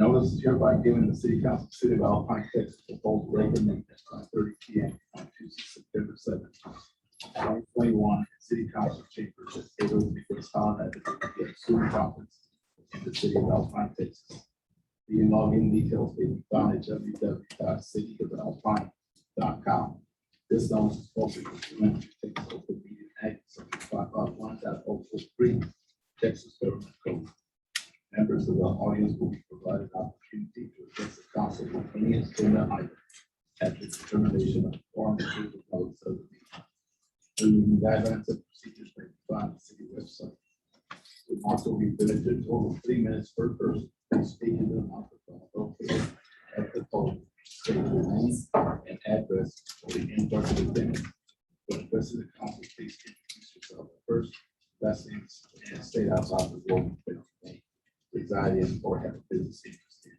Notice is hereby given the City Council, City of Alpine, Texas, to hold regular meeting at 5:30 p.m. on Tuesday, September 7th, 2021, City Council chambers at 803 First Hall at the Zoom conference in the City of Alpine, Texas. The login details may be found at www.cityofalpine.com. This notice is posted pursuant to Texas Open Meeting Act, Section 551.043, Texas Government Code. Members of the audience will be provided an opportunity to address the council with any agenda item at the determination of the forum of the votes of the meeting. The guidelines and procedures may be found on the city website. Remarks will be limited to a total of 3 minutes per person. Please speak into the microphone located at the podium. State your name and address for the in-person event. For the rest of the council, please introduce yourself first, last name, and state outside the board name, reside in or have a business interest in.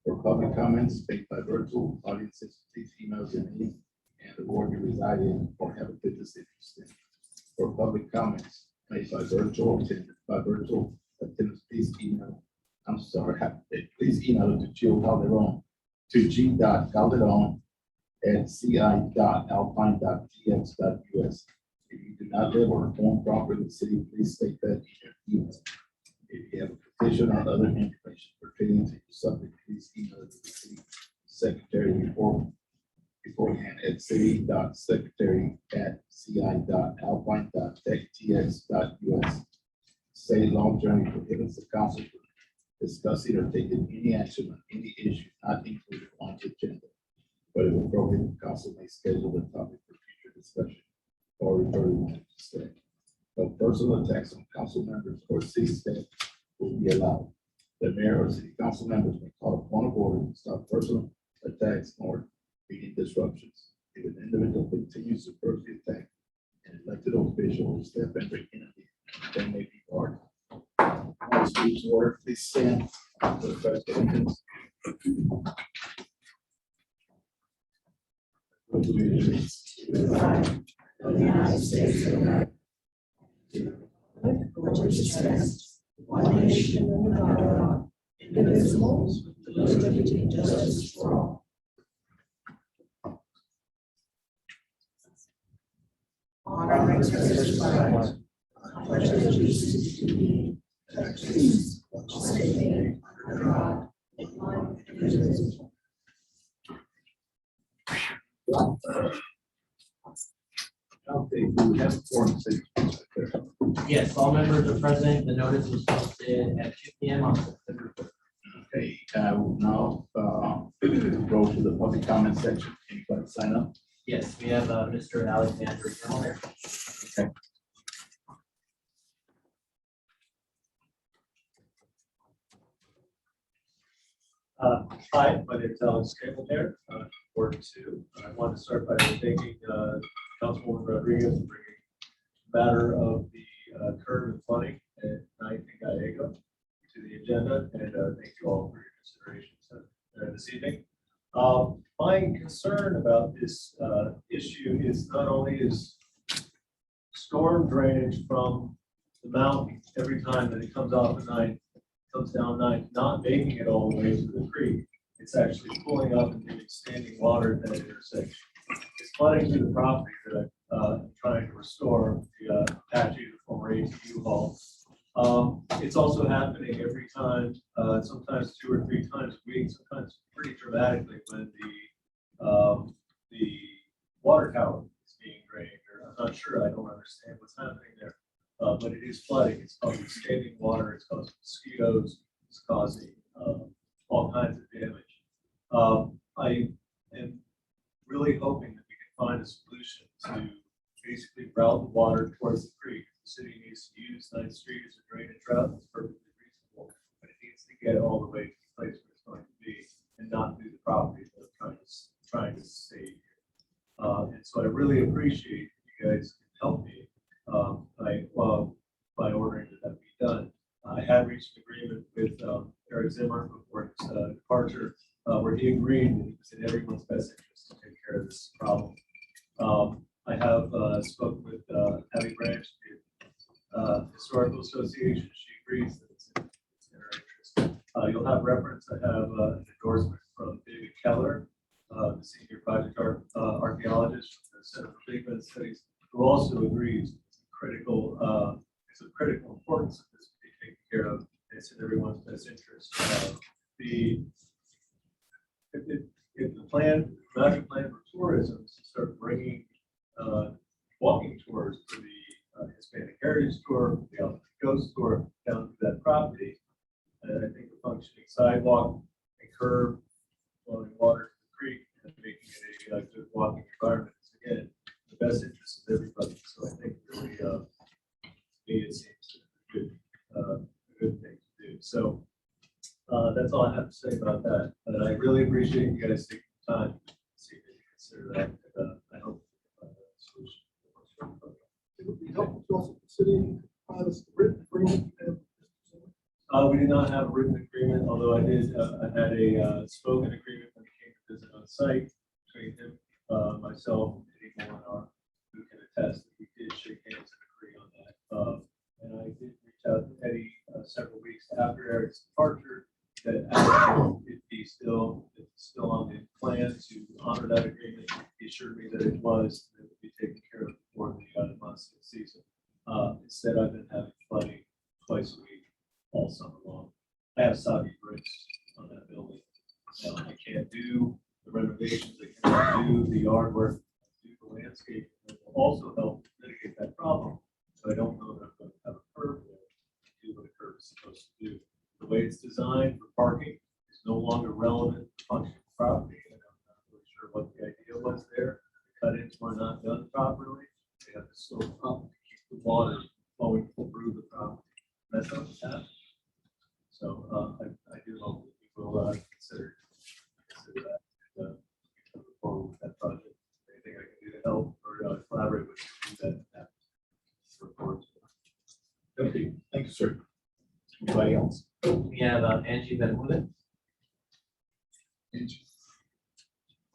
For public comments made by virtual audiences, please email your name and the board you reside in or have a business interest in. For public comments made by virtual attendance, please email. Please email it to Jill Calderon to g.calderon@ci.alpine.tx.us. If you do not live or own property in the city, please state that in your email. If you have a petition or other information pertaining to your subject, please email it to the city secretary beforehand at city.secretary@ci.alpine.tx.us. State law generally prohibits the council from discussing or taking any action on any issue not included on the agenda. But if appropriate, the council may schedule the topic for future discussion or refer to the staff. No personal attacks on council members or city staff will be allowed. The mayor or city council members may call a point of order to stop personal attacks or meeting disruptions. If an individual continues to personally attack an elected official or staff member, they may be barred. Speech order, please stand for the first entrance. Of the United States of America, which represents one nation under God, indivisible, with liberty and justice for all. On our reservation flag, I pledge allegiance to thee, Texas, one state under God, one indivisible. Okay, we have four city. Yes, all members are present. The notice was posted at 2 p.m. on September 3rd. Okay, we'll now go to the public comment section. Anybody sign up? Yes, we have Mr. Alexander Gilmore here. Okay. Hi, my name is Alex Campbell here, Ward 2. I want to start by thanking Councilwoman Rodriguez for bringing the matter of the curb and flooding at 9th and Gallego to the agenda, and thank you all for your consideration this evening. My concern about this issue is not only is storm drainage from the mountain every time that it comes off at 9th, comes down 9th, not making it all the way to the creek. It's actually pulling up and giving standing water at that intersection. It's flooding through the property that I'm trying to restore the Apache, the former ATU hall. It's also happening every time, sometimes 2 or 3 times a week, sometimes pretty dramatically when the water tower is being drained. Or I'm not sure, I don't understand what's happening there. But it is flooding. It's causing standing water. It's causing mosquitoes. It's causing all kinds of damage. I am really hoping that we can find a solution to basically route the water towards the creek. The city needs to use 9th Street as a drainage route. It's perfectly reasonable, but it needs to get all the way to the place where it's going to be and not through the property that I'm trying to save here. And so I really appreciate you guys can help me by ordering that be done. I had reached an agreement with Eric Zimmer before his departure, where he agreed that it was in everyone's best interest to take care of this problem. I have spoken with Abby Branch, the Historical Association. She agrees that it's in her interest. You'll have reference, I have an endorsement from David Keller, the senior project archaeologist from the Center for Pigment Studies, who also agrees it's a critical importance of this being taken care of. It's in everyone's best interest. If the master plan for tourism is to start bringing walking tours to the Hispanic Heritage Tour, the Alpha Ghost Tour down to that property, and I think a functioning sidewalk and curb flowing water to the creek and making it a good walking environment is again the best interest of everybody. So I think really, to me, it seems a good thing to do. So that's all I have to say about that. But I really appreciate you guys taking the time to see if you consider that. And, I hope solution. It would be helpful to also consider this written agreement. We did not have a written agreement, although I had a spoken agreement when he came to visit on site between him, myself, and Eddie Molinar, who can attest that we did shake hands and agree on that. And I did reach out to Eddie several weeks after Eric's departure that it's still on the plan to honor that agreement. He assured me that it was, and it would be taken care of before the monsoon season. Instead, I've been having flooding twice a week all summer long. I have soggy bricks on that building. I can't do the renovations, I cannot do the yard work, do the landscape, and it will also help mitigate that problem. So I don't know that I'm going to have a curb there to do what a curb is supposed to do. The way it's designed for parking is no longer relevant to function of property, and I'm not really sure what the idea was there. The cut-ins were not done properly. They have to slope up to keep the water flowing through the property. That's not what's happening. So I do hope that we will consider that and move forward with that project. Anything I can do to help or collaborate with you, do that. Report. Okay, thank you, sir. Anybody else? We have Angie Benjamin.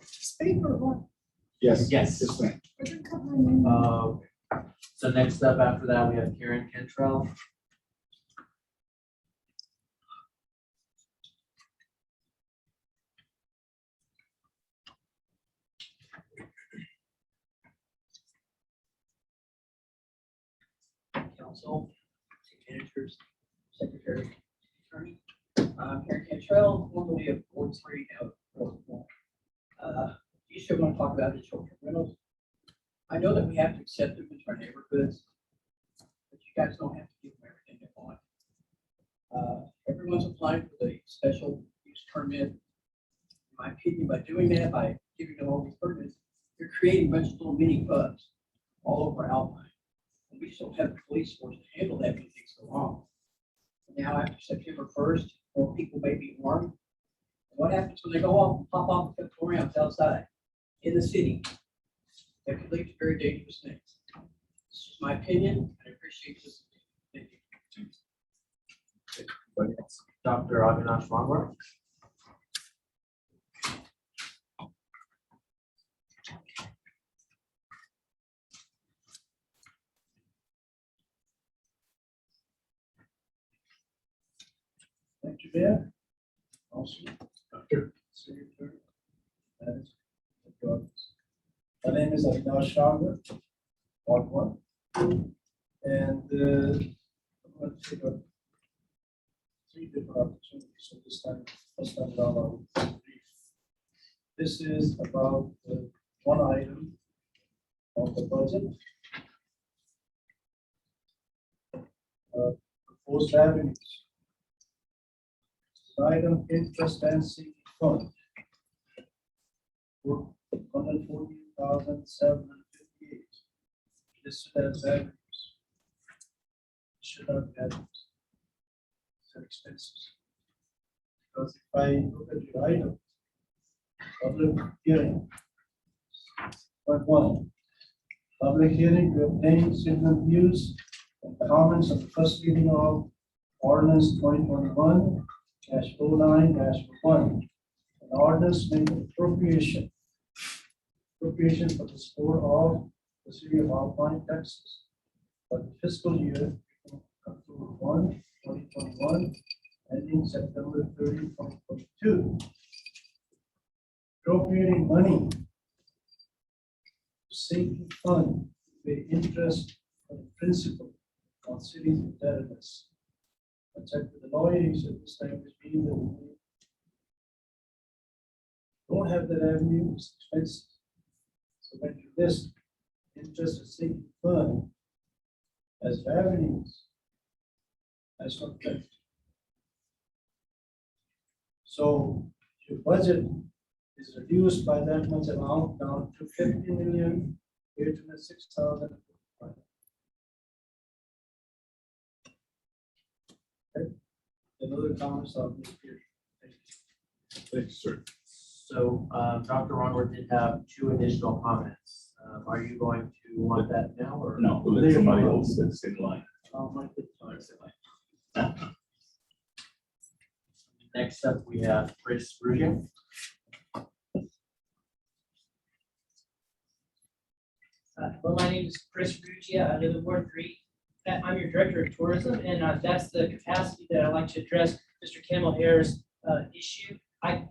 Speak or what? Yes. Yes. Yes, ma'am. So next up after that, we have Karen Cantrell. Council, city managers, secretary, attorney. Karen Cantrell, formerly of Ward 3, now Ward 1. You should want to talk about the short-term rentals. I know that we have to accept them into our neighborhoods, but you guys don't have to give them everything they want. Everyone's applying for the special use permit. In my opinion, by doing that, by giving them all these permits, you're creating a bunch of little mini pubs all over Alpine. We just don't have the police force to handle that when things go wrong. Now, after September 1st, more people may be armed. What happens when they go off and pop off the florams outside in the city? That could lead to very dangerous things. This is my opinion. I appreciate this. Thank you. Anybody else? Dr. Avinash Mangwa. Thank you, Mayor. Also, Doctor. Secretary. Manager, my name is Avinash Sharma, Ward 1. And I'm going to take up 3 different opportunities. So this time, first time around, I'll be brief. This is about one item of the budget. Proposed revenues. Item interest and CD fund. 140,758. Listed as revenues. Should have revenues. So expenses. Because if I look at your item, public hearing. Point 1. Public hearing to obtain citizen views and comments on the first reading of Ordinance 2021-09-1, an ordinance making appropriation for the score of the city of Alpine, Texas, for the fiscal year 2021, ending September 30, 2022. Appropriating money to sinking fund, pay interest and principal on city's indebtedness. I checked with the lawyer, he said this time is being that we don't have that avenue, it's expensive. So when you list interest and sinking fund as avenues, that's not correct. So your budget is reduced by that much amount down to 50,806,000. Okay. Another comments of this period. Thank you, sir. So, Dr. Ronworth did have two additional comments. Are you going to want that now or? No, we'll let somebody else that's in line. Next up, we have Chris Rugen. Well, my name is Chris Rugia. I live in Ward 3. I'm your Director of Tourism, and that's the capacity that I'd like to address Mr. Campbell Hare's issue. I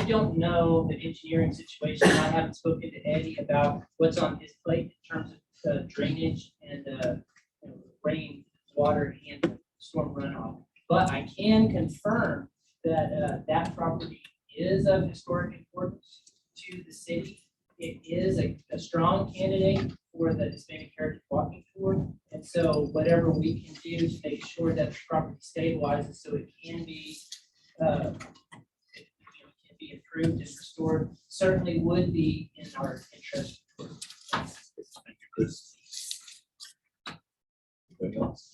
don't know the engineering situation. I haven't spoken to Eddie about what's on his plate in terms of drainage and rain, water, and storm runoff. But I can confirm that that property is of historic importance to the city. It is a strong candidate for the Hispanic Heritage Walking Tour. And so whatever we can do to make sure that the property stabilizes so it can be improved and restored certainly would be in our interest. Thank you, Chris. Anybody else?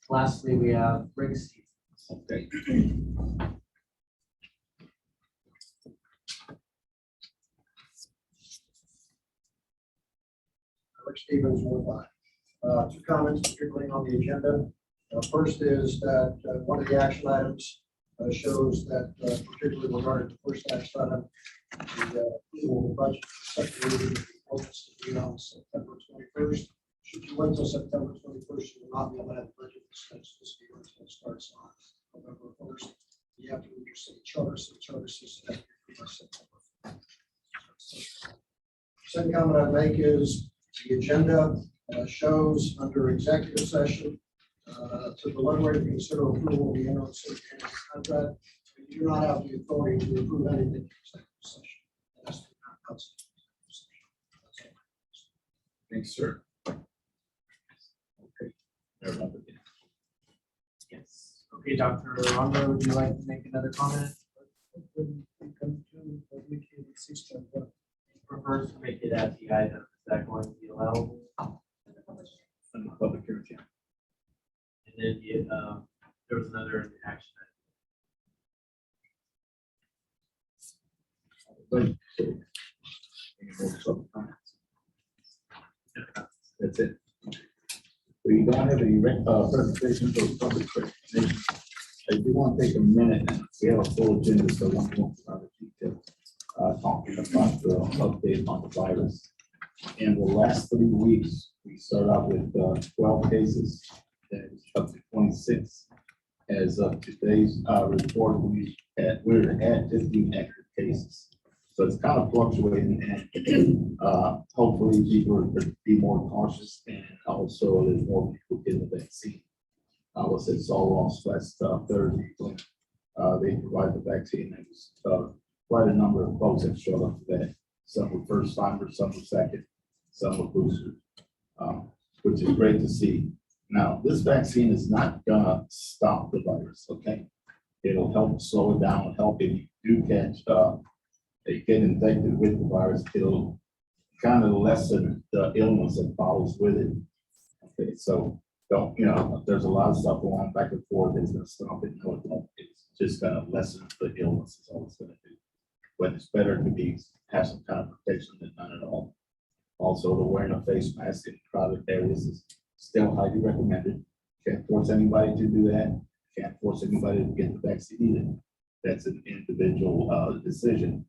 Lastly, we have Rick Stevens. Okay. Rick Stevens, Ward 5. Two comments, particularly on the agenda. First is that one of the action items shows that, particularly regarding the first action item, the approval of the budget second reading will be focused to be on September 21st. Should you wait until September 21st, you will not be able to have the budget discussed this year until it starts on November 1st. You have to read your city charter, so the charter says that by September 1st. Second comment I'd make is the agenda shows under executive session to deliberate and consider approval of the interim city manager contract. You do not have the authority to approve anything in executive session. That's the council. Thanks, sir. Okay. Everyone begin. Yes. Okay, Dr. Ronworth, would you like to make another comment? Prefers to make it at the item. Is that going to be allowable? And the public hearing. And then there was another action. Right. So, any more public comments? That's it. We don't have any presentations or public presentations. I do want to take a minute, and we have a full agenda, so I want to go into other details. Talking about the update on the virus. In the last 3 weeks, we started out with 12 cases, and it's up to 26. As of today's report, we're at 15 active cases. So it's kind of fluctuating, and hopefully people will be more cautious, and also there's more people getting the vaccine. I was at Solross last Thursday when they provided the vaccine. It was quite a number of folks that showed up for that. Some were first timers, some were second, some were boosters, which is great to see. Now, this vaccine is not gonna stop the virus, okay? It'll help slow it down, help if you do catch, they get infected with the virus, it'll kind of lessen the illness that follows with it. Okay, so don't, there's a lot of stuff going on back and forth, it's gonna stop it, no, it won't. It's just gonna lessen the illness, is all it's gonna do. But it's better to have some kind of protection than none at all. Also, the wearing a face mask in crowded areas is still highly recommended. Can't force anybody to do that. Can't force anybody to get the vaccine either. That's an individual decision.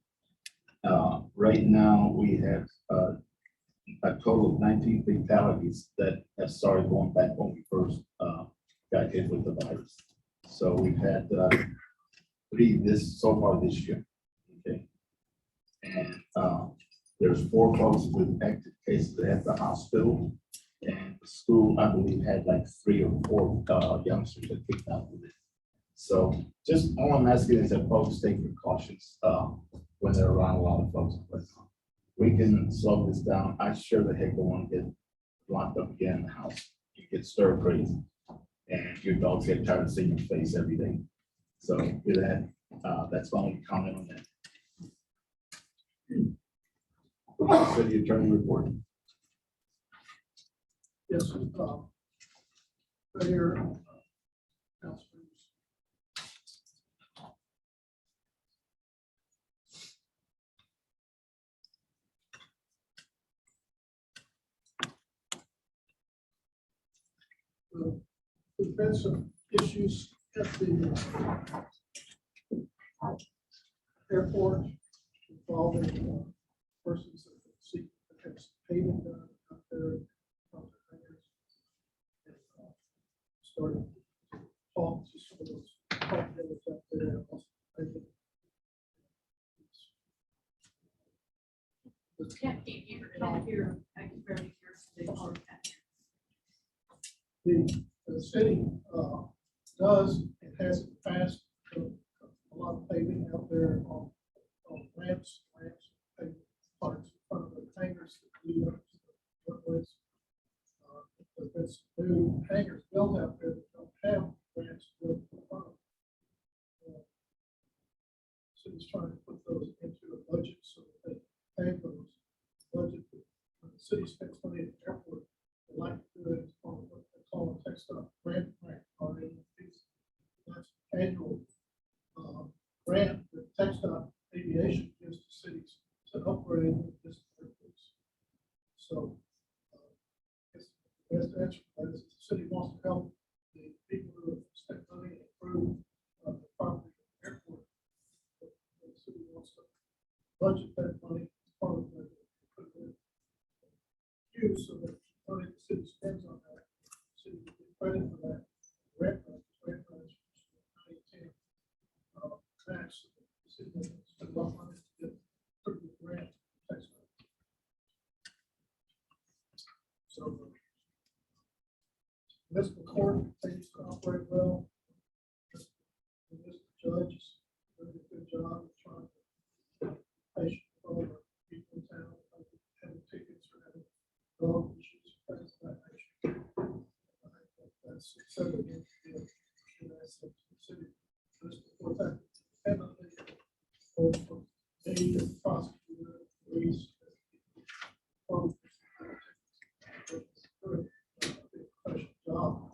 Right now, we have a total of 19 fatalities that have started going back when we first got hit with the virus. So we've had three so far this year. Okay. And there's 4 folks with active cases at the hospital. And the school, I believe, had like 3 or 4 youngsters that kicked out with it. So just all I'm asking is that folks take precautions when they're around a lot of folks. But we can slow this down. I sure the heck don't want to get locked up again in the house. You get stir crazy. And your dogs get tired of seeing your face every day. So with that, that's my only comment on that. City attorney report. Yes, right here, council members. There's been some issues at the airport involving persons that seek to have payment done out there. Started to talk to some of those partners out there. Can't hear, I can barely hear. So they call it that. The city does, it has in the past, a lot of paving out there on ramps, paving parts in front of the hangars that lead up to the runways. There's been some new hangars built out there that don't have ramps built in front of them. City's trying to put those into a budget so that they pay for those budget. When the city spends money at the airport, they like to do it on what they call a text up grant, or that's annual grant that text up aviation gives to cities to upgrade this airports. So the best answer to that is if the city wants to help the people who have spent money and improve the property of the airport, the city wants to budget that money as part of the use so that the money the city spends on that, the city will get credit for that. Grant match, match, the city will spend a lot of money to get pretty good grant. So municipal court continues to operate well. The municipal judge is doing a good job of trying to patient all the people in town having tickets or having dog issues, things of that nature. I think that's several against the city. Municipal court that independently, both from me as the prosecutor, police, job.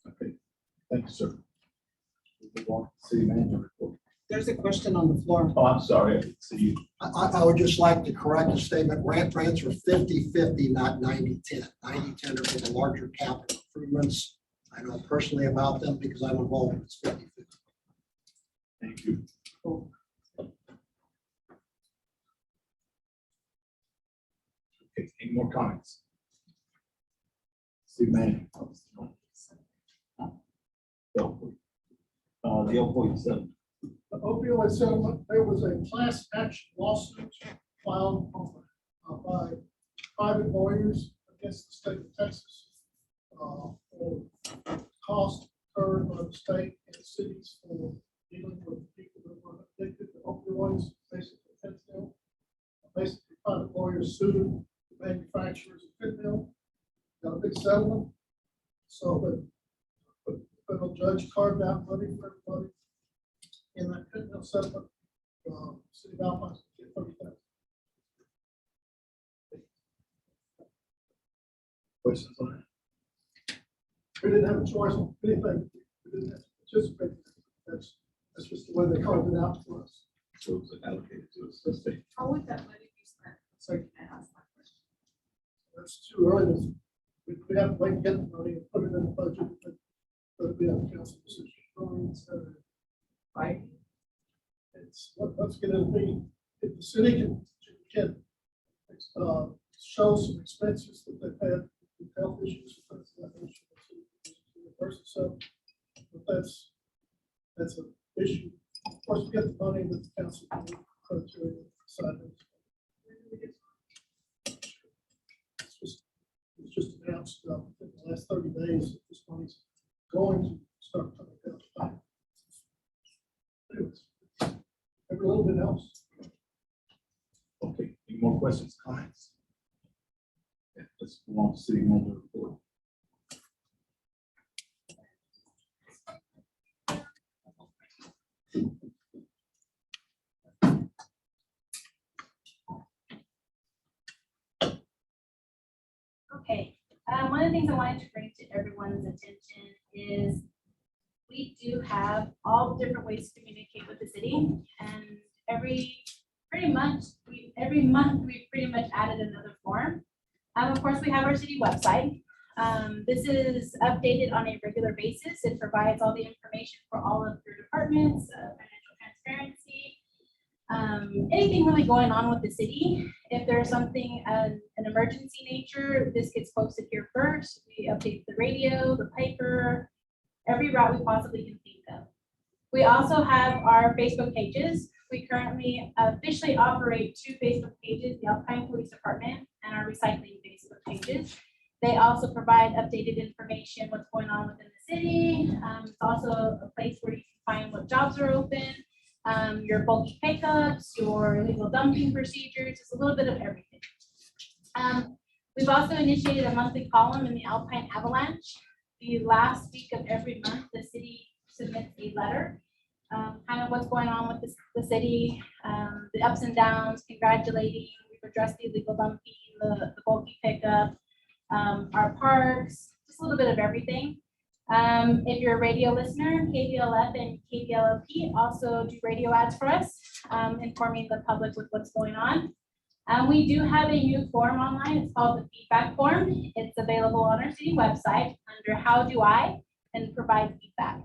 Okay, thank you, sir. Move on to city manager report. There's a question on the floor. Oh, I'm sorry, I didn't see you. I would just like to correct a statement. Grants are 50-50, not 90-10. 90-10 are for the larger capital improvements. I know personally about them because I'm involved. It's 50-50. Thank you. Okay, any more comments? City manager. The opioid settlement. The opioid settlement, there was a class action lawsuit filed by private lawyers against the state of Texas for costs incurred by the state and cities for dealing with people that were addicted to opioids, basically fentanyl. Basically, private lawyers sued the manufacturers of fentanyl, got a big settlement. So the federal judge carved out money for everybody. In that fentanyl settlement, city of Alpine get $30,000. Questions on that? We didn't have a choice on anything. We didn't have to participate. That's just the way they carved it out for us. So it was allocated to the state. How would that money be spent? Sorry, can I ask that question? That's too early. We have to wait and get the money and put it in the budget. be on council decision. Right? Let's get into the, if the city can show some expenses that they've had with health issues. So, but that's an issue. Of course, we get the money that the council can criteria decide. It's just announced in the last 30 days that this money's going to start coming down the pipe. Anyways, every little bit else. Okay, any more questions, comments? Yeah, let's go on to city manager report. Okay, one of the things I wanted to bring to everyone's attention is we do have all different ways to communicate with the city, and every month we pretty much added another form. Of course, we have our city website. This is updated on a regular basis. It provides all the information for all of your departments, financial transparency, anything really going on with the city. If there's something an emergency nature, this gets posted here first. We update the radio, the piper, every route we possibly can think of. We also have our Facebook pages. We currently officially operate 2 Facebook pages, the Alpine Police Department and our recycling Facebook pages. They also provide updated information, what's going on within the city. It's also a place where you can find what jobs are open, your bulky pickups, your illegal dumping procedures. It's a little bit of everything. We've also initiated a monthly column in the Alpine Avalanche. The last week of every month, the city submits a letter, kind of what's going on with the city, the ups and downs, congratulating. We've addressed the illegal dumping, the bulky pickup, our parks, just a little bit of everything. If you're a radio listener, KVLF and KVLP also do radio ads for us, informing the public with what's going on. We do have a new form online. It's called the feedback form. It's available on our city website under How Do I and Provide Feedback.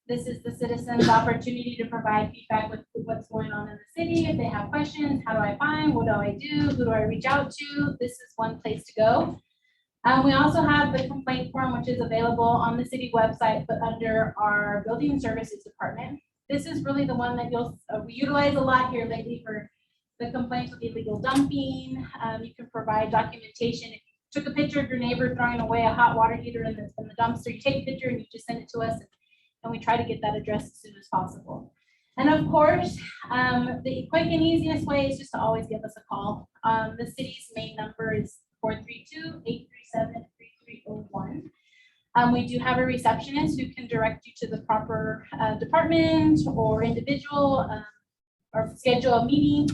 This is the citizens' opportunity to provide feedback with what's going on in the city. If they have questions, how do I find? What do I do? Who do I reach out to? This is one place to go. We also have the complaint form, which is available on the city website, but under our building services department. This is really the one that we utilize a lot here lately for the complaints with illegal dumping. You can provide documentation. If you took a picture of your neighbor throwing away a hot water heater in the dumpster, you take a picture and you just send it to us, and we try to get that addressed as soon as possible. And of course, the quick and easiest way is just to always give us a call. The city's main number is 432-837-3301. We do have a receptionist who can direct you to the proper department or individual, or schedule a meeting.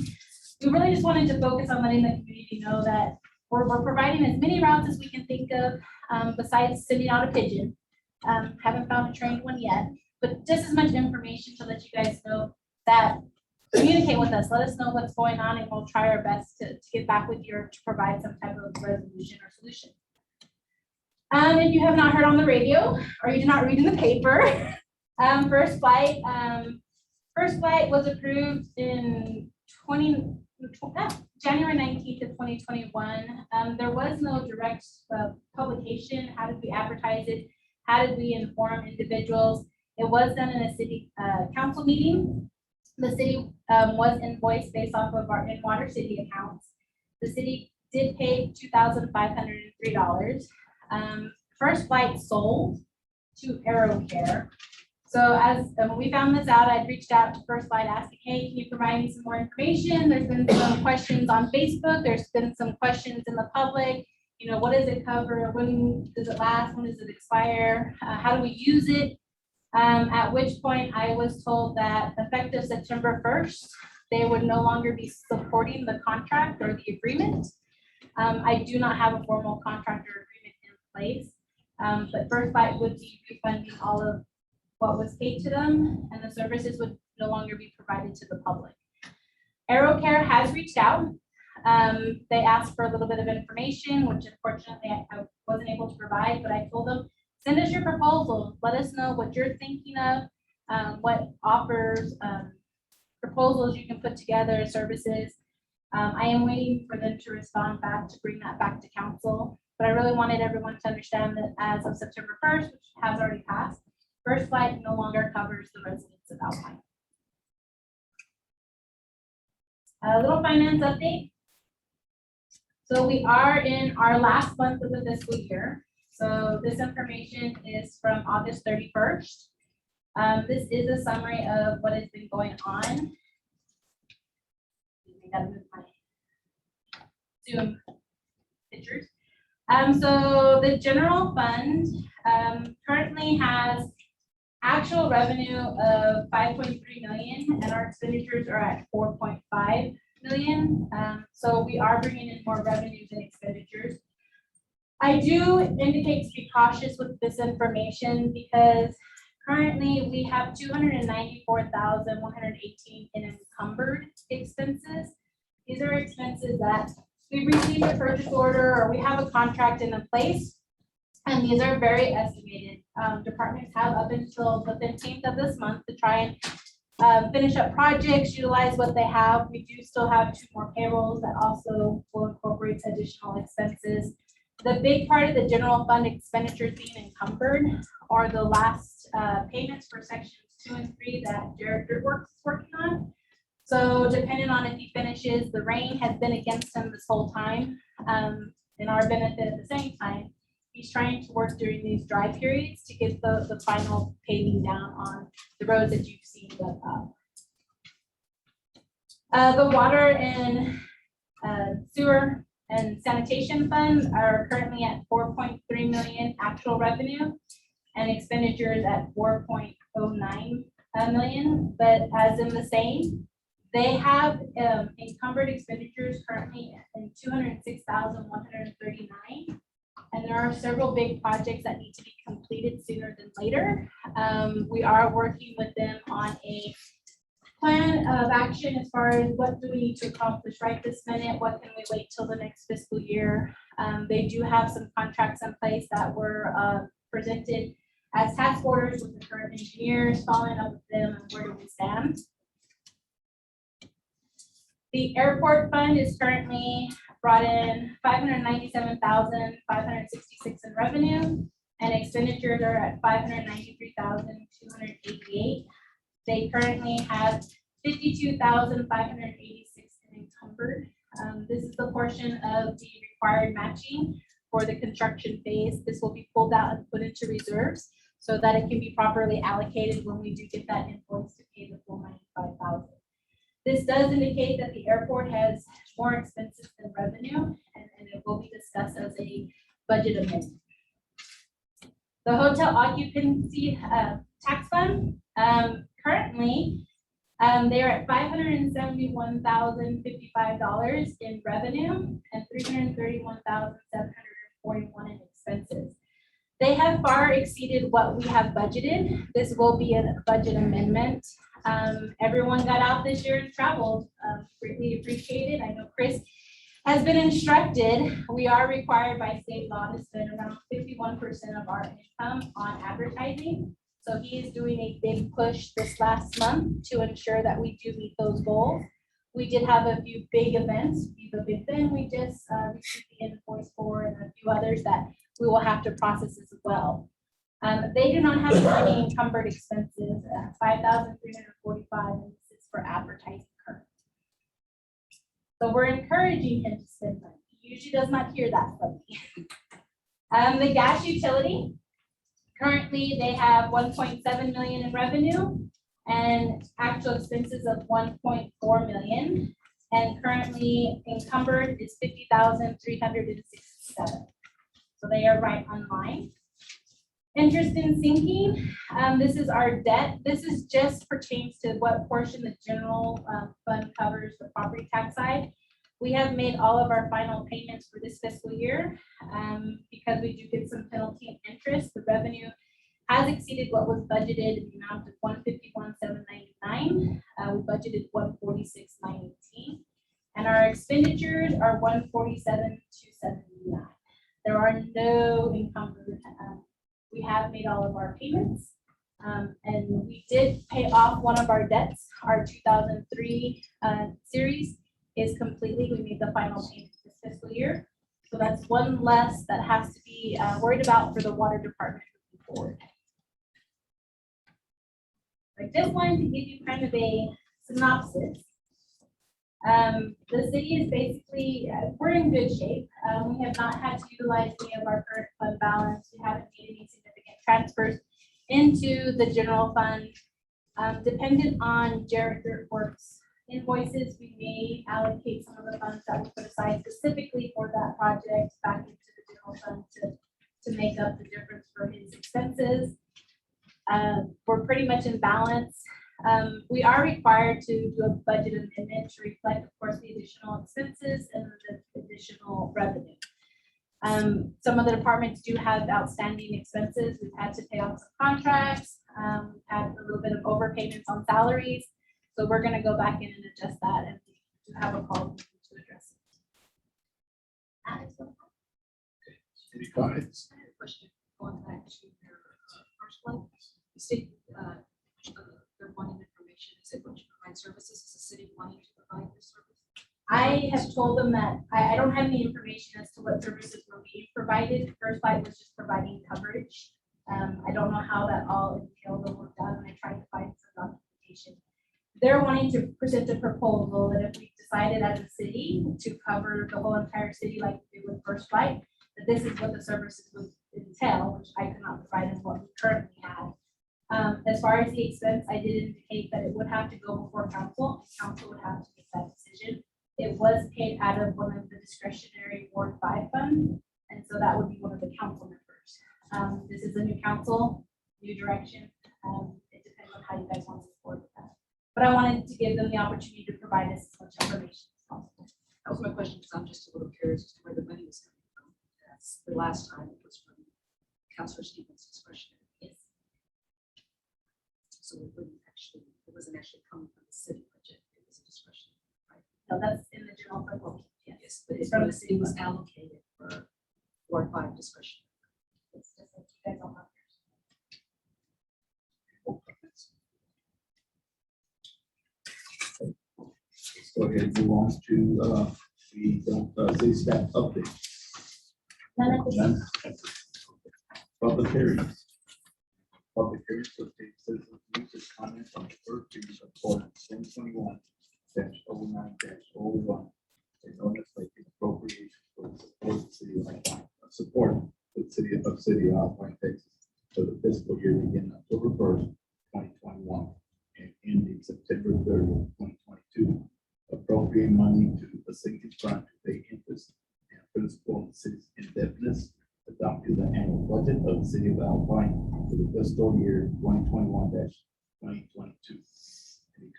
We really just wanted to focus on letting the community know that we're providing as many routes as we can think of, besides sending out a pigeon. Haven't found a trained one yet, but just as much information to let you guys know that communicate with us, let us know what's going on, and we'll try our best to get back with you or to provide some type of resolution or solution. If you have not heard on the radio or you did not read in the paper, First Flight was approved in January 19th of 2021. There was no direct publication. How did we advertise it? How did we inform individuals? It was done in a city council meeting. The city was invoiced based off of our in-water city accounts. The city did pay $2,503. First Flight sold to AeroCare. So as we found this out, I'd reached out to First Flight asking, hey, can you provide me some more information? There's been some questions on Facebook. There's been some questions in the public. You know, what does it cover? When does it last? When does it expire? How do we use it? At which point I was told that effective September 1st, they would no longer be supporting the contract or the agreement. I do not have a formal contract or agreement in place, but First Flight would be refunding all of what was paid to them, and the services would no longer be provided to the public. AeroCare has reached out. They asked for a little bit of information, which unfortunately I wasn't able to provide, but I told them Send us your proposals. Let us know what you're thinking of, what offers, proposals you can put together, services. I am waiting for them to respond back to bring that back to council. But I really wanted everyone to understand that as of September 1st, which has already passed, First Flight no longer covers the residents of Alpine. A little finance update. So we are in our last month of the fiscal year. So this information is from August 31st. This is a summary of what has been going on. I gotta move my Zoom pictures. So the general fund currently has actual revenue of 5.3 million and our expenditures are at 4.5 million. So we are bringing in more revenues than expenditures. I do indicate to be cautious with this information because currently we have 294,118 in encumbered expenses. These are expenses that we received a purchase order or we have a contract in place. And these are very estimated. Departments have up until the 15th of this month to try and finish up projects, utilize what they have. We do still have 2 more payrolls that also will incorporate additional expenses. The big part of the general fund expenditures being encumbered are the last payments for sections 2 and 3 that Jared Dirtworks is working on. So depending on if he finishes, the rain has been against him this whole time, in our benefit at the same time. He's trying to work during these dry periods to get the final paving down on the roads that you've seen dug up. The water and sewer and sanitation funds are currently at 4.3 million actual revenue and expenditures at 4.09 million. But as in the same, they have encumbered expenditures currently in 206,139. And there are several big projects that need to be completed sooner than later. We are working with them on a plan of action as far as what do we need to accomplish right this minute, what can we wait till the next fiscal year. They do have some contracts in place that were presented as task orders with the current engineers, following up with them and where do we stand. The airport fund is currently brought in 597,566 in revenue, and expenditures are at 593,288. They currently have 52,586 in encumbered. This is the portion of the required matching for the construction phase. This will be pulled out and put into reserves so that it can be properly allocated when we do get that invoice to pay the full 95,000. This does indicate that the airport has more expenses than revenue, and it will be discussed as a budget amendment. The hotel occupancy tax fund, currently, they're at $571,055 in revenue and $331,741 in expenses. They have far exceeded what we have budgeted. This will be a budget amendment. Everyone got out this year and traveled, greatly appreciated. I know Chris has been instructed. We are required by state law to spend around 51% of our income on advertising. So he is doing a big push this last month to ensure that we do meet those goals. We did have a few big events. Viva Big Ben, we just received the invoice for, and a few others that we will have to process as well. They do not have any encumbered expenses, 5,345, and this is for advertising currently. So we're encouraging him to spend money. He usually does not hear that from me. The gas utility, currently they have 1.7 million in revenue and actual expenses of 1.4 million. And currently encumbered is 50,367. So they are right on line. Interest in sinking, this is our debt. This is just pertains to what portion the general fund covers the property tax side. We have made all of our final payments for this fiscal year because we do get some penalty and interest. The revenue has exceeded what was budgeted in the amount of 151,799. We budgeted 146,918, and our expenditures are 147,279. There are no encumbered. We we have made all of our payments. And we did pay off one of our debts, our 2003 series is completely, we made the final payment this fiscal year. So that's one less that has to be worried about for the water department moving forward. I just wanted to give you kind of a synopsis. The city is basically, we're in good shape. We have not had to utilize any of our current fund balance. We haven't made any significant transfers into the general fund. Dependent on Jared Dirtworks invoices, we may allocate some of the funds that we put aside specifically for that project back into the general fund to make up the difference for his expenses. We're pretty much in balance. We are required to do a budget amendment to reflect, of course, the additional expenses and the additional revenue. Some of the departments do have outstanding expenses. We've had to pay off some contracts, had a little bit of overpayments on salaries. So we're gonna go back in and adjust that and to have a call to address it. That is what I have. Any comments? I have a question going back to your first one. You state they're wanting information. Is it what you provide services? Is the city wanting to provide this service? I have told them that I don't have any information as to what services were being provided. First Light was just providing coverage. I don't know how that all entailed or worked out, and I tried to find some documentation. They're wanting to present a proposal that if we decided as a city to cover the whole entire city like we did with First Light, that this is what the services would entail, which I could not provide in what we currently have. As far as the expense, I did indicate that it would have to go before council. Council would have to make that decision. It was paid out of one of the discretionary Ward 5 funds, and so that would be one of the council members. This is a new council, new direction. It depends on how you guys want to support that. But I wanted to give them the opportunity to provide us as much information as possible. That was my question, because I'm just a little curious as to where the money was coming from. That's the last time it was from Councilor Stevens' discretionary. Yes. So it wasn't actually coming from the city budget, it was a discretionary, right? So that's in the general fund. Yes, but it's from the city was allocated for Ward 5 discretionary. It's just like you guys all have yours. No comments. Let's go ahead and move on to city staff update. None of the None. Public hearings. Public hearings to take citizens' views and comments on the first reading of ordinance 2021-09-01. An ordinance making appropriations for the support of the city of Alpine, support the city of Alpine, Texas, for the fiscal year beginning October 1st, 2021, and ending September 30th, 2022. Appropriating money to the city's fund to pay interest and principal on the city's indebtedness. Adopting the annual budget of the city of Alpine for the fiscal year 2021-2022. Any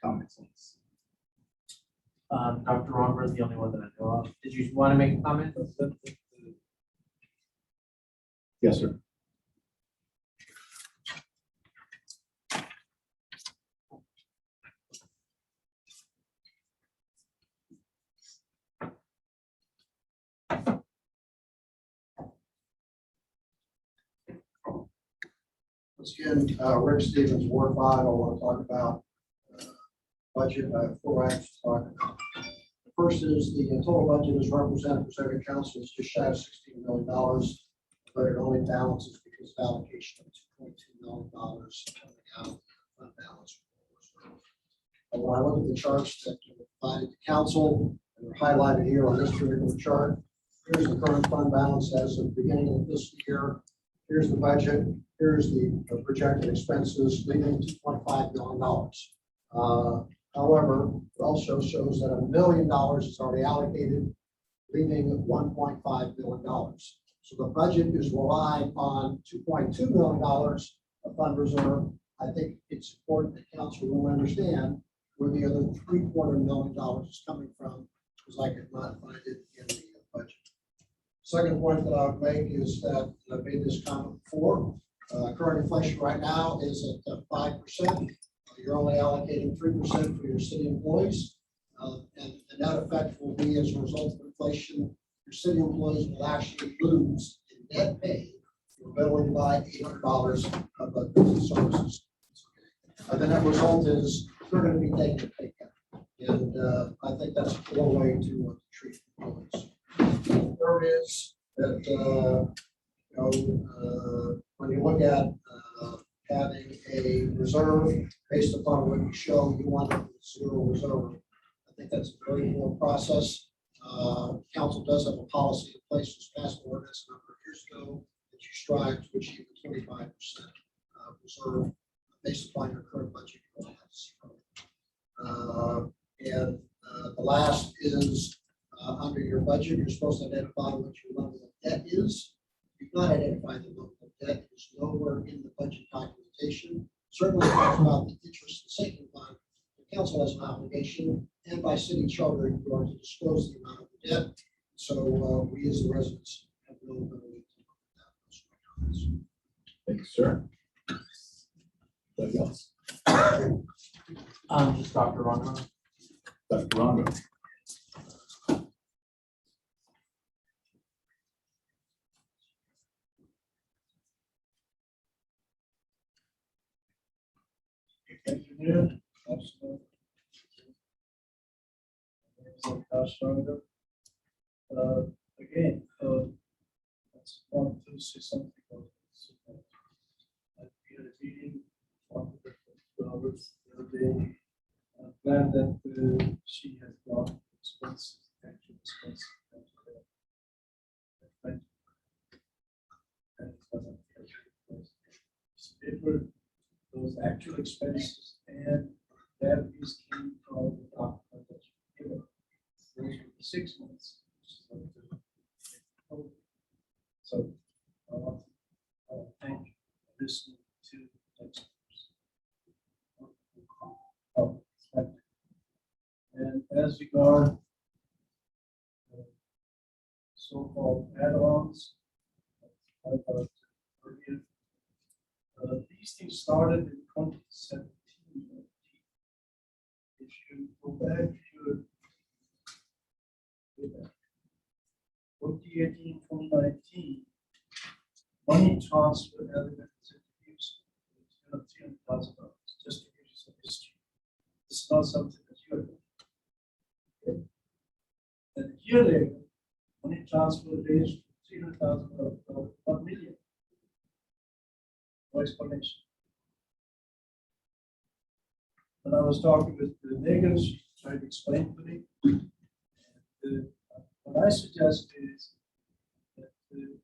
comments on this? Dr. Ronber is the only one that I know of. Did you want to make a comment? Yes, sir. Once again, Rick Stevens, Ward 5. I want to talk about budget. I have 4 items to talk about. The first is the total budget is represented for every council is just shy of $16 million, but it only balances because of allocation of $2.2 million coming out of fund balance. When I look at the charts that are provided to council, and they're highlighted here on this particular chart, here's the current fund balance as of the beginning of this year. Here's the budget. Here's the projected expenses, leaving $2.5 million. However, it also shows that $1 million is already allocated, leaving $1.5 million. So the budget is relying on $2.2 million of fund reserve. I think it's important that council will understand where the other $750,000 is coming from, because I could not find it in the budget. Second point that I would make is that I made this comment before. Current inflation right now is at 5%. You're only allocating 3% for your city employees. And the net effect will be, as a result of inflation, your city employees will actually lose in net pay we're billing by $800 of business services. The net result is they're going to be taking a pay cut. And I think that's a poor way to treat employees. Third is that, when you look at having a reserve based upon what you show, you want zero reserve. I think that's a very poor process. Council does have a policy in place, this past ordinance a number of years ago, that you strive to achieve a 25% reserve based upon your current budget. And the last is under your budget, you're supposed to identify what your level of debt is. You've not identified the level of debt. It's nowhere in the budget documentation. Certainly talks about the interest and saving fund. The council has an obligation, and by city charter, you are to disclose the amount of the debt. So we as the residents have no ability to look at that. Thank you, sir. Anybody else? Just Dr. Rongo. Dr. Rondo. Thank you, Mayor. Absolutely. Again, I just want to say something about this. We had a meeting on the hours the other day. I'm glad that she has brought expenses, actual expenses. Paper, those actual expenses and that is came from the document that you give us. Those were the 6 months. So I want to thank you for listening to the experts. And as regard so-called add-ons, I thought earlier, these things started in 2017. If you go back to 2018, 2019, money transfer elements introduced $300,000, just to give you some history. It's not something that you are doing. Okay. And a year later, money transfer raised $300,000 to $1 million. No explanation. When I was talking with the neighbors, she tried to explain to me. And, what I suggest is that the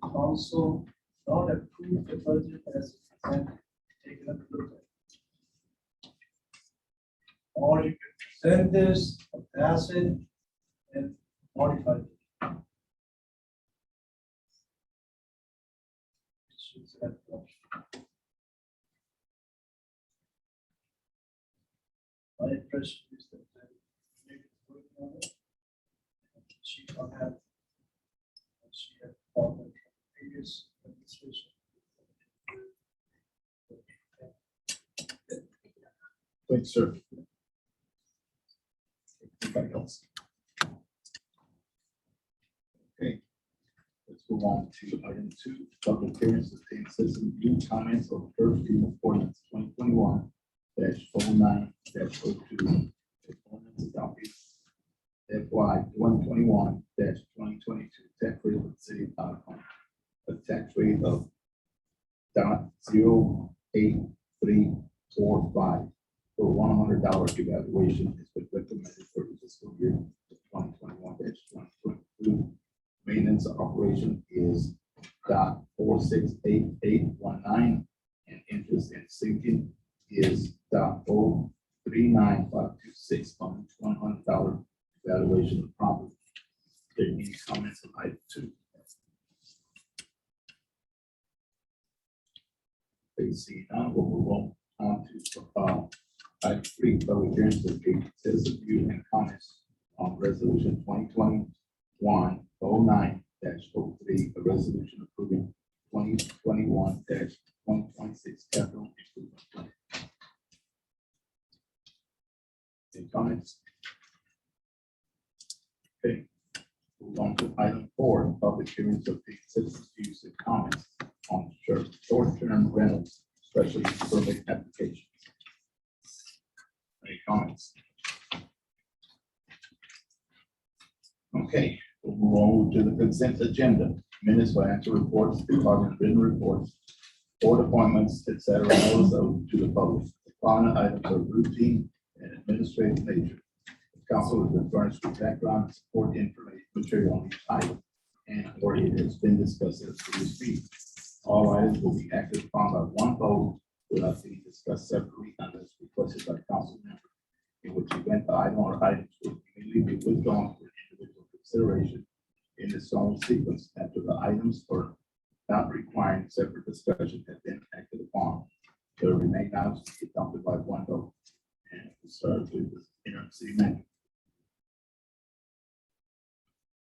council not approve the budget as presented, take another look at it. Or you can present this, or pass it, and modify it. My impression is that maybe working on it. She don't have, she had followed from previous administration. Thanks, sir. Anybody else? Okay. Let's move on to item 2, public hearings to obtain citizen view comments on the first reading of ordinance 2021-09-02. Ordinance adopted FY 121-2022 tax rate of the city of Ottawa. A tax rate of .08345 for $100 evaluation has been recommended for the fiscal year 2021-2022. Maintenance operation is .468819 and interest and sinking is .039526 on $100 evaluation of property. There any comments on item 2? Please see none, we'll move on to item 3, public hearings to take citizen view and comments on resolution 2021-09-03, a resolution approving 2021-2026 capital improvement plan. Any comments? Okay, move on to item 4, public hearings of the citizens' views and comments on short-term rentals, especially permit applications. Any comments? Okay, we'll move on to the consent agenda. Minutes, financial reports, department written reports, board appointments, etc. Notice of to the public. The following items are routine and administrative nature. The council has been furnished with background and support information material on each item, and or it has been discussed at this meeting. All items will be acted upon by one vote without being discussed separately unless requested by council member, in which event the item or items will immediately be withdrawn for individual consideration in the same sequence after the items or not requiring separate discussion have been acted upon. They will remain out to be adopted by one vote. And we start with the interim city manager.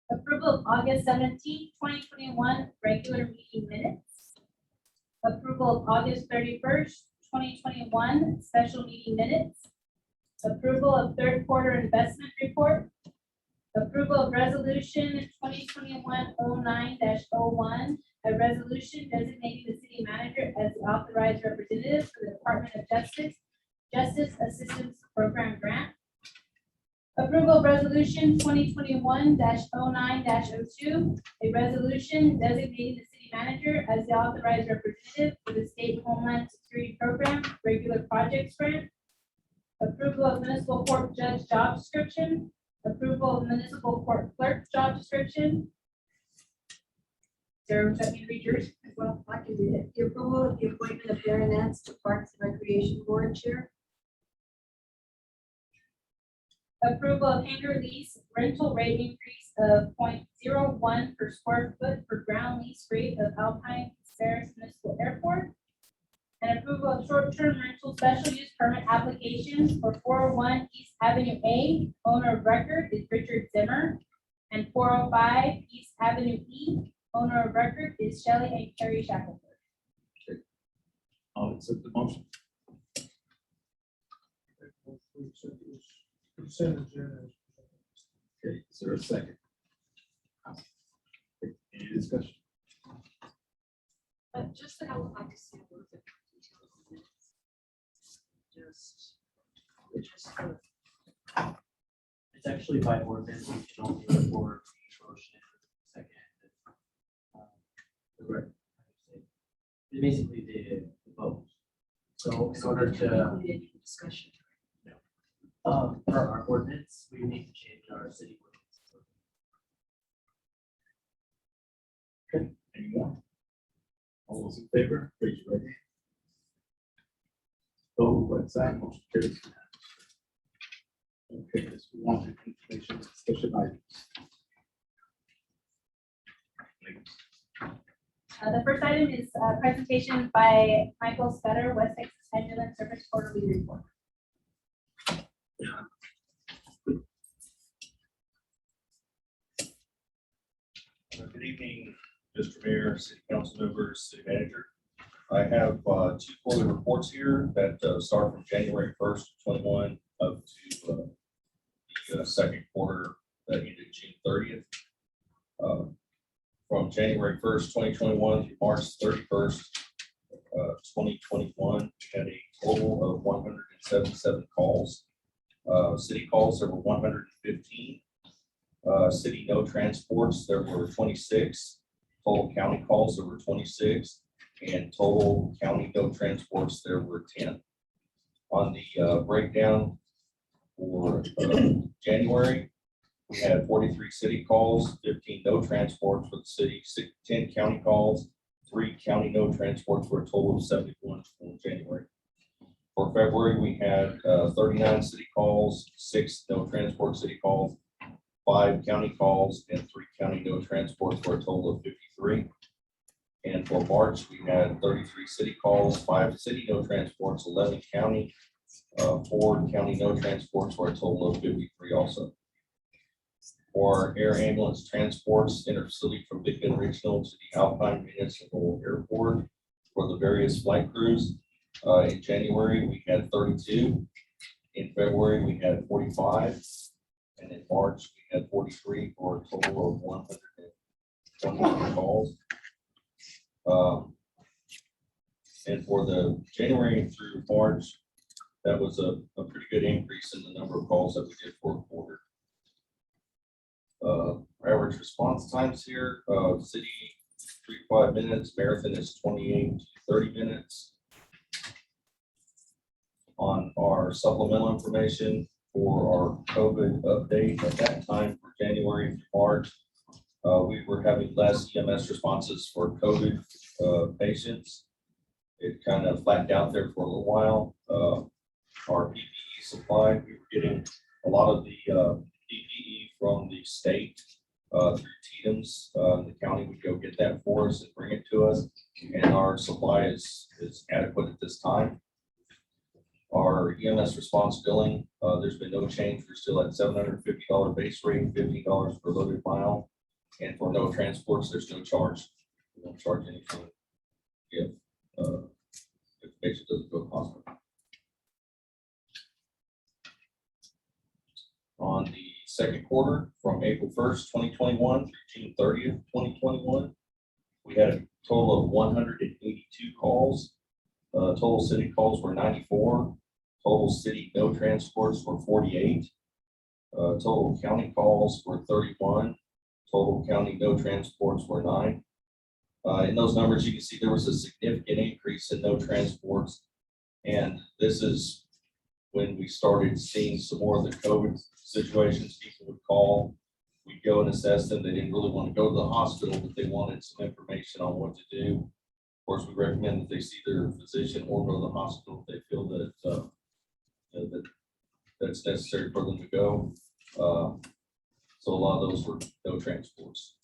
Approval of August 17th, 2021 regular meeting minutes. Approval of August 31st, 2021 special meeting minutes. Approval of third quarter investment report. Approval of resolution 2021-09-01, a resolution designating the city manager as the authorized representative for the Department of Justice Assistance Program Grant. Approval of resolution 2021-09-02, a resolution designating the city manager as the authorized representative for the State Homeland Security Program Regular Projects Grant. Approval of municipal court judge job description. Approval of municipal court clerk job description. Sarah, would you like me to read yours as well? I can read it. The approval of the appointment of Baronets to Parks and Recreation Board Chair. Approval of hangar lease rental rate increase of 0.01 per square foot for ground lease rate of Alpine Ferris Municipal Airport. And approval of short-term rental special use permit applications for 401 East Avenue A, owner of record is Richard Zimmer. And 405 East Avenue E, owner of record is Shelley and Carrie Shackelford. I'll accept the motion. Consent agenda. Okay, is there a second? Any discussion? Just that I would like to see a little bit more detail on this. Just It's actually by ordinance, we can only report the motion second. Correct. Basically the vote. So in order to, discussion. for our ordinance, we need to change our city ordinance. Any more? All those in favor, raise your right hand. Vote by sign, motion carries. Okay, let's move on to information and discussion items. The first item is a presentation by Michael Scudder, West Texas Ambulance Service Quarterly Report. Good evening, Mr. Mayor, City Council members, City Manager. I have two quarterly reports here that start from January 1st, 21 up to the second quarter that ended June 30th. From January 1st, 2021 to March 31st, 2021, we had a total of 177 calls. City calls, there were 115. City no transports, there were 26. Total county calls, there were 26. And total county no transports, there were 10. On the breakdown for January, we had 43 city calls, 15 no transports for the city, 10 county calls, 3 county no transports for a total of 71 for January. For February, we had 39 city calls, 6 no transport city calls, 5 county calls, and 3 county no transports for a total of 53. And for March, we had 33 city calls, 5 city no transports, 11 county, 4 county no transports for a total of 53 also. For air ambulance transports intercity from Big Bend Regional to the Alpine Municipal Airport for the various flight crews. In January, we had 32. In February, we had 45. And in March, we had 43 for a total of 120 calls. And for the January through March, that was a pretty good increase in the number of calls that we did for a quarter. Our average response times here, city 3 to 5 minutes, Marathon is 28 to 30 minutes. On our supplemental information for our COVID update at that time for January through March, we were having less EMS responses for COVID patients. It kind of flattened out there for a little while. Our PPE supply, we were getting a lot of the PPE from the state through TDMS. The county would go get that for us and bring it to us, and our supply is adequate at this time. Our EMS response billing, there's been no change. We're still at $750 base rate, $15 per loaded mile. And for no transports, there's no charge. We don't charge anything if the patient doesn't go to the hospital. On the second quarter, from April 1st, 2021 through June 30th, 2021, we had a total of 182 calls. Total city calls were 94. Total city no transports were 48. Total county calls were 31. Total county no transports were 9. In those numbers, you can see there was a significant increase in no transports. And this is when we started seeing some more of the COVID situations. People would call, we'd go and assess them. They didn't really want to go to the hospital, but they wanted some information on what to do. Of course, we recommend that they see their physician or go to the hospital if they feel that that's necessary for them to go. So a lot of those were no transports.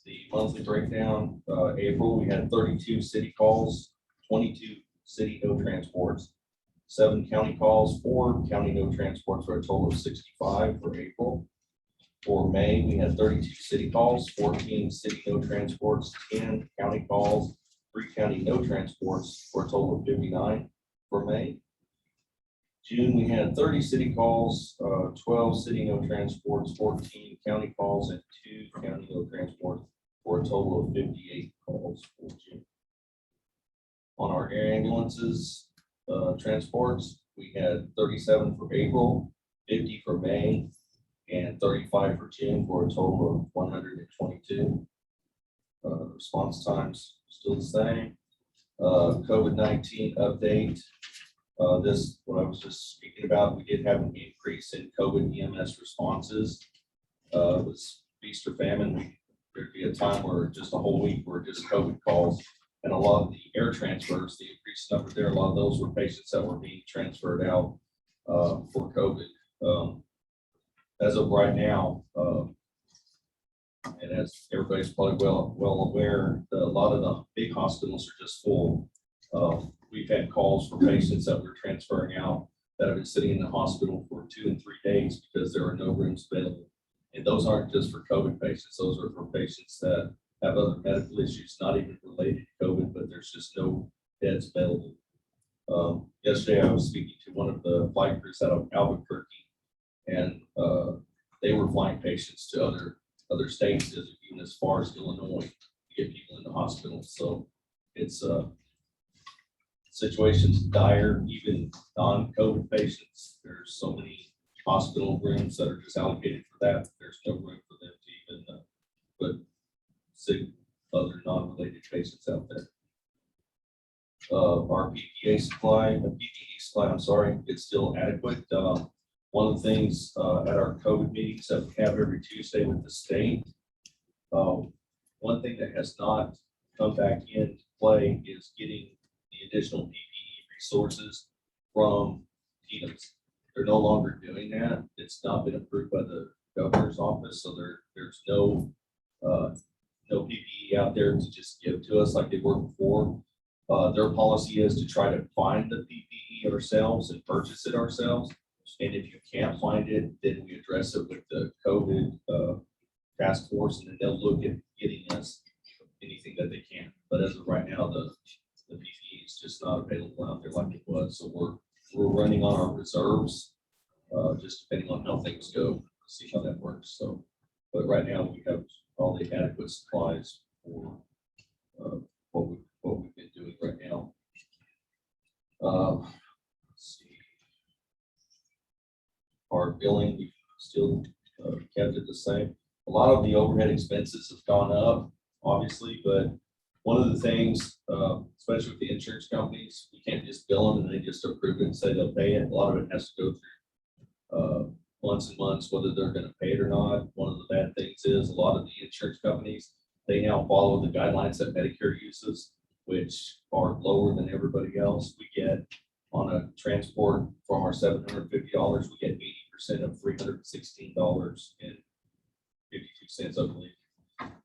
The monthly breakdown, April, we had 32 city calls, 22 city no transports, 7 county calls, 4 county no transports, for a total of 65 for April. For May, we had 32 city calls, 14 city no transports, 10 county calls, 3 county no transports, for a total of 59 for May. June, we had 30 city calls, 12 city no transports, 14 county calls, and 2 county no transports, for a total of 58 calls for June. On our air ambulances transports, we had 37 for April, 50 for May, and 35 for June, for a total of 122. Response times still the same. COVID-19 update. This, what I was just speaking about, we did have an increase in COVID EMS responses. It was feast or famine. There'd be a time where just a whole week were just COVID calls, and a lot of the air transfers, the increased number there, a lot of those were patients that were being transferred out for COVID. As of right now, and as everybody's probably well aware, a lot of the big hospitals are just full. We've had calls for patients that we're transferring out that have been sitting in the hospital for 2 and 3 days because there are no rooms available. And those aren't just for COVID patients. Those are for patients that have other medical issues, not even related to COVID, but there's just no beds available. Yesterday, I was speaking to one of the flight crews out of Albuquerque, and they were flying patients to other states, even as far as Illinois, to get people in the hospital. So it's situations dire, even non-COVID patients. There's so many hospital rooms that are just allocated for that. There's no room for them to even put sick, other non-related patients out there. Our PPE supply, I'm sorry, it's still adequate. One of the things at our COVID meetings that we have every Tuesday with the state, one thing that has not come back into play is getting the additional PPE resources from TDMS. They're no longer doing that. It's not been approved by the governor's office, so there's no PPE out there to just give to us like they were before. Their policy is to try to find the PPE ourselves and purchase it ourselves. And if you can't find it, then we address it with the COVID task force, and then they'll look at getting us anything that they can. But as of right now, the PPE is just not available out there like it was. So we're running on our reserves, just depending on how things go, see how that works. So, but right now we have all the adequate supplies for what what we've been doing right now. Let's see. Our billing, we've still kept it the same. A lot of the overhead expenses have gone up, obviously, but one of the things, especially with the insurance companies, we can't just bill them and they just approve it and say they'll pay it. A lot of it has to go through months and months, whether they're gonna pay it or not. One of the bad things is a lot of the insurance companies, they now follow the guidelines that Medicare uses, which are lower than everybody else. We get on a transport from our $750, we get 80% of $316.52, I believe.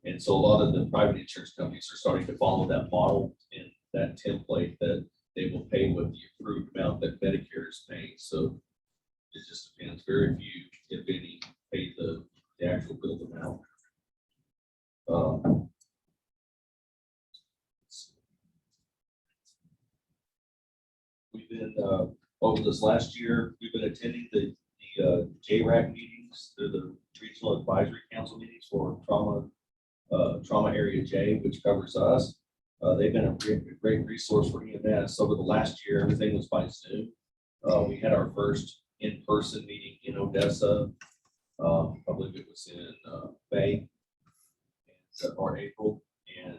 And so a lot of the private insurance companies are starting to follow that model and that template that they will pay with the approved amount that Medicare is paying. So it just depends. Very few, if any, pay the actual billed amount. We've been, over this last year, we've been attending the JRAC meetings, the Regional Advisory Council meetings for Trauma Area J, which covers us. They've been a great resource for EMS. Over the last year, everything was by Zoom. We had our first in-person meeting in Odessa. I believe it was in May or April, and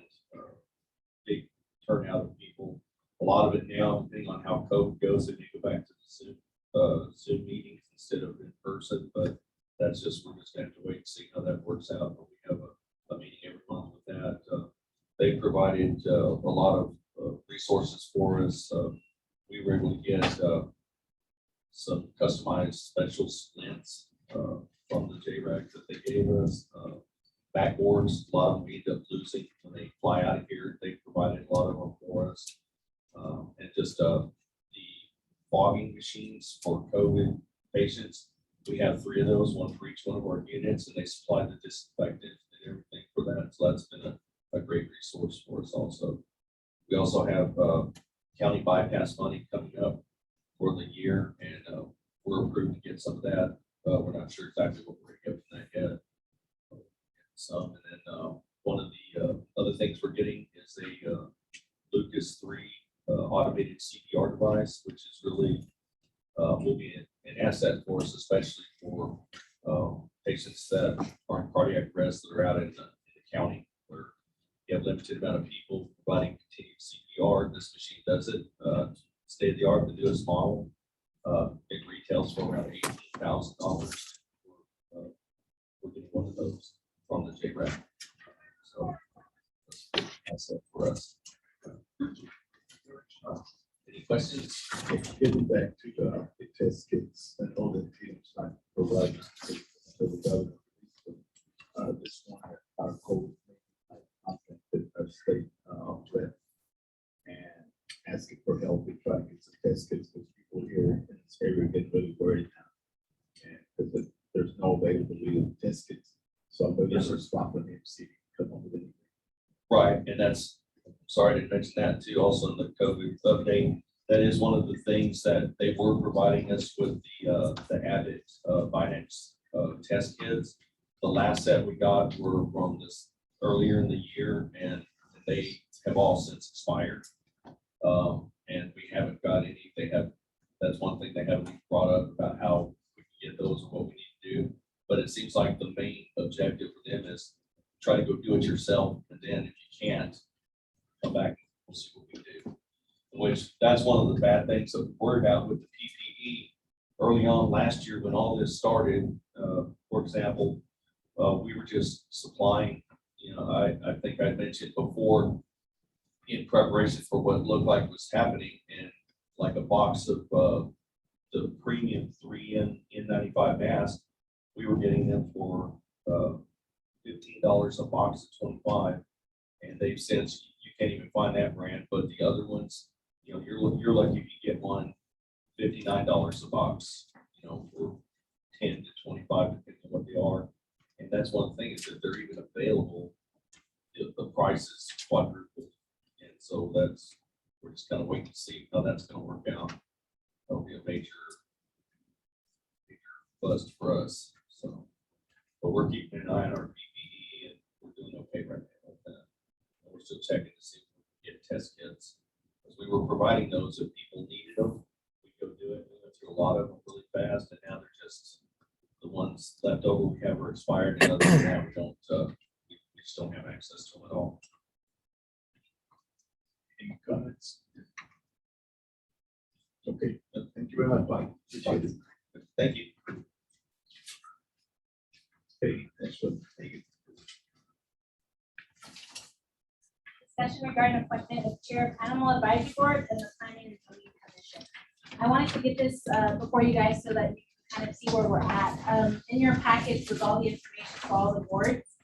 big turnout of people. A lot of it now, depending on how COVID goes, they may go back to the Zoom meetings instead of in person, but that's just, we're just going to have to wait and see how that works out. But we have a meeting every month with that. They provided a lot of resources for us. We were able to get some customized special lens from the JRAC that they gave us. Backboards, a lot of them we end up losing when they fly out of here. They provided a lot of them for us. And just the fogging machines for COVID patients. We have 3 of those, one for each one of our units, and they supply the disinfectant and everything for that. So that's been a great resource for us also. We also have county bypass money coming up for the year, and we're approved to get some of that. We're not sure exactly what we're going to get from that yet. Some, and then one of the other things we're getting is a Lucas 3 automated CPR device, which is really will be an asset for us, especially for patients that are in cardiac arrest that are out in the county where you have limited amount of people providing continued CPR. This machine does it. State of the art, the newest model. It retails for around $18,000. We're getting one of those from the JRAC. So that's it for us. Any questions? Getting back to the test kits and all the teams like providing to the government. This one, our code, our state rep, and asking for help. We try to get some test kits because people here in this area get really worried now. And because there's no availability of test kits. So I'm going to respond with MC, come up with anything. Right, and that's, sorry, I didn't mention that too, also in the COVID update. That is one of the things that they were providing us with the Abbott Binance test kits. The last set we got were from this earlier in the year, and they have all since expired. And we haven't got any, that's one thing they haven't brought up about how we can get those and what we need to do. But it seems like the main objective for them is try to go do it yourself, and then if you can't, come back and we'll see what we do. Which that's one of the bad things that we worried about with the PPE early on last year when all this started. For example, we were just supplying, I think I mentioned before, in preparation for what looked like was happening, and like a box of the premium 3 N95 masks, we were getting them for $15 a box of 25, and they've since, you can't even find that brand, but the other ones, you're lucky if you get one $59 a box, for 10 to 25, depending on what they are. And that's one thing, is that they're even available, the price is quadrupled. And so we're just kind of waiting to see how that's going to work out. That'll be a major bust for us. So, but we're keeping an eye on our PPE, and we're doing okay right now with that. And we're still checking to see if we get test kits. Because we were providing those if people needed them, we go do it. We went through a lot of them really fast, and now they're just, the ones left over we have are expired, and others we have don't, we just don't have access to them at all. Any comments? Okay, thank you very much, Mike. Appreciate it. Thank you. Okay, next one. Thank you. Discussion regarding appointment of Chair of Animal Advisory Board and the Planning and Zoning Commission. I wanted to get this before you guys so that you can kind of see where we're at. In your package was all the information for all the boards.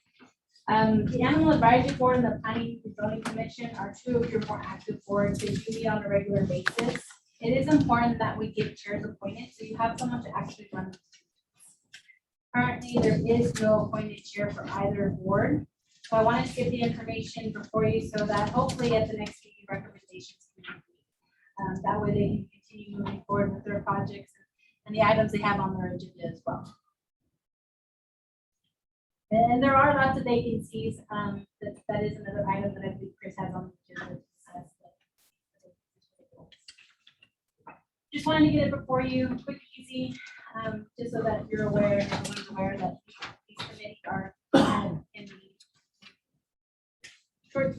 The Animal Advisory Board and the Planning and Zoning Commission are two of your more active boards. They do meet on a regular basis. It is important that we get chairs appointed so you have someone to actually run. Currently, there is no appointed chair for either board. So I wanted to get the information before you so that hopefully at the next meeting, recommendations can be made. That way they can continue moving forward with their projects and the items they have on their agenda as well. And there are lots of vacancies. That is another item that I believe Chris has on the agenda. To discuss. Just wanted to get it before you, quick, easy, just so that you're aware, and everyone's aware that these committees are in the short.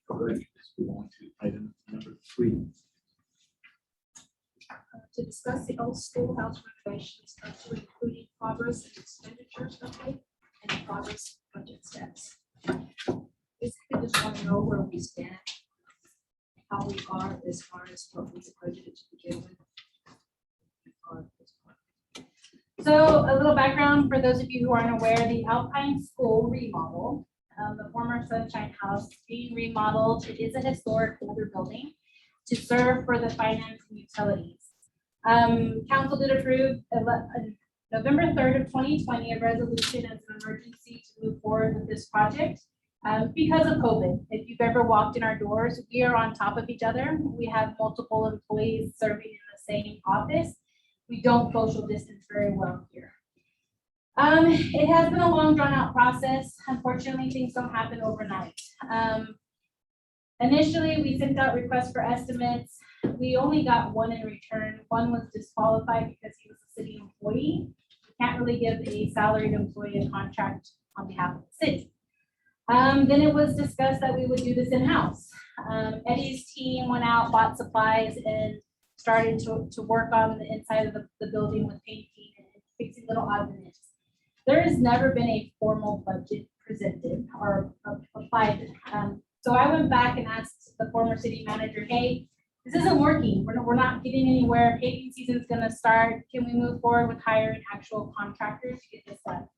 All right, let's move on to item number 3. To discuss the old schoolhouse renovations, to including progress and expenditures update and progress budget status. Basically, just want to know where we stand, how we are as far as what was budgeted to begin with. So a little background for those of you who aren't aware, the Alpine School remodel, the former Sunshine House being remodeled. It is a historic older building to serve for the finance and utilities. Council did approve November 3rd of 2020, a resolution as an emergency to move forward with this project because of COVID. If you've ever walked in our doors, we are on top of each other. We have multiple employees serving in the same office. We don't social distance very well here. It has been a long drawn out process. Unfortunately, things don't happen overnight. Initially, we sent out requests for estimates. We only got one in return. One was disqualified because he was a city employee. We can't really give a salaried employee a contract on behalf of the city. Then it was discussed that we would do this in-house. Eddie's team went out, bought supplies, and started to work on the inside of the building with painting and fixing little odds and ends. There has never been a formal budget presented or applied. So I went back and asked the former city manager, hey, this isn't working. We're not getting anywhere. Paving season is going to start. Can we move forward with hiring actual contractors to get this done?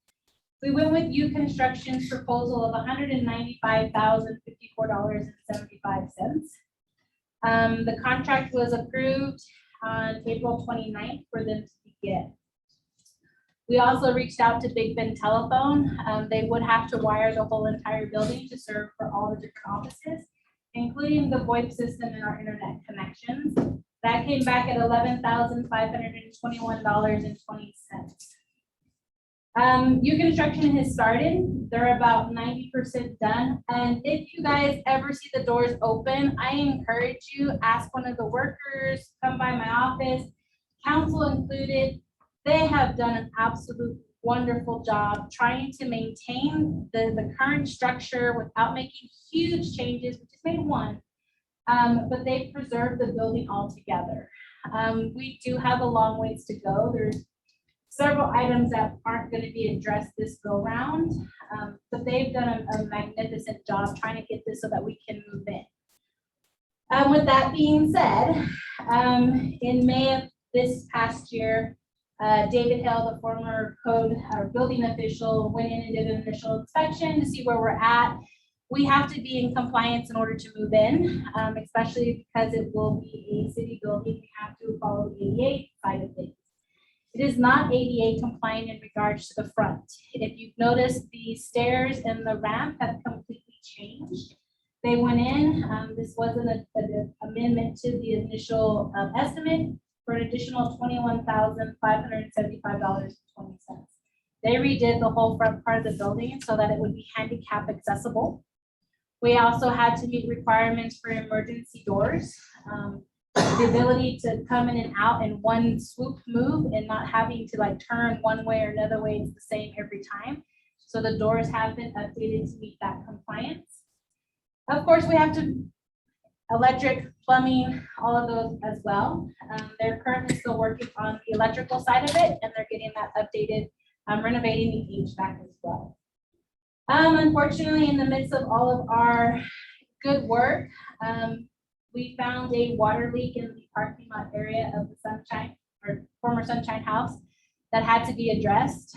We went with U Construction's proposal of $195,054.75. The contract was approved on April 29th for them to begin. We also reached out to Big Ben Telephone. They would have to wire the whole entire building to serve for all the different offices, including the VoIP system and our internet connections. That came back at $11,521.20. U Construction has started. They're about 90% done. And if you guys ever see the doors open, I encourage you, ask one of the workers, come by my office, council included. They have done an absolute wonderful job trying to maintain the current structure without making huge changes. We just made one, but they preserved the building altogether. We do have a long ways to go. There's several items that aren't going to be addressed this go round, but they've done a magnificent job trying to get this so that we can move in. With that being said, in May of this past year, David Hill, the former code or building official, went in and did an initial inspection to see where we're at. We have to be in compliance in order to move in, especially because it will be a city building. We have to follow the ADA side of things. It is not ADA compliant in regards to the front. If you've noticed, the stairs and the ramp have completely changed. They went in, this wasn't an amendment to the initial estimate for an additional $21,575.20. They redid the whole front part of the building so that it would be handicap accessible. We also had to meet requirements for emergency doors. The ability to come in and out in one swoop move and not having to like turn one way or another way, it's the same every time. So the doors have been updated to meet that compliance. Of course, we have to electric, plumbing, all of those as well. They're currently still working on the electrical side of it, and they're getting that updated, renovating the HVAC as well. Unfortunately, in the midst of all of our good work, we found a water leak in the parking lot area of the Sunshine, or former Sunshine House, that had to be addressed.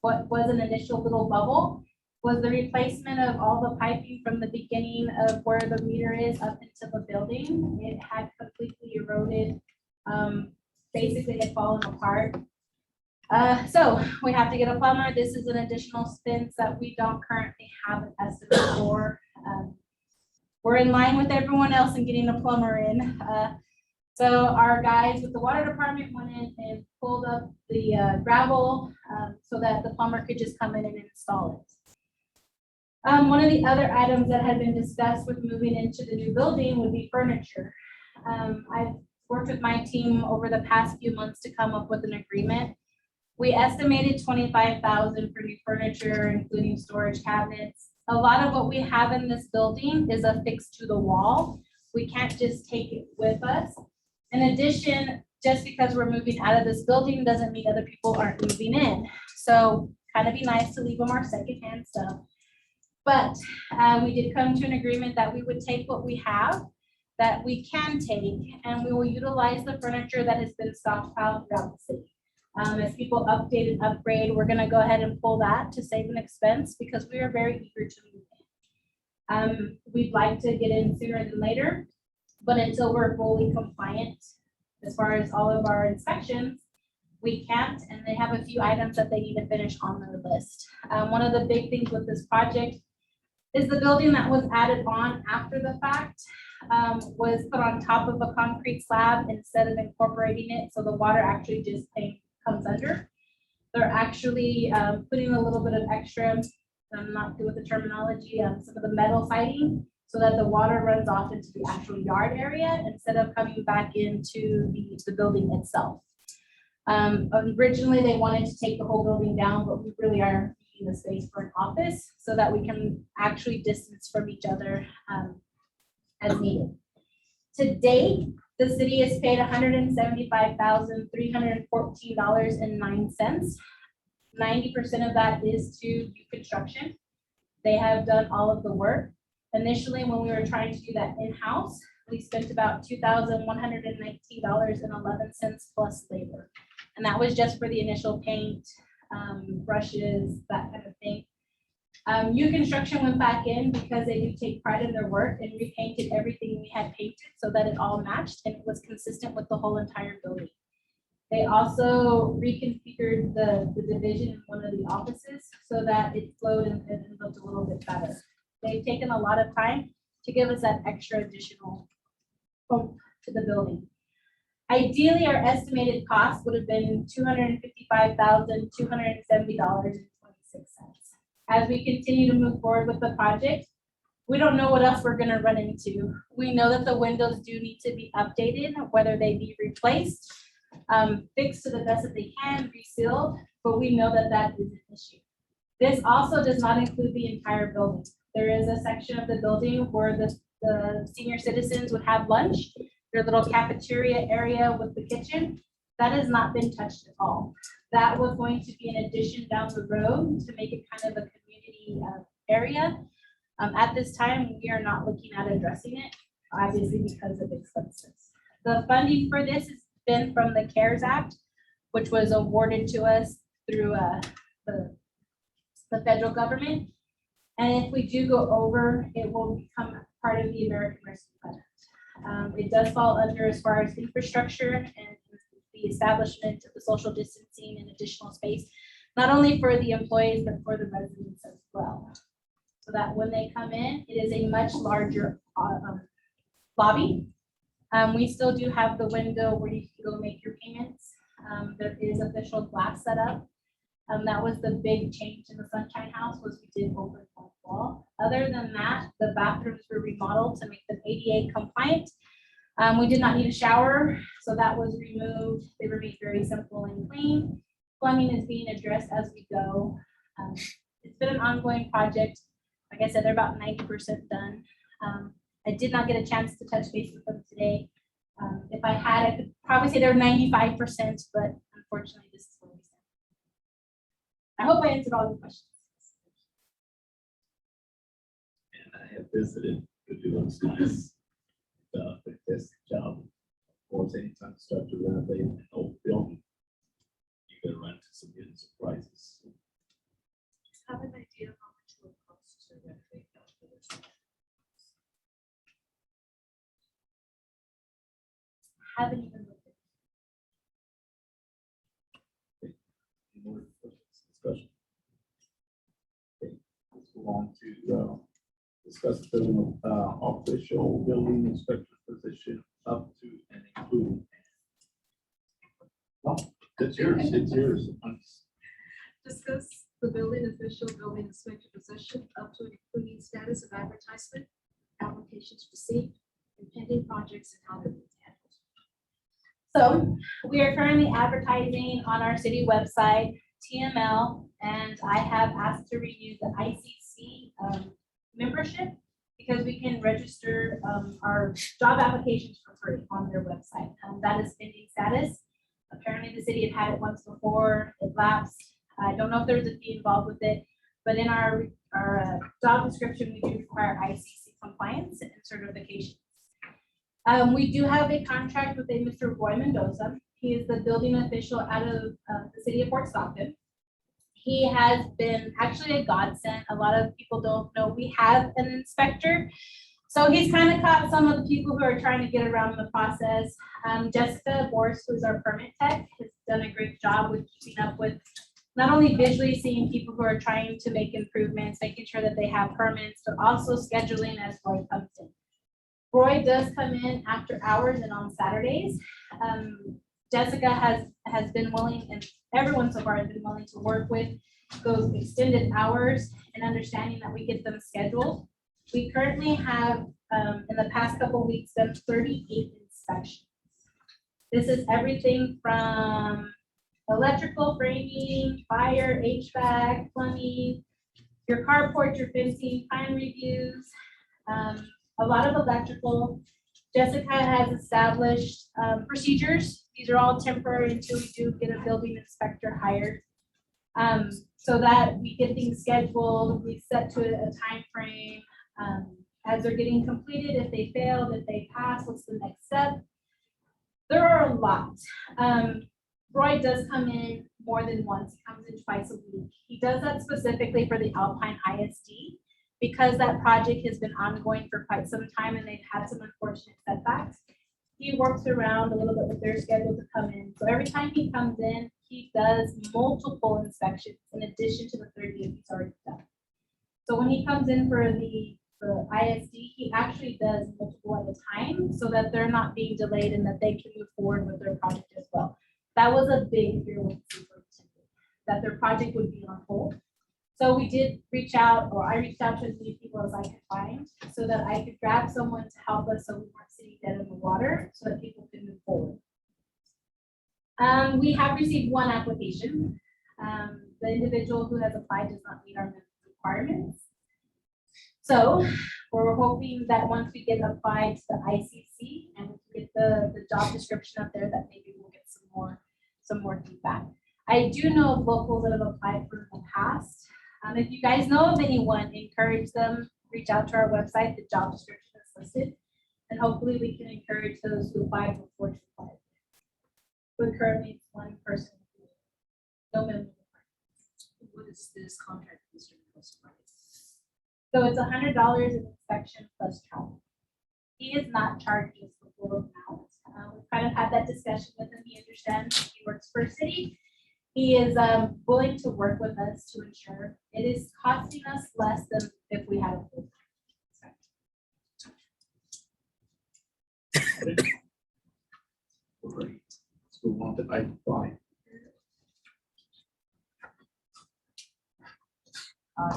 What was an initial little bubble was the replacement of all the piping from the beginning of where the meter is up into the building. It had completely eroded, basically had fallen apart. So we have to get a plumber. This is an additional expense that we don't currently have an estimate for. We're in line with everyone else in getting a plumber in. So our guys with the water department went in and pulled up the gravel so that the plumber could just come in and install it. One of the other items that had been discussed with moving into the new building would be furniture. I've worked with my team over the past few months to come up with an agreement. We estimated $25,000 for new furniture, including storage cabinets. A lot of what we have in this building is affixed to the wall. We can't just take it with us. In addition, just because we're moving out of this building doesn't mean other people aren't moving in. So kind of be nice to leave them our secondhand stuff. But we did come to an agreement that we would take what we have that we can take, and we will utilize the furniture that has been stockpiled throughout the city. As people update and upgrade, we're gonna go ahead and pull that to save an expense because we are very eager to move in. We'd like to get in sooner than later, but until we're fully compliant as far as all of our inspections, we can't, and they have a few items that they need to finish on their list. One of the big things with this project is the building that was added on after the fact was put on top of a concrete slab instead of incorporating it, so the water actually just comes under. They're actually putting a little bit of extra, I'm not good with the terminology, some of the metal siding, so that the water runs off into the actual yard area instead of coming back into the building itself. Originally, they wanted to take the whole building down, but we really are needing the space for an office so that we can actually distance from each other as needed. To date, the city has paid $175,314.09. 90% of that is to new construction. They have done all of the work. Initially, when we were trying to do that in-house, we spent about $2,119.11 plus labor. And that was just for the initial paint, brushes, that kind of thing. New construction went back in because they do take pride in their work and repainted everything we had painted so that it all matched and it was consistent with the whole entire building. They also reconfigured the division in one of the offices so that it flowed and looked a little bit better. They've taken a lot of time to give us that extra additional oomph to the building. Ideally, our estimated cost would have been $255,270.26. As we continue to move forward with the project, we don't know what else we're going to run into. We know that the windows do need to be updated, whether they be replaced, fixed to the best that they can, resealed, but we know that that is an issue. This also does not include the entire building. There is a section of the building where the senior citizens would have lunch, their little cafeteria area with the kitchen. That has not been touched at all. That was going to be an addition down the road to make it kind of a community area. At this time, we are not looking at addressing it, obviously because of expenses. The funding for this has been from the CARES Act, which was awarded to us through the federal government. And if we do go over, it will become part of the American Rescue Plan. It does fall under as far as infrastructure and the establishment of the social distancing and additional space, not only for the employees, but for the residents as well. So that when they come in, it is a much larger lobby. We still do have the window where you can go make your payments. There is official glass set up. That was the big change in the Sunshine House, was we did open one wall. Other than that, the bathrooms were remodeled to make them ADA compliant. We did not need a shower, so that was removed. They were made very simple and clean. Plumbing is being addressed as we go. It's been an ongoing project. Like I said, they're about 90% done. I did not get a chance to touch base with them today. If I had, I could probably say they're 95%, but unfortunately, this is where we stand. I hope I answered all your questions. And I have visited with you on this, fantastic job. Of course, anytime you start to renovate an old building, you're gonna run into some hidden surprises. Have an idea of how much it will cost to renovate that village? Haven't even looked at Any more questions, discussion? Okay, let's move on to, discuss the building, official building inspector position up to and including. Oh, it's yours. Discuss the building official, building inspector position up to and including status of advertisement, applications received, and pending projects and how they're being handled. So we are currently advertising on our city website, TML, and I have asked to renew the ICC membership because we can register our job applications for free on their website. That is pending status. Apparently the city had it once before, it lapsed. I don't know if there's a fee involved with it, but in our job description, we do require ICC compliance and certification. We do have a contract with a Mr. Roy Mendoza. He is the building official out of the city of Fort Stockton. He has been actually a godsend. A lot of people don't know we have an inspector. So he's kind of caught some of the people who are trying to get around the process. Jessica Boris, who's our permit tech, has done a great job with keeping up with not only visually seeing people who are trying to make improvements, making sure that they have permits, but also scheduling as Roy comes in. Roy does come in after hours and on Saturdays. Jessica has been willing, and everyone so far has been willing to work with those extended hours and understanding that we get them scheduled. We currently have, in the past couple of weeks, done 38 inspections. This is everything from electrical framing, fire, HVAC, plumbing, your carport, your fencing, time reviews, a lot of electrical. Jessica has established procedures. These are all temporary until we do get a building inspector hired. So that we get things scheduled, we set to a time frame. As they're getting completed, if they failed, if they pass, what's the next step? There are a lot. Roy does come in more than once. He comes in twice a week. He does that specifically for the Alpine ISD because that project has been ongoing for quite some time and they've had some unfortunate setbacks. He works around a little bit with their schedule to come in. So every time he comes in, he does multiple inspections in addition to the 30 he's already done. So when he comes in for the ISD, he actually does multiple at a time so that they're not being delayed and that they can move forward with their project as well. That was a big fear with the superintendent, that their project would be on hold. So we did reach out, or I reached out to as many people as I could find so that I could grab someone to help us so we weren't sitting dead in the water so that people could move forward. We have received one application. The individual who has applied does not meet our requirements. So we're hoping that once we get applied to the ICC and we get the job description up there, that maybe we'll get some more feedback. I do know of locals that have applied for in the past. If you guys know of anyone, encourage them, reach out to our website, the job description is listed, and hopefully we can encourage those who apply before to apply. But currently it's one person, no minimum requirements. What is this contract, Mr. Cost price? So it's $100 in inspection plus travel. He is not charged us the full amount. We've kind of had that discussion with him. He understands he works for a city. He is willing to work with us to ensure it is costing us less than if we had a full Great. Let's move on to item 5.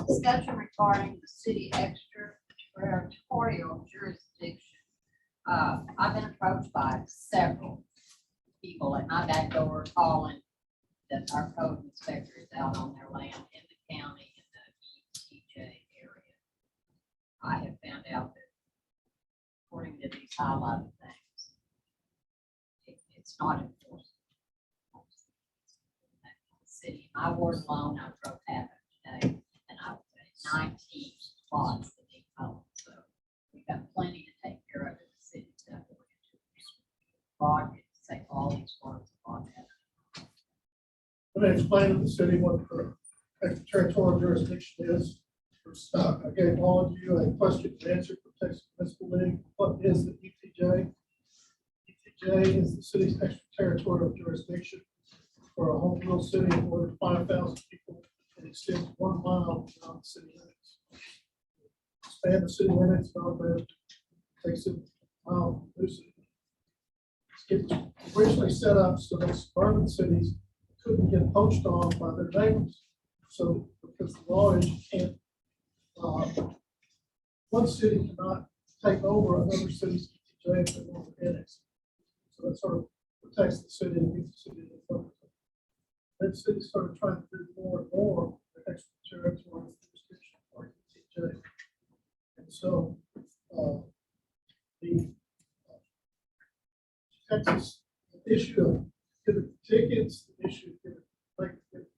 Discussion regarding the city extraterritorial jurisdiction. I've been approached by several people at my back door calling that our code inspector is out on their land in the county in the ETJ area. I have found out that according to these highlighted things, it's not enforced. City, my ward alone, I drove half of today, and I was at 19 spots that need mowing. So we've got plenty to take care of in the city. That we're going to broad, say all these words on that. Let me explain to the city what the extraterritorial jurisdiction is. I gave all of you a question and answer for Texas Fiscal League. What is the ETJ? ETJ is the city's extraterritorial jurisdiction for a home rule city of more than 5,000 people and extends 1 mile beyond the city limits. Expand the city limits, takes it a mile from the city. It's originally set up so that suburban cities couldn't get poached on by their neighbors. So because the law is you can't, one city cannot take over another city's ETJ if they want to annex. So that sort of protects the city against the city that focus. Then cities started trying to do more and more the extraterritorial jurisdiction or ETJ. And so the Texas issue of giving tickets, the issue of giving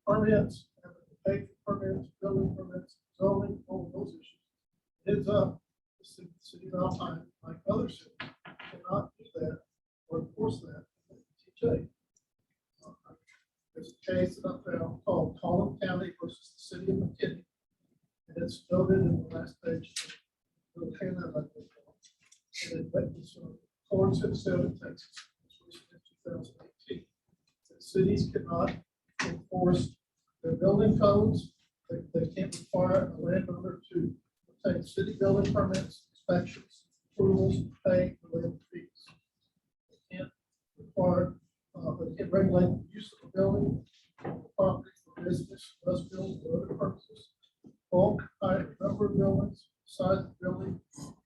permits, having to pay for permits, building permits, zoning, all of those issues. Ends up, the city of Alpine, like other cities, cannot do that or enforce that in the ETJ. There's a case that I found called Collin County versus the city of McKinney. And it's noted in the last page. And it went to courts in the state of Texas, in 2018. That cities cannot enforce their building codes. They can't require a landowner to obtain city building permits, inspections, approvals, pay related fees. They can't require but it can regulate the use of the building, property for business, industrial, or other purposes. Bulk, height, number of buildings, size of the building,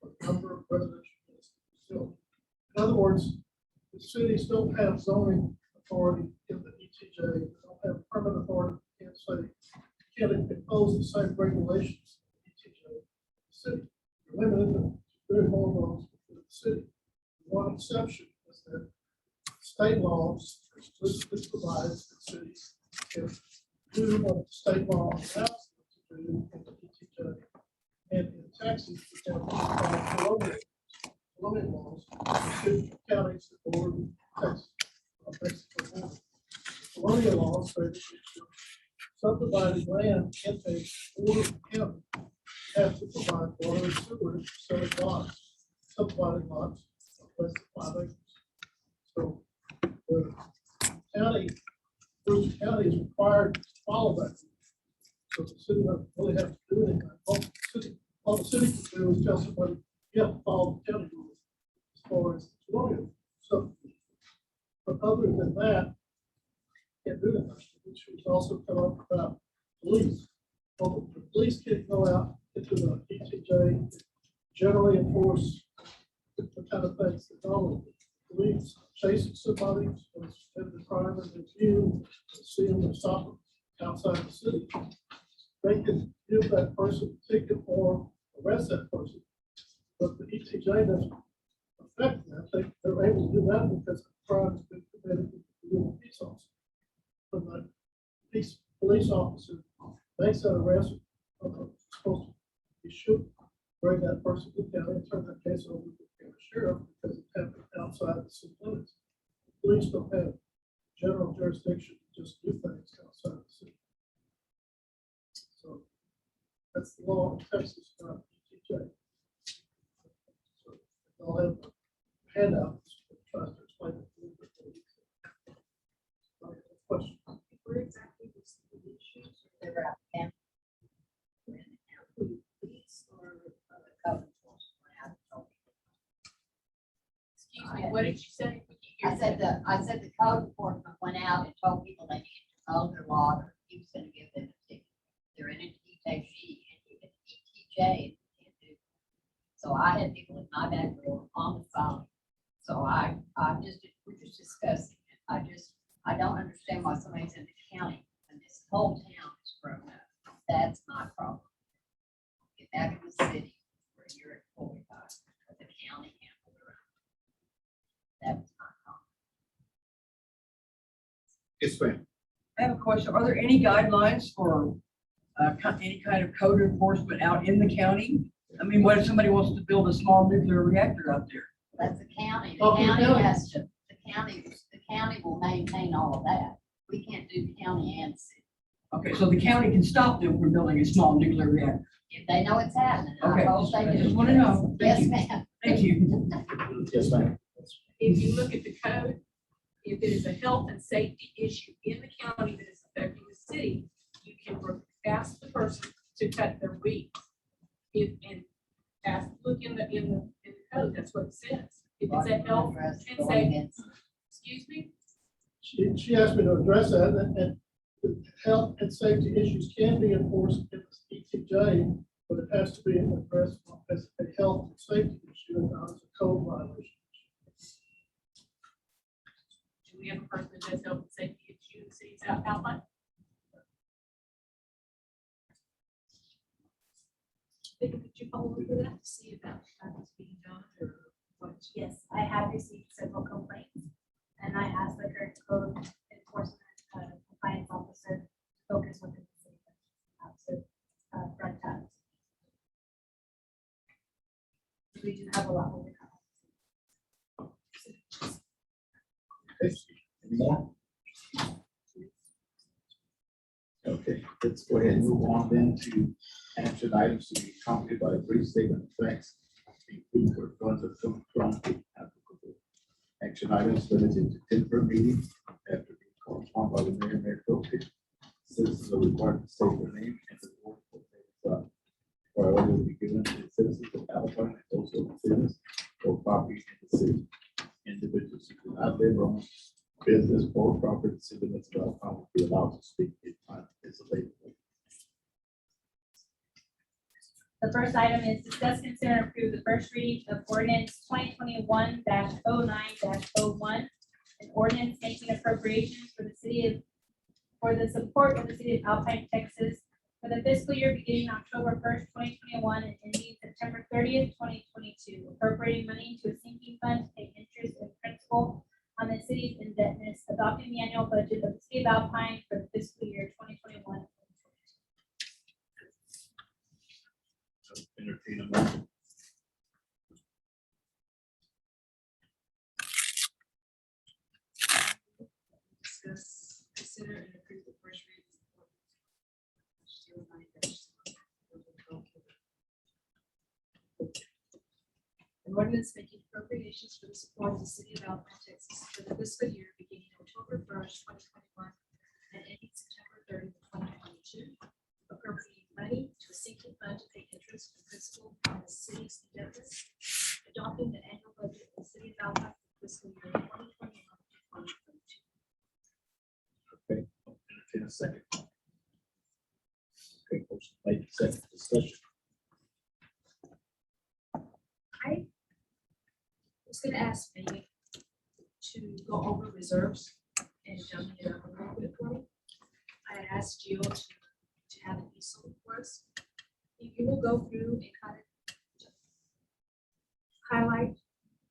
or number of residential facilities. In other words, the cities don't have zoning authority in the ETJ. They don't have permit authority. Can't say, can't impose the same regulations in the ETJ. The city, you're limited to doing more laws within the city. One exception is that state laws explicitly provides that cities can do what the state law allows them to do in the ETJ. And in Texas, we have colonial laws, the counties that border Texas, Mexico border. Colonial laws say that subdivided land in a border county have to provide water and sewer to selling lots, subdivided lots of less than 5 acres. So the county, Bruce County is required to follow that. So the city doesn't really have to do anything. All the city can do is tell somebody, you have to follow the county rules as far as the colonial. So, but other than that, can't do anything. The issues also come up about police. Well, the police can't go out into the ETJ and generally enforce the kind of things that normally police chasing somebody in the crime and view, see them and stop them outside the city. They can give that person a ticket or arrest that person, but the ETJ doesn't affect that. They're able to do that because the crime has been committed with the police officer. When the police officer makes that arrest, supposed to be should bring that person to the county and turn that case over to the county sheriff because it happened outside the city limits. Police don't have general jurisdiction to just do things outside the city. So that's the law in Texas, not ETJ. So I'll have a handout that tries to explain it a little bit more. Question. Where exactly was the issues? They were out of Police or code enforcement went out and told people. excuse me, what did you say? We can't hear I said the code enforcement went out and told people they needed to mow their lawn or he was gonna give them a ticket. They're in an ETJ FG and even ETJ. Can't do. So I had people in my back door on the phone. So we're just discussing it. I don't understand why somebody's in the county and this whole town is grown up. That's my problem. Get back in the city where you're employed by the county handle their own. That was my comment. Yes, ma'am. I have a question. Are there any guidelines for any kind of code enforcement out in the county? I mean, what if somebody wants to build a small nuclear reactor out there? That's the county. The Oh, the county county. has to, the county will maintain all of that. We can't do county and city. Okay, so the county can stop them from building a small nuclear reactor. If they know it's happening. I Okay, hope they I do. just want to know. Yes, Thank you. ma'am. Thank you. Yes, ma'am. If you look at the code, if it is a health and safety issue in the county that is affecting the city, you can ask the person to cut their weeds. Look in the code, that's what it says. If it's a health and safety, excuse me, She asked me to address that, and the health and safety issues can be enforced in the ETJ, but it has to be addressed as a health and safety issue and not as a code violation. do we have a person that does health and safety issue in the city's outline? Could you follow up with that to see if that was being done or what? Yes, I have received several complaints, and I asked the current code enforcement compliance officer to focus within the city. Front tabs. We do have a lot more. Any more? Okay, let's go ahead and move on then to action items to be accompanied by a brief statement of facts, including where funds are coming from, if applicable. Action items limited to 10 per meeting after being called upon by the mayor pro tem. Citizens are required to state their name and the board for their priority will be given to the citizens of Alpine and those of the business or property in the city. Individuals who do not live on business or property in the city limits of Alpine will be allowed to speak if time is available. The first item is discuss, consider, and approve the first reading of ordinance 2021-09-01, an ordinance making appropriations for the support of the city of Alpine, Texas, for the fiscal year beginning October 1st, 2021, and ending September 30th, 2022, appropriating money to a sinking fund to pay interest and principal on the city's indebtedness, adopting the annual budget of the city of Alpine for the fiscal year 2021. Entertain a motion. Discuss, consider, and approve the first reading. An ordinance making appropriations for the support of the city of Alpine, Texas for the fiscal year beginning October 1st, 2021 and ending September 30th, 2022. Appropriating money to a sinking fund to pay interest and principal on the city's indebtedness. Adopting the annual budget of the city of Alpine for fiscal year 2021 to 2022. Okay, entertain a second. Okay, motion made, second discussion. I was gonna ask Megan to go over reserves and dump it up a little bit for me. I asked Jill to have an easel for us. If you will go through and kind of highlight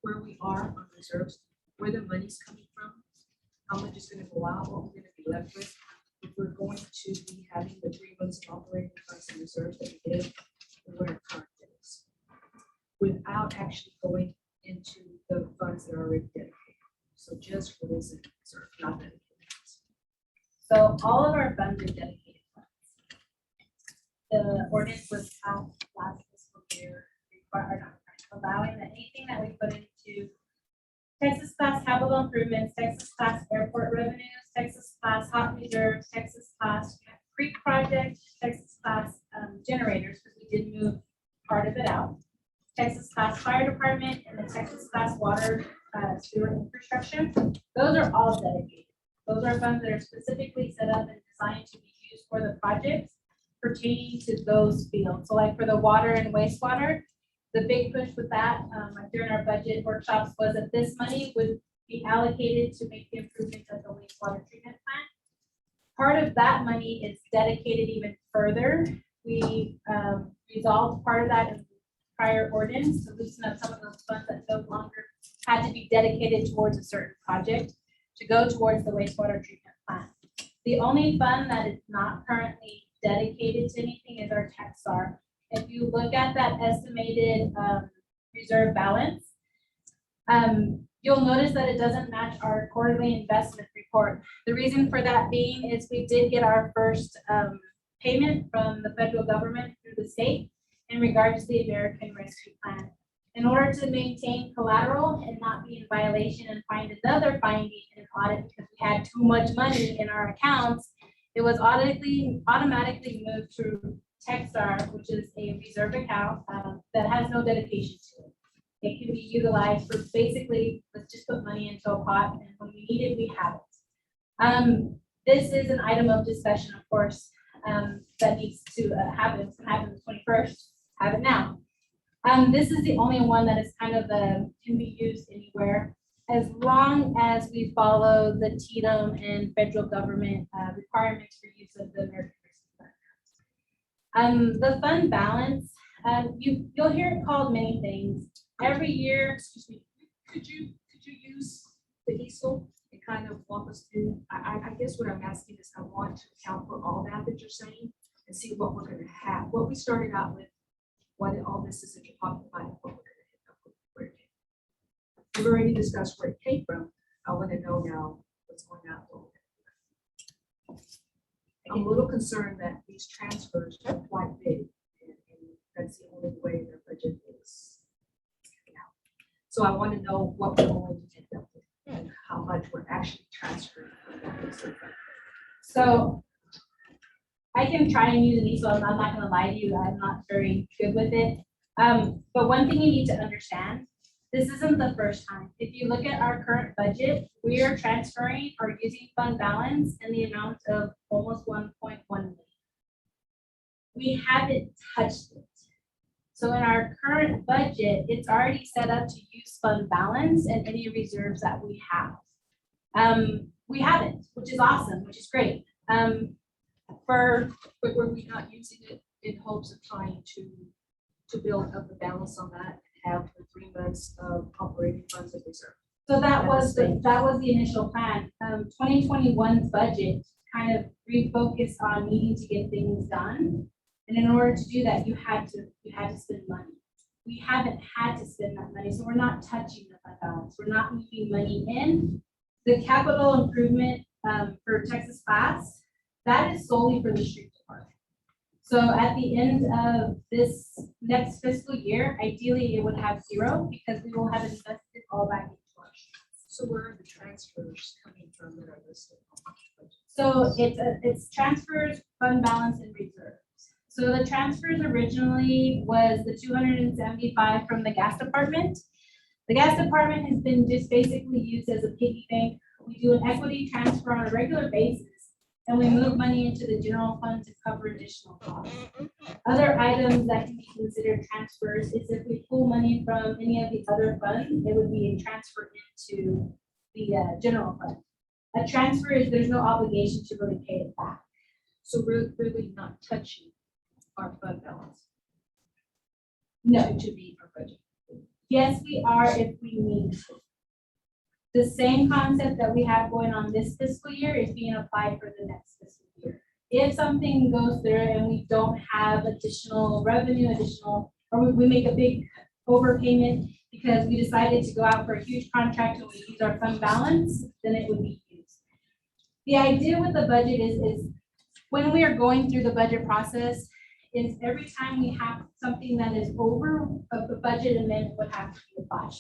where we are on reserves, where the money's coming from, how much is gonna go out, what we're gonna be left with. If we're going to be having the 3 months of operating funds and reserves that we did, and what our current debt is, without actually going into the funds that are already dedicated. So just what is in reserve, not dedicated. So all of our funds are dedicated funds. The ordinance was passed last fiscal year, allowing that anything that we put into Texas class capital improvements, Texas class airport revenues, Texas class hot reserves, Texas class creek project, Texas class generators, because we did move part of it out. Texas class fire department and the Texas class water sewer infrastructure. Those are all dedicated. Those are funds that are specifically set up and designed to be used for the projects. pertaining to those fields. So like for the water and wastewater, the big push with that, like during our budget workshops, was that this money would be allocated to make the improvements at the wastewater treatment plant. Part of that money is dedicated even further. We resolved part of that in prior ordinance to loosen up some of those funds that no longer had to be dedicated towards a certain project to go towards the wastewater treatment plant. The only fund that is not currently dedicated to anything is our tax SAR. If you look at that estimated reserve balance, you'll notice that it doesn't match our quarterly investment report. The reason for that being is we did get our first payment from the federal government through the state in regards to the American Rescue Plan. In order to maintain collateral and not be in violation and find another finding in an audit because we had too much money in our accounts, it was automatically moved to TechStar, which is a reserve account that has no dedication to it. It can be utilized for basically, let's just put money into a pot, and when we need it, we have it. This is an item of discussion, of course, that needs to happen. It's gonna happen the 21st. Have it now. This is the only one that is kind of can be used anywhere, as long as we follow the TDM and federal government requirements for use of the American Rescue Plan. The fund balance, you'll hear it called many things. Every year, Excuse me, could you use the easel and kind of walk us through? I guess what I'm asking is I want to account for all that you're saying and see what we're gonna have. What we started out with, what all this is that you're talking about, and what we're gonna end up with, where it came. We've already discussed where it came from. I want to know now what's going on. I'm a little concerned that these transfers are quite big, and that's the only way their budget is coming out. So I want to know what we're going to end up with and how much we're actually transferring. so I can try and use an easel. I'm not gonna lie to you, I'm not very good with it. But one thing you need to understand, this isn't the first time. If you look at our current budget, we are transferring or using fund balance in the amount of almost 1.1 million. We haven't touched it. So in our current budget, it's already set up to use fund balance and any reserves that we have. We haven't, which is awesome, which is great. But were we not using it in hopes of trying to build up the balance on that and have the 3 months of operating funds in reserve? So that was the initial plan. 2021 budget kind of refocused on needing to get things done. And in order to do that, you had to spend money. We haven't had to spend that money, so we're not touching the fund balance. We're not moving money in. The capital improvement for Texas Pass, that is solely for the street department. So at the end of this next fiscal year, ideally it would have 0 because we will have invested all back into our streets. So where are the transfers coming from that are listed? So it's transfers, fund balance, and reserves. So the transfers originally was the 275 from the gas department. The gas department has been just basically used as a piggy bank. We do an equity transfer on a regular basis, and we move money into the general fund to cover additional costs. Other items that can be considered transfers is if we pull money from any of the other funds, it would be transferred into the general fund. A transfer is there's no obligation to really pay it back. So we're really not touching our fund balance No, to meet our budget. yes, we are if we need to. The same concept that we have going on this fiscal year is being applied for the next fiscal year. If something goes through and we don't have additional revenue, or we make a big overpayment because we decided to go out for a huge contract and we use our fund balance, then it would be used. The idea with the budget is when we are going through the budget process, is every time we have something that is over of the budget amendment would have to be applied.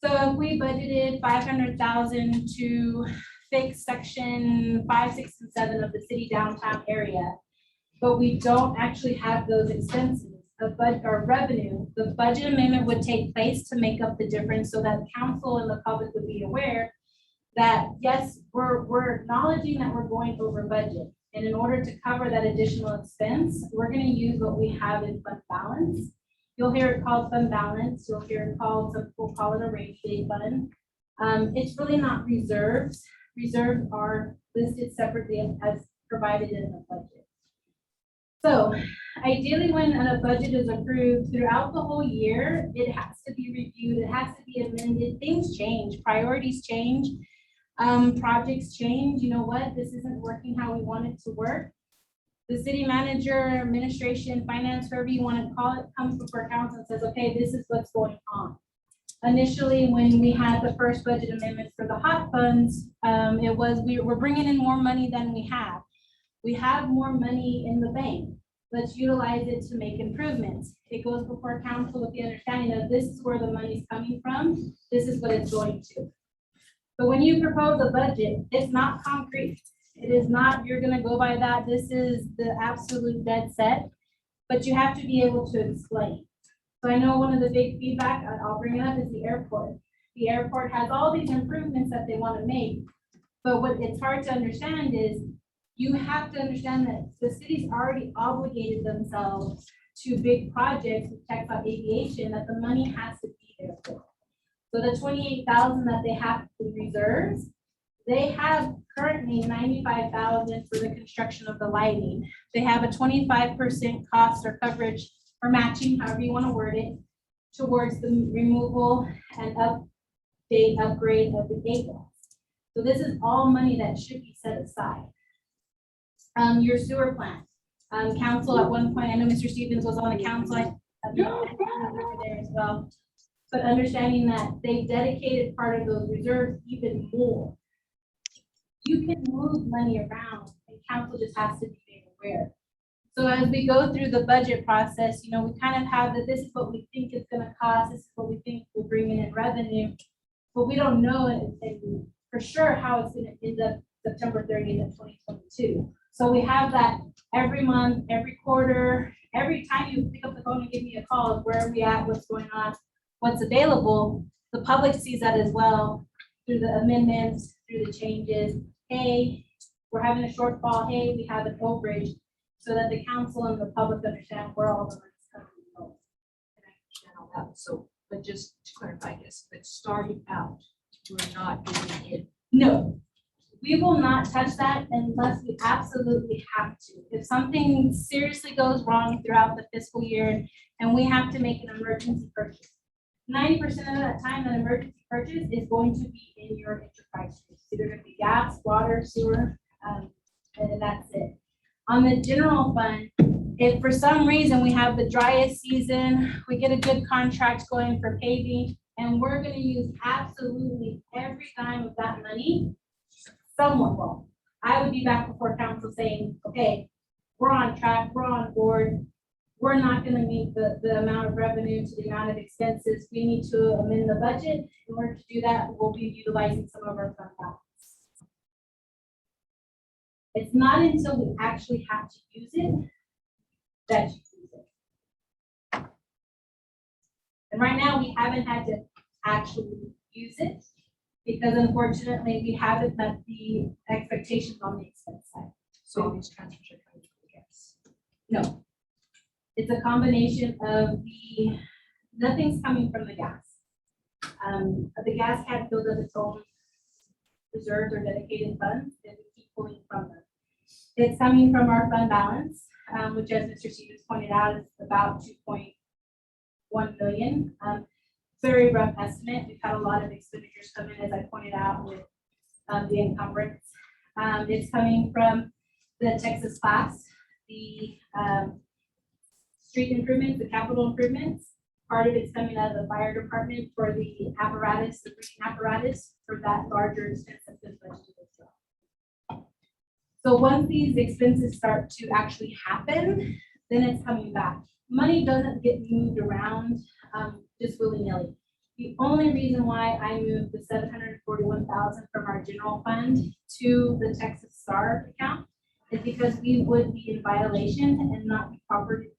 So if we budgeted 500,000 to fix section 5, 6, and 7 of the city downtown area, but we don't actually have those expenses of or revenue, the budget amendment would take place to make up the difference so that council and the public would be aware that yes, we're acknowledging that we're going over budget. And in order to cover that additional expense, we're gonna use what we have in fund balance. You'll hear it called fund balance, you'll hear it called, some people call it a rainy day fund. It's really not reserves. Reserves are listed separately as provided in the budget. So ideally, when a budget is approved throughout the whole year, it has to be reviewed, it has to be amended, things change, priorities change, projects change. You know what, this isn't working how we want it to work. The city manager, administration, finance, whoever you want to call it, comes before council and says, okay, this is what's going on. Initially, when we had the first budget amendment for the hot funds, it was, we were bringing in more money than we have. We have more money in the bank. Let's utilize it to make improvements. It goes before council with the understanding of this is where the money's coming from. This is what it's going to. But when you propose a budget, it's not concrete. It is not, you're gonna go by that. This is the absolute dead set, but you have to be able to explain. So I know one of the big feedback, I'll bring it up, is the airport. The airport has all these improvements that they want to make, but what it's hard to understand is you have to understand that the city's already obligated themselves to big projects with Texas Aviation, that the money has to be there for. So the 28,000 that they have in reserves, they have currently 95,000 for the construction of the lighting. They have a 25% cost or coverage or matching, however you want to word it, towards the removal and upgrade of the gate walls. So this is all money that should be set aside. Your sewer plant. Council at one point, I know Mr. Stevens was on the council, I over there as well. But understanding that they dedicated part of those reserves even more. You can move money around and council just has to be made aware. So as we go through the budget process, you know, we kind of have that this is what we think it's gonna cost, this is what we think will bring in revenue, but we don't know and for sure how it's gonna end up September 30th of 2022. So we have that every month, every quarter, every time you pick up the phone and give me a call, where are we at, what's going on, what's available. The public sees that as well through the amendments, through the changes. Hey, we're having a shortfall. Hey, we have an overage, so that the council and the public understand where all the money's coming from. And I understand all that. So, but just to clarify, I guess, but starting out, we're not giving it. No, we will not touch that unless we absolutely have to. If something seriously goes wrong throughout the fiscal year and we have to make an emergency purchase, 90% of that time, that emergency purchase is going to be in your enterprise. It's either going to be gas, water, sewer, and that's it. On the general fund, if for some reason we have the driest season, we get a good contract going for paving, and we're going to use absolutely every dime of that money, someone will. I would be back before council saying, okay, we're on track, we're on board. We're not going to meet the amount of revenue to the amount of expenses. We need to amend the budget. In order to do that, we'll be utilizing some of our fund balance. It's not until we actually have to use it that you use it. And right now, we haven't had to actually use it because unfortunately, we haven't met the expectations on the expense side. So all these transfers are coming from the gas. No. It's a combination of nothing's coming from the gas. The gas can't build up its own reserves or dedicated funds, and we keep pulling from them. It's coming from our fund balance, which as Mr. Stevens pointed out, is about 2.1 million. Very rough estimate. We've had a lot of expenditures come in, as I pointed out, with the encumbrance. It's coming from the Texas class, the street improvements, the capital improvements. Part of it's coming out of the fire department for the apparatus, the breathing apparatus for that larger expense that's been budgeted as well. So once these expenses start to actually happen, then it's coming back. Money doesn't get moved around just willy-nilly. The only reason why I moved the $741,000 from our general fund to the Texas STAR account is because we would be in violation and not be properly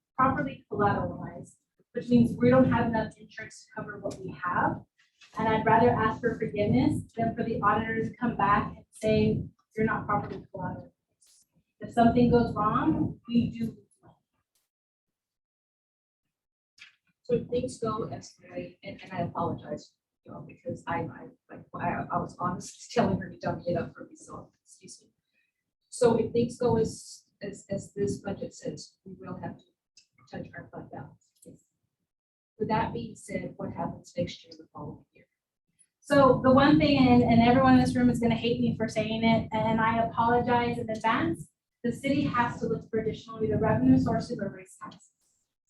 collateralized, which means we don't have enough insurance to cover what we have. And I'd rather ask for forgiveness than for the auditors to come back and say, you're not properly collateralized. If something goes wrong, we do lose money. So if things go as the way, and I apologize, you know, because I was honest telling her to dump it up for me, so excuse me. So if things go as this budget says, we will have to touch our fund balance. With that being said, what happens next year, the following year? So the one thing, and everyone in this room is gonna hate me for saying it, and I apologize in advance, the city has to look for additional either revenue sources or raise taxes,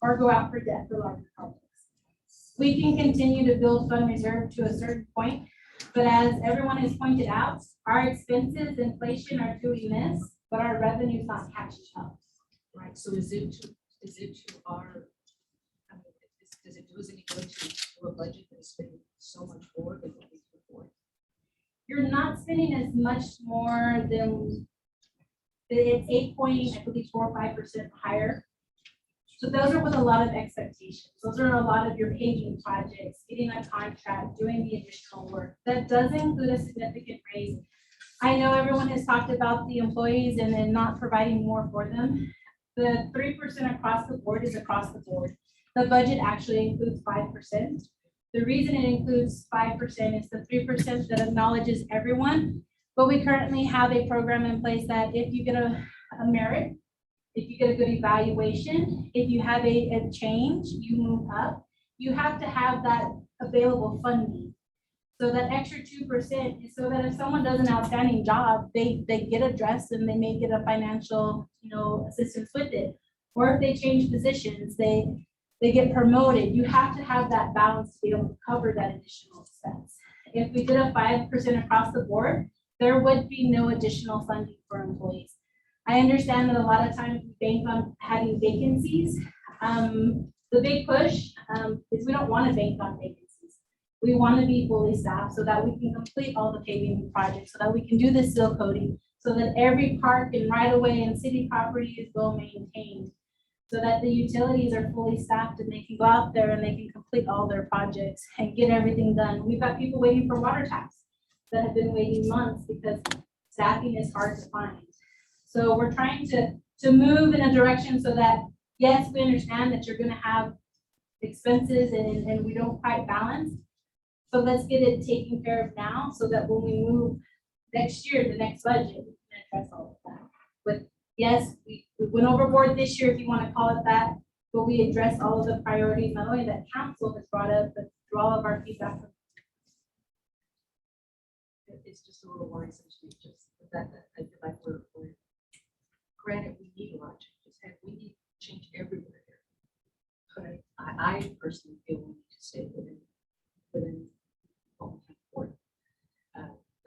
or go out for debt for larger projects. We can continue to build fund reserve to a certain point, but as everyone has pointed out, our expenses, inflation are doing this, but our revenue's not catching up. Right, so is it to our, I mean, does it do us any good to do a budget that's spending so much more than what we can afford? You're not spending as much more than, it's 8.4 or 5% higher. So those are with a lot of expectations. Those are a lot of your paving projects, getting a contract, doing the additional work. That does include a significant raise. I know everyone has talked about the employees and then not providing more for them. The 3% across the board is across the board. The budget actually includes 5%. The reason it includes 5% is the 3% that acknowledges everyone. But we currently have a program in place that if you get a merit, if you get a good evaluation, if you have a change, you move up, you have to have that available funding. So that extra 2% is so that if someone does an outstanding job, they get addressed and they may get a financial, assistance with it. Or if they change positions, they get promoted. You have to have that balance to be able to cover that additional expense. If we did a 5% across the board, there would be no additional funding for employees. I understand that a lot of times we bank on having vacancies. The big push is we don't want to bank on vacancies. We want to be fully staffed so that we can complete all the paving projects, so that we can do the seal coating, so that every park and right of way and city property is well maintained, so that the utilities are fully staffed and they can go out there and they can complete all their projects and get everything done. We've got people waiting for water taps that have been waiting months because staffing is hard to find. So we're trying to move in a direction so that, yes, we understand that you're gonna have expenses and we don't quite balance. So let's get it taken care of now so that when we move next year, the next budget, we can address all of that. But yes, we went overboard this year, if you want to call it that, but we addressed all of the priorities, not only that council has brought up, but through all of our feedback. It's just a little worrisome to me, just that I feel like we're granted, we need a lot of changes, and we need change everywhere here. But I personally feel we need to stay within what we can afford.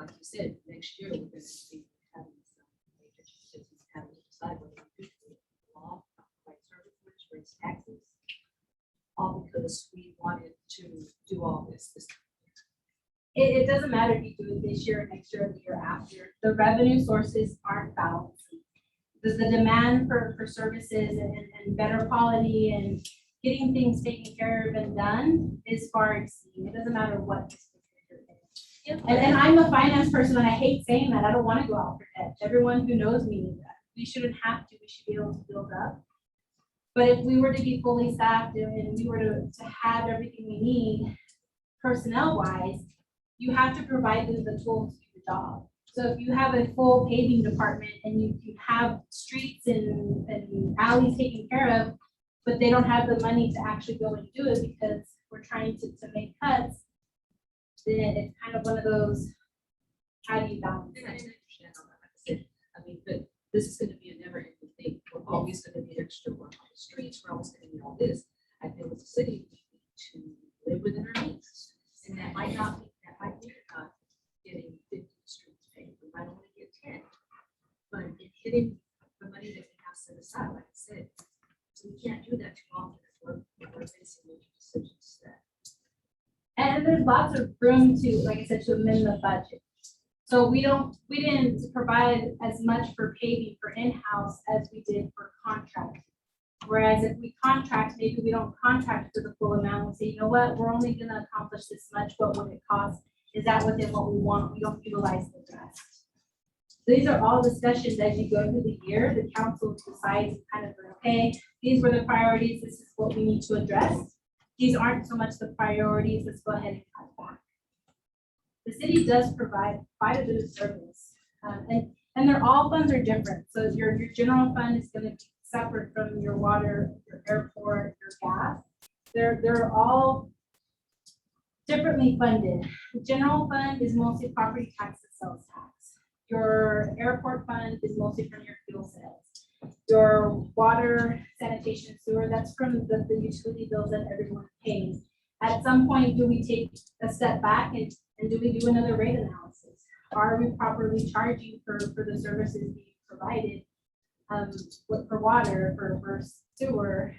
Like you said, next year, we're going to be having some major changes, and having to decide whether we do law, provide services, raise taxes, all because we wanted to do all this. It doesn't matter if you do it this year, next year, or the year after. The revenue sources aren't balancing. The demand for services and better quality and getting things taken care of and done is far exceeding. It doesn't matter what. And I'm a finance person and I hate saying that. I don't want to go out for debt. Everyone who knows me knows that. We shouldn't have to. We should be able to build up. But if we were to be fully staffed and we were to have everything we need personnel-wise, you have to provide them the tools to do the job. So if you have a full paving department and you have streets and alleys taken care of, but they don't have the money to actually go and do it because we're trying to make cuts, then it's kind of one of those, how do you balance And I it? understand all that, like I said, I mean, but this is going to be a never ending thing. We're always going to need extra work on the streets. We're always going to need all this. I feel as a city, we need to live within our means. And that might not be, getting 50 streets paid. We might only get 10. But in hitting the money that we have set aside, like I said, so we can't do that too often. We're facing major decisions that. And there's lots of room to, like I said, to amend the budget. So we didn't provide as much for paving for in-house as we did for contract. Whereas if we contract, maybe we don't contract for the full amount. We say, you know what, we're only gonna accomplish this much. What would it cost? Is that within what we want? We don't utilize the rest. These are all discussions as you go through the year. The council decides kind of, okay, these were the priorities. This is what we need to address. These aren't so much the priorities. Let's go ahead and cut back. The city does provide quite a bit of service. And all funds are different. So your general fund is going to be separate from your water, your airport, your gas. They're all differently funded. The general fund is mostly property tax and sales tax. Your airport fund is mostly from your fuel sales. Your water, sanitation, sewer, that's from the utility bills that everyone pays. At some point, do we take a step back and do we do another rate analysis? Are we properly charging for the services being provided? For water, for sewer,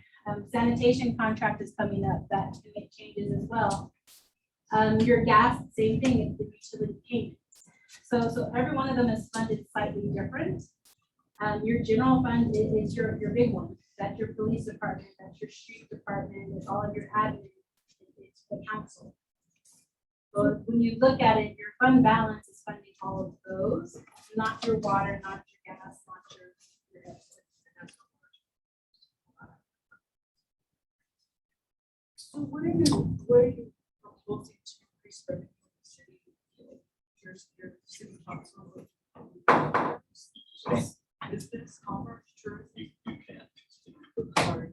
sanitation contract is coming up, that can make changes as well. Your gas, same thing, it's the utility payments. So every one of them is funded slightly different. Your general fund is your big one. That's your police department, that's your street department, it's all of your admin, it's the council. So when you look at it, your fund balance is funding all of those, not your water, not your gas, not your. So what are you proposing to increase revenue in the city? Your city council. Business, commerce, tourism. You can't. Sorry.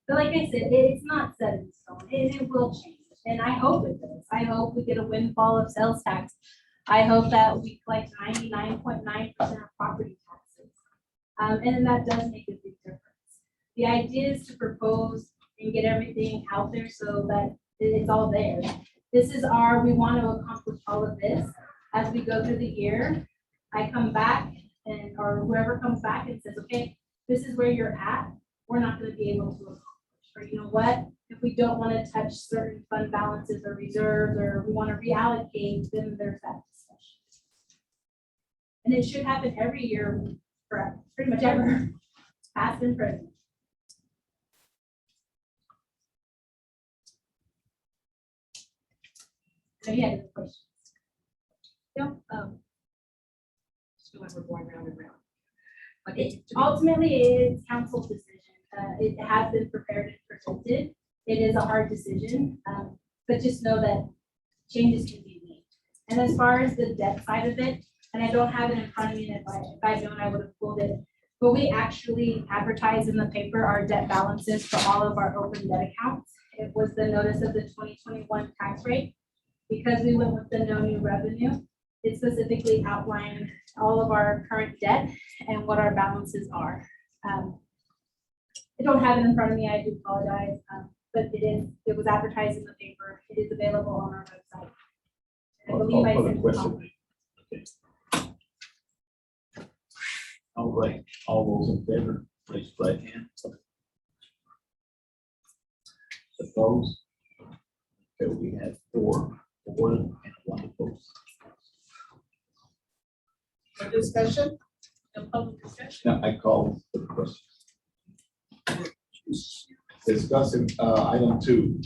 But like I said, it's not set in stone, it will change, and I hope it does. I hope we get a windfall of sales tax. I hope that we collect 99.9% of property taxes. And that does make a big difference. The idea is to propose and get everything out there so that it's all there. This is we want to accomplish all of this as we go through the year. I come back or whoever comes back and says, okay, this is where you're at. We're not going to be able to accomplish. Or you know what, if we don't want to touch certain fund balances or reserves, or we want to reallocate, then there's that discussion. And it should happen every year for pretty much ever, past and present. So yeah, the questions. No, just feel like we're going round and round. Okay. Ultimately, it's council's decision. It has been prepared and presented. It is a hard decision, but just know that changes can be made. And as far as the debt side of it, and I don't have it in front of me, and if I don't, I would have pulled it. But we actually advertise in the paper our debt balances for all of our open debt accounts. It was the notice of the 2021 tax rate. Because we went with the no new revenue, it specifically outlined all of our current debt and what our balances are. I don't have it in front of me, I do apologize, but it was advertised in the paper. It is available on our website. I believe I sent a copy. All right, all those in favor, raise your right hand. Opposed? Okay, we have four and one opposed. No discussion? No public discussion? Now, I call the question. Discussing item 2.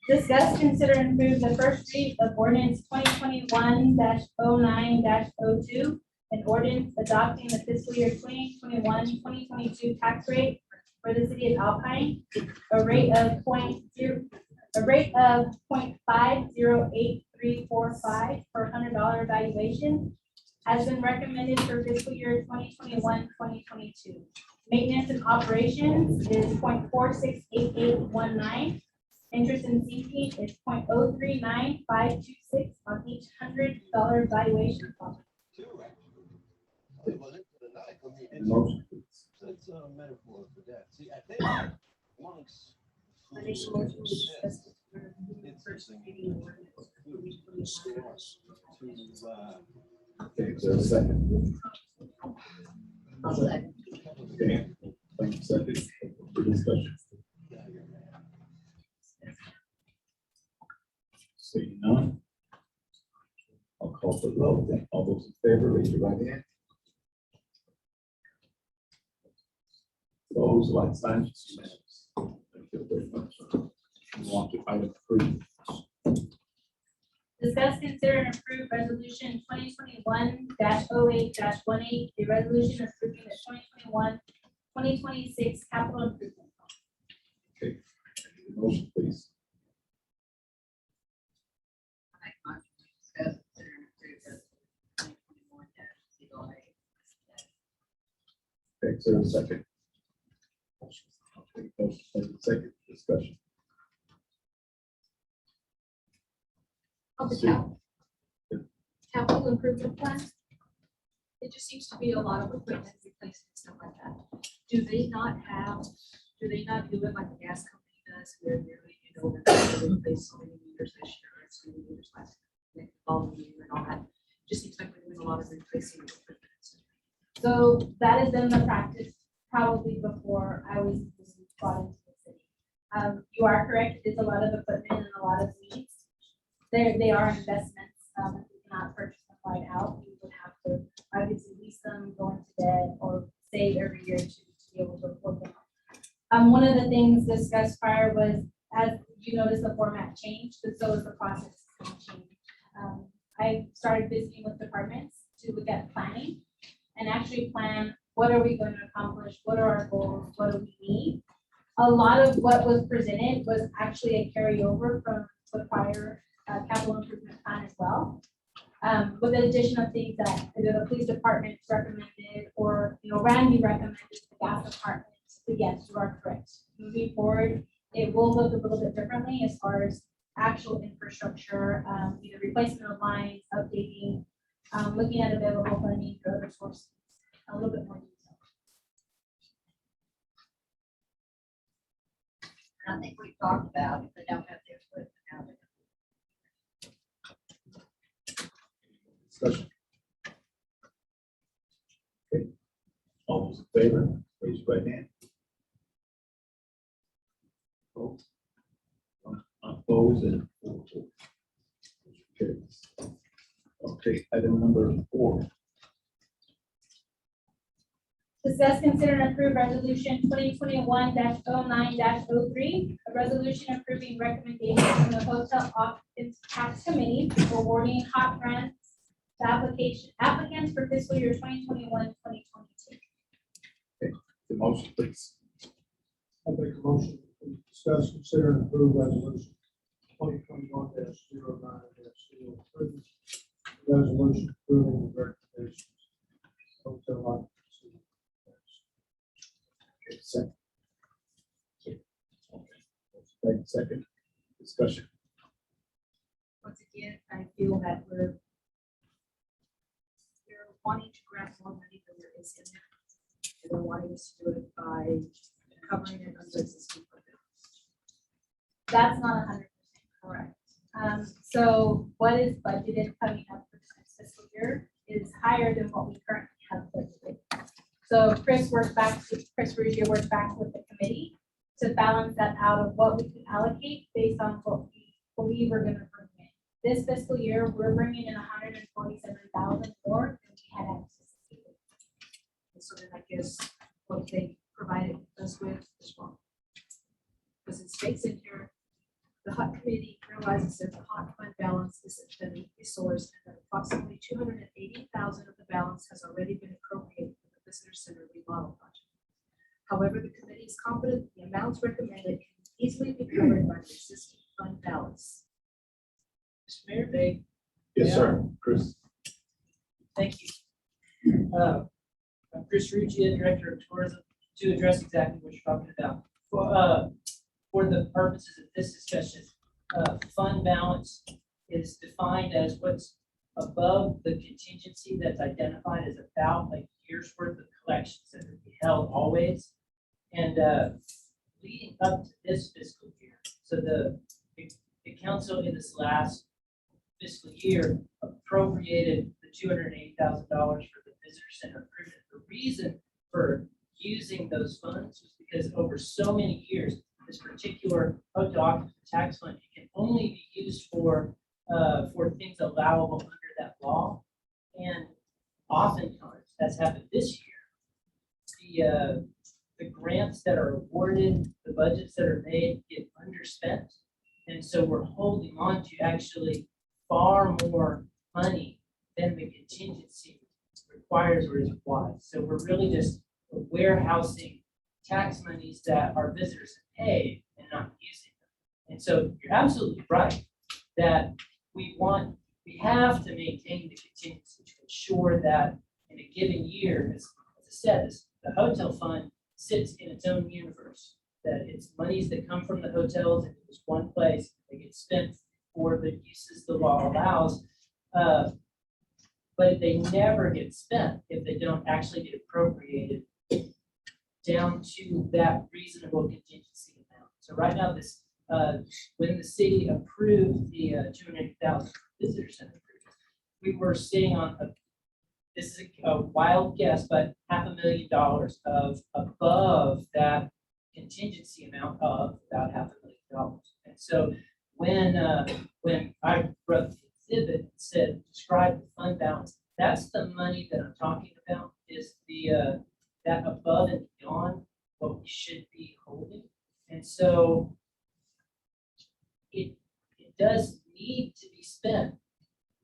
Discuss, consider, and approve the first read of ordinance 2021-09-02, an ordinance adopting the fiscal year 2021-2022 tax rate for the city of Alpine, a rate of 0.50835 per $100 evaluation has been recommended for fiscal year 2021-2022. Maintenance and operations is 0.468819. Interest and CP is 0.039526 on each $100 evaluation. Motion. That's a metaphor for that. See, I think once. I make a motion to discuss this for the first reading of ordinance. Okay, is there a second? I'll second. Okay, thank you, second. For discussion. Seeing none. I'll call for the vote. Then all those in favor, raise your right hand. Those like signs. Thank you very much. Move on to item 3. Discuss, consider, and approve resolution 2021-08-18, a resolution approving the 2021-2026 capital improvement. Okay. Motion, please. I make a motion to discuss, consider, and approve resolution 2021-08. Okay, is there a second? Okay, motion made and second, discussion. On the See. capital improvement plan, it just seems to be a lot of equipment replacement, stuff like that. Do they not do it like the gas company does, where they're, we're going to replace so many meters this year, and so many meters last year, following year and all that? Just seems like we're doing a lot of replacing of equipment and stuff. So that has been the practice probably before I was brought into the city. You are correct, it's a lot of equipment and a lot of needs. They are investments, if we cannot purchase them right out, we would have to obviously lease them, go into debt, or save every year to be able to afford them. One of the things discussed prior was, as you notice, the format changed, but so is the process changed. I started visiting with departments to look at planning and actually plan, what are we going to accomplish, what are our goals, what do we need? A lot of what was presented was actually a carryover from the prior capital improvement plan as well. With the addition of things that either the police department recommended or, Randy recommended to the gas department. But yes, you are correct. Moving forward, it will look a little bit differently as far as actual infrastructure, either replacement of lines, updating, looking at available funding for other sources, a little bit more detail. I think we talked about if they don't have the equipment now, they Discussion. Okay. All those in favor, raise your right hand. Opposed? Opposed and four. Motion carries. Okay, item number 4. Discuss, consider, and approve resolution 2021-09-03, a resolution approving recommendations from the Hotel Occupancy Tax Committee awarding hot grants to applicants for fiscal year 2021-2022. The motion, please. I make a motion to discuss, consider, and approve resolution 2021-09-03. Resolution approving the recommendations. Hotel occupancy. Okay, second. Okay. Motion made, second. Discussion. Once again, I feel that we're wanting to grab more money than there is in there. And they're wanting us to do it by covering it under existing budget. That's not 100% correct. So what is budgeted coming up for this fiscal year is higher than what we currently have budgeted. So Chris Ruggia worked back with the committee to balance that out of what we can allocate based on what we believe we're going to bring in. This fiscal year, we're bringing in 147,000 more than we had anticipated. And so then I guess what they provided us with is wrong. Because it states in here, the HUD committee realizes that the hot fund balance is a resource and that approximately 280,000 of the balance has already been appropriated for the visitor center remodel project. However, the committee is confident the amounts recommended can easily be covered by the existing fund balance. Mr. Mayor, Dave, Yes, sir. Chris. thank you. I'm Chris Ruggia, Director of Tourism, to address exactly what you're talking about. For the purposes of this discussion, fund balance is defined as what's above the contingency that's identified as about a year's worth of collections that would be held always. And leading up to this fiscal year, so the council in this last fiscal year appropriated the $280,000 for the visitor center improvement. The reason for using those funds was because over so many years, this particular hotel occupancy tax fund, it can only be used for things allowable under that law. And oftentimes, that's happened this year, the grants that are awarded, the budgets that are made get underspent. And so we're holding on to actually far more money than the contingency requires or is required. So we're really just warehousing tax monies that our visitors have paid and not using them. And so you're absolutely right that we have to maintain the contingency to ensure that in a given year, as I said, the hotel fund sits in its own universe, that it's monies that come from the hotels into this one place, they get spent for the uses the law allows, but they never get spent if they don't actually get appropriated down to that reasonable contingency amount. So right now, this when the city approved the 200,000 visitor center, we were sitting on this is a wild guess, but $500,000 of above that contingency amount of about $500,000. And so when I wrote the exhibit and said, describe the fund balance, that's the money that I'm talking about, is the that above and beyond what we should be holding. And so it does need to be spent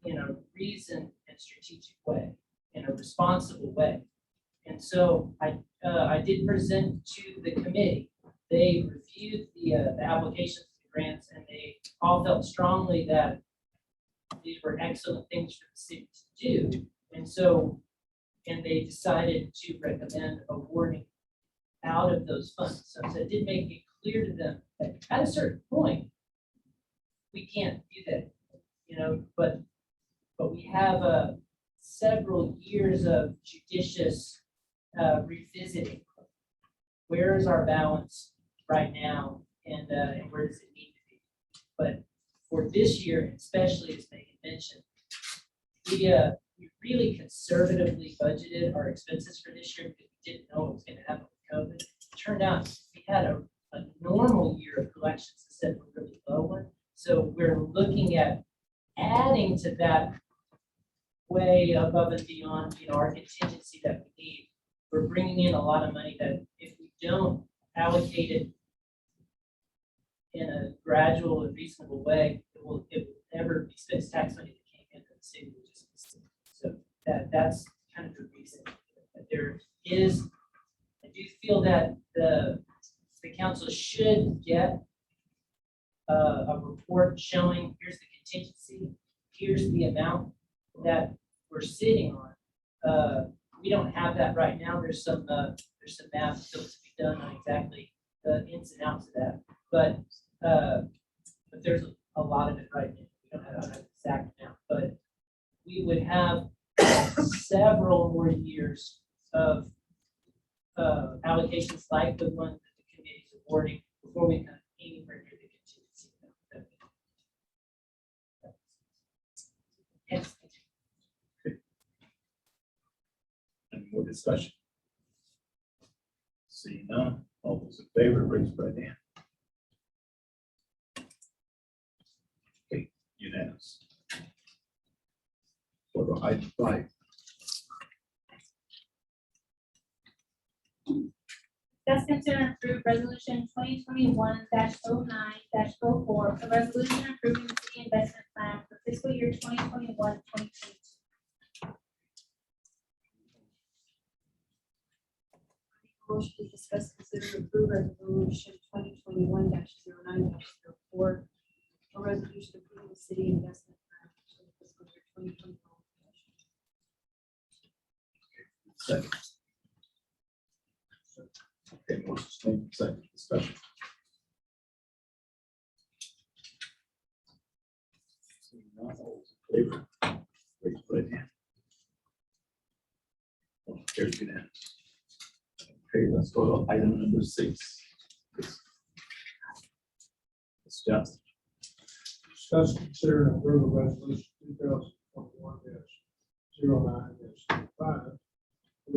in a reasoned and strategic way, in a responsible way. And so I did present to the committee. They reviewed the applications, the grants, and they all felt strongly that these were excellent things for the city to do. And so, and they decided to recommend awarding out of those funds. So I did make it clear to them that at a certain point, we can't do that, but we have several years of judicious revisiting. Where is our balance right now, and where does it need to be? But for this year, especially as Megan mentioned, we really conservatively budgeted our expenses for this year because we didn't know what was going to happen with COVID. It turned out we had a normal year of collections instead of a really low one. So we're looking at adding to that way above and beyond, our contingency that we need. We're bringing in a lot of money that if we don't allocate it in a gradual and reasonable way, it will never be spent. Tax money that came into the city will just be spent. So that's kind of the reason that there is. I do feel that the council should get a report showing here's the contingency, here's the amount that we're sitting on. We don't have that right now. There's some math still to be done on exactly the ins and outs of that, but there's a lot of it right now. We don't have an exact amount, but we would have several more years of allocations like the one that the committee is awarding before we come anywhere near the contingency amount. Yes. Any more discussion? Seeing none, all those in favor, raise your right hand. Okay, unanimous. For the item 5. Discuss, consider, and approve resolution 2021-09-04, a resolution approving the city investment plan for fiscal year 2021-2022. Motion to discuss, consider, and approve resolution 2021-09-04, a resolution approving the city investment plan for fiscal year 2021. Second. Okay, motion made, second, discussion. Seeing none, all those in favor, raise your right hand. Motion carries unanimous. Okay, let's go to item number 6. Ms. Johnson. Discuss, consider, and approve a resolution 2021-09-05. A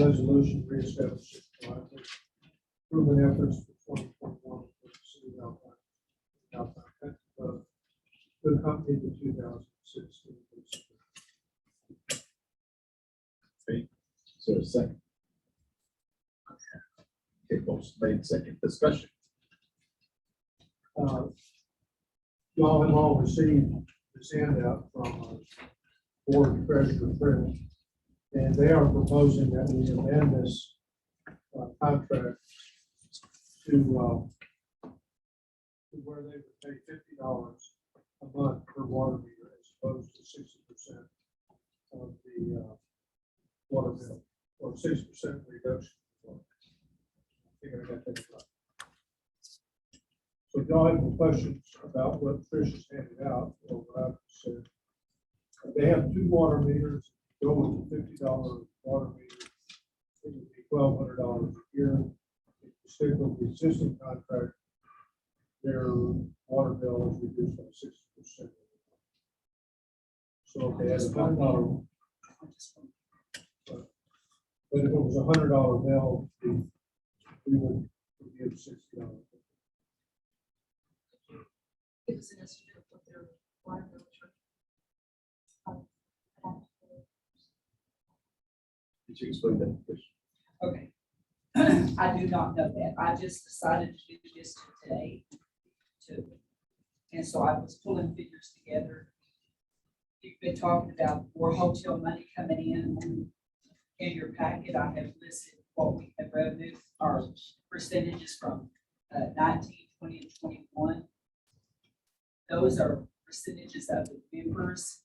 resolution reestablishing proven efforts for 2021 for the city of Alpine, to accompany the 2016. Okay, is there a second? Okay, motion made, second, discussion. You all have all received this handout from board treasurer Fritz. And they are proposing that we amend this contract to where they would pay $50 a month per water meter as opposed to 60% of the water bill, or 6% reduction. I think I got that right. So if y'all have any questions about what Trish has handed out, or what I've said, they have 2 water meters, go with the $50 water meter. It would be $1,200 a year. If you stick with the existing contract, their water bill is reduced by 60%. So if they had $100, but if it was $100 bill, we would give $60. Give us an estimate of what their water bill is. Did you explain that, Chris? Okay. I do not know that. I just decided to do this today. And so I was pulling figures together. You've been talking about more hotel money coming in. In your packet, I have listed what we have revenue, our percentages from 19, 20, and 21. Those are percentages of the members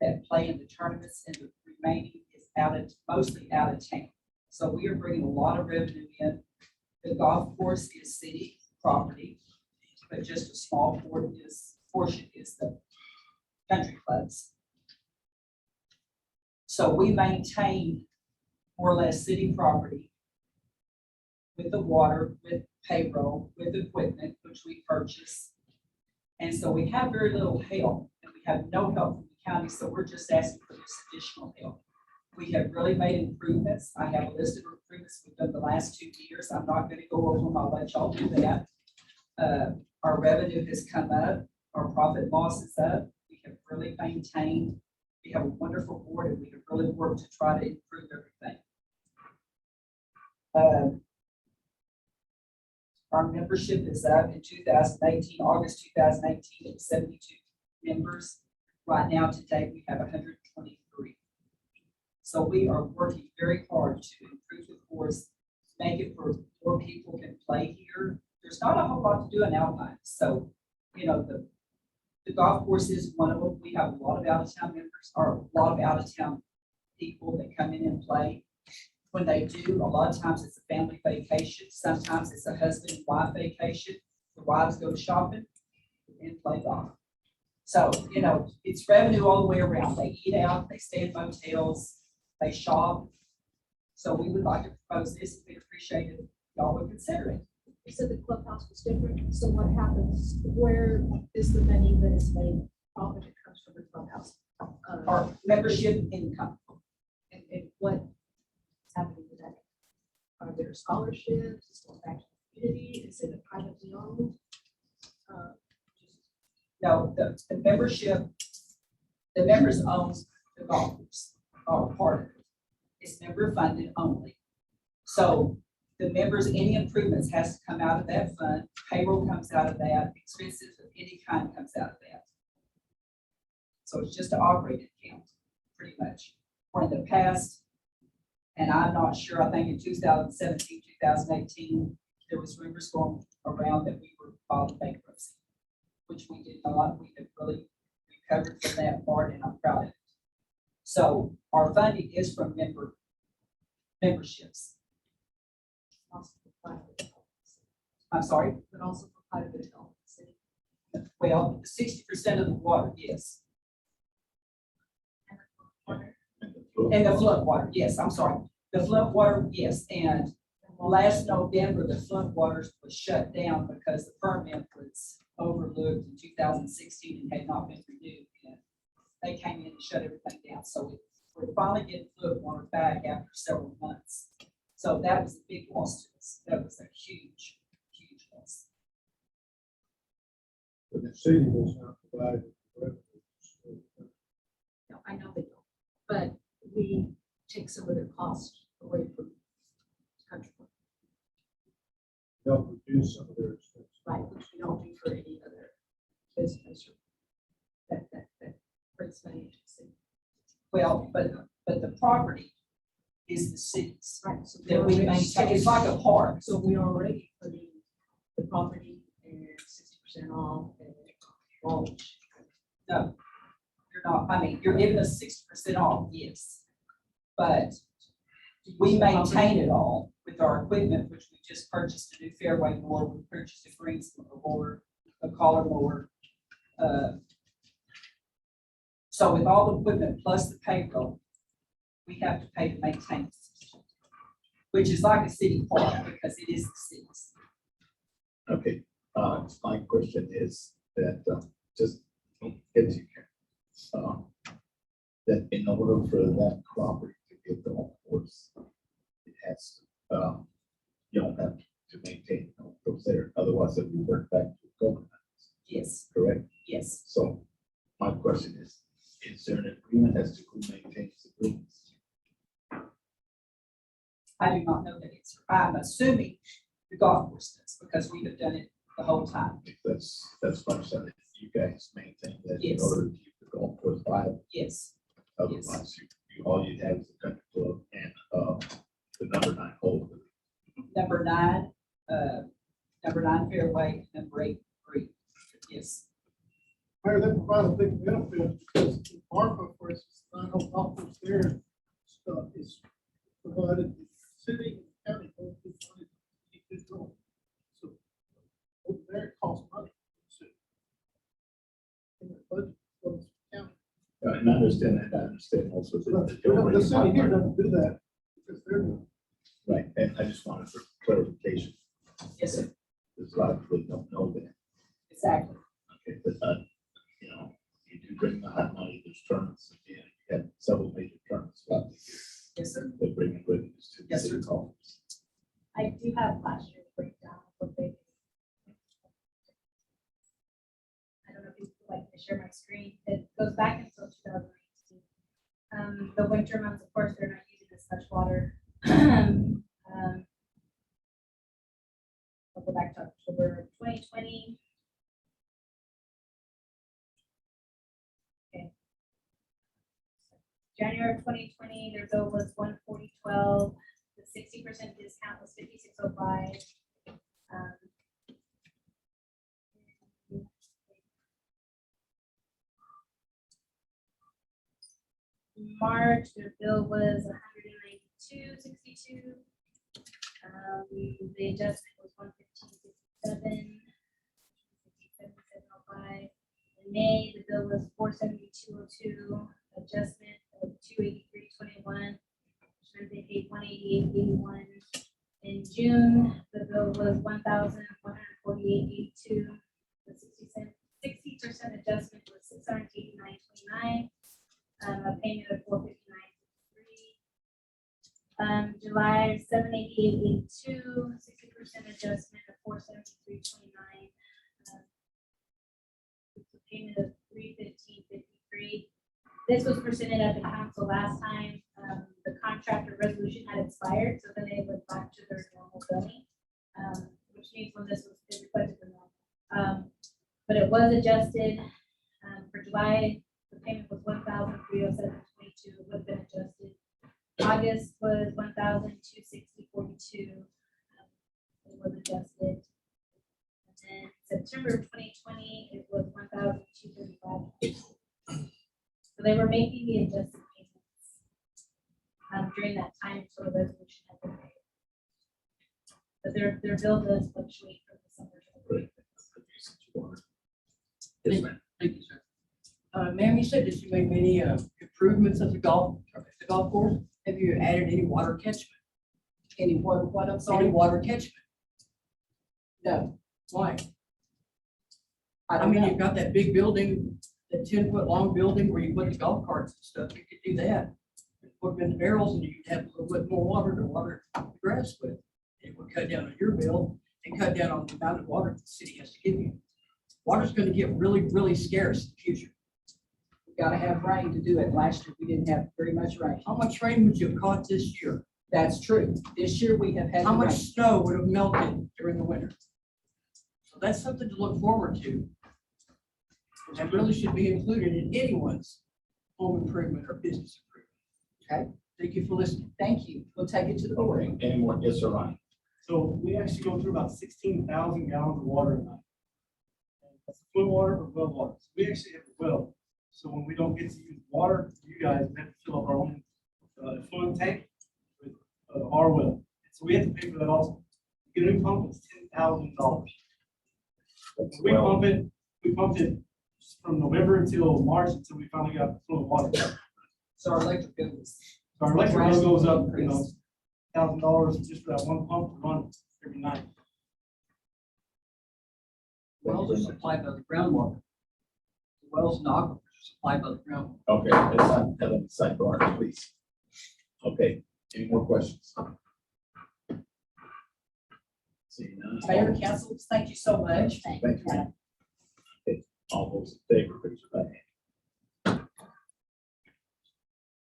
that play in the tournaments, and the remaining is mostly out of town. So we are bringing a lot of revenue in. The golf course is city property, but just a small portion is the country clubs. So we maintain more or less city property with the water, with payroll, with equipment, which we purchase. And so we have very little help, and we have no help from the county, so we're just asking for this additional help. We have really made improvements. I have a list of improvements we've done the last 2 years. I'm not going to go over them. I'll let y'all do that. Our revenue has come up. Our profit loss is up. We have really maintained. We have a wonderful board, and we have really worked to try to improve everything. Our membership is up in 2018, August 2018, at 72 members. Right now, today, we have 123. So we are working very hard to improve the course, make it for more people can play here. There's not a whole lot to do in Alpine. So, you know, the golf course is one of them. We have a lot of out-of-town members, or a lot of out-of-town people that come in and play. When they do, a lot of times it's a family vacation. Sometimes it's a husband and wife vacation. The wives go shopping and play golf. So, you know, it's revenue all the way around. They eat out, they stay in motels, they shop. So we would like to propose this. We'd appreciate it if y'all would consider it. You said the clubhouse was different, so what happens, where is the money that is made, all of it comes from the clubhouse? Our membership income. And what's happening with that? Are there scholarships, is it going back to the community, is it a privately owned? No, the membership, the members own the golf course, or part of it. It's member funded only. So the members, any improvements has to come out of that fund, payroll comes out of that, expenses of any kind comes out of that. So it's just an operating account, pretty much. Or in the past, and I'm not sure, I think in 2017, 2018, there was rumors going around that we were filing bankruptcy, which we did not. We have really recovered from that part, and I'm proud of it. So our funding is from memberships. Also for private health. I'm sorry. But also for private health. Well, 60% of the water, yes. And the flood water, yes, I'm sorry. The flood water, yes. And last November, the flood waters was shut down because the permit was overlooked in 2016 and had not been renewed. And they came in and shut everything down. So we're finally getting flood water back after several months. So that was a big loss to us. That was a huge, huge loss. But the city does not provide revenue. No, I know they don't, but we take some of their costs away from country, Help reduce some of their expenses. right, which we don't do for any other business. That this financial city. Well, but the property is the city's. Right. So That we maintain, it's like a park. So we're already putting the property and 60% off and mulch. No, you're not, I mean, you're giving us 60% off, yes. But we maintain it all with our equipment, which we just purchased a new fairway mower, we purchased a green mower, a collar mower. So with all the equipment plus the payroll, we have to pay to maintain it, which is like a city park because it is the city's. Okay, my question is that, just if you can, that in order for that property to get the golf course, it has, you don't have to maintain those there, otherwise it will work back to government, Yes, correct? yes. So my question is there an agreement as to who maintains the greens? I do not know that answer. I'm assuming the golf course does because we have done it the whole time. That's what I'm saying, you guys maintain that in Yes. order to keep the golf course viable. Yes, Otherwise, you all you have is the country club and, the number 9 hole. number 9 fairway, number 8 green. Yes, Mayor, that provides a big benefit because the ARPA, for instance, I know offers there stuff is provided, the city and county both get money to keep it going. So over there, it costs money. So, in the budget, goes to the county. And I understand that, I understand also that. The city here doesn't do that because they're doing. Right, and I just wanted for clarification, yes, sir. because a lot of people don't know that. Exactly. Okay, but, you know, you do bring the hot money, there's tournaments, and you have several major tournaments throughout the year. Yes, sir. That bring in revenues to the Yes, city sir. coffers. I do have last year's breakdown of what they. I don't know if you would like to share my screen. It goes back until 2018. The winter months, of course, they're not using as much water. I'll go back to October 2020. Okay. January of 2020, their bill was 140.12. The 60% discount was 56.05. March, their bill was 192.62. The adjustment was 115.57. 57.05. In May, the bill was 472.02. Adjustment of 283.21. They paid 188.81. In June, the bill was 1,148.82. The 60% adjustment was 689.29. A payment of 459.3. July 788.82. 60% adjustment of 473.29. A payment of 315.53. This was presented at the council last time. The contractor resolution had expired, so then they went back to their normal billing, which means when this was reflected the normal. But it was adjusted for July. The payment was 1,307.22. Would have been adjusted. August was 1,260.42. It was adjusted. And then September 2020, it was 1,235. So they were making the adjusted payments during that time until the resolution had been made. But their bill does fluctuate from December to April. Yes, ma'am. Thank you, sir. Ma'am, you said that you made many improvements at the golf course. Have you added any water catchment? Any water, what, I'm sorry? Any water catchment? No. Why? I mean, you've got that big building, that 10-foot long building where you put the golf carts and stuff. You could do that. Put them in the barrels and you could have a little bit more water to water the grass with. It would cut down on your bill and cut down on the amount of water the city has to give you. Water's going to get really, really scarce in the future. We've got to have rain to do it. Last year, we didn't have very much rain. How much rain would you have caught this year? That's true. This year, we have had. How much rain. snow would have melted during the winter? So that's something to look forward to. That really should be included in anyone's home improvement or business improvement. Okay, thank you for listening. Thank you. We'll take it to the board. Okay, any more? Yes, sir, Ryan. So we actually go through about 16,000 gallons of water a night. And that's fluid water or well water. So we actually have a well. So when we don't get to use water, you guys have to fill up our own fluid tank with our well. So we have to pay for that also. To get a new pump, it's $10,000. We pumped it from November until March until we finally got fluid water. So our electric bill is. So our electric bill goes up, $1,000 just for that one pump to run every night. Wells are supplied by the groundwater. The wells and aquifers are supplied by the groundwater. Okay, let's not have a sidebar, please. Okay, any more questions? Seeing none. Mayor and council, thank you so much. Thank you. Okay, all those in favor, please raise your right hand.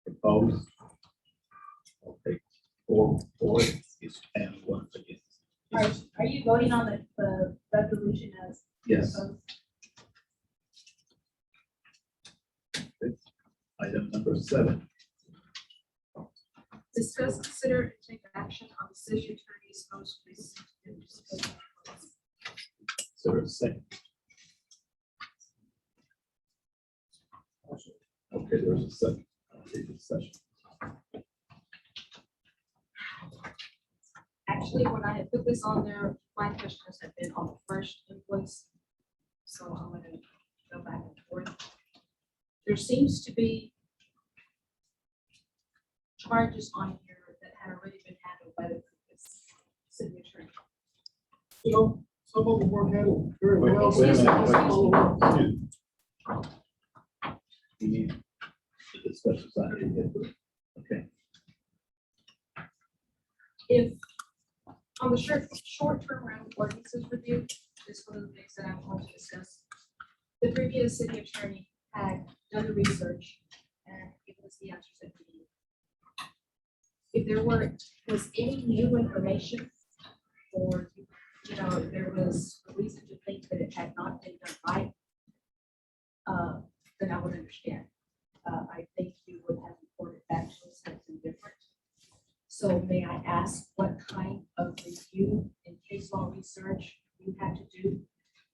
Opposed? Okay, four is and one against. Are you voting on the resolution as? Yes. opposed? Item number 7. Discuss, consider, and take action on the city attorney's most recent news. Is there a second? Okay, there's a second. I'll take the session. Actually, when I had put this on there, my questions have been on the first invoice. So I'm going to go back and forth. There seems to be charges on here that had already been handled by the previous city attorney. You know, some of them weren't handled very Wait, well. wait a minute, Excuse me. We need to discuss this on here. Okay, If on the short-term rental ordinances review, this is one of the things that I'm going to discuss. The previous city attorney had done the research and given us the answers that we needed. If there was any new information, or, there was a reason to think that it had not been done right, then I would understand. I think you would have reported back to us something different. So may I ask what kind of review and case law research you had to do,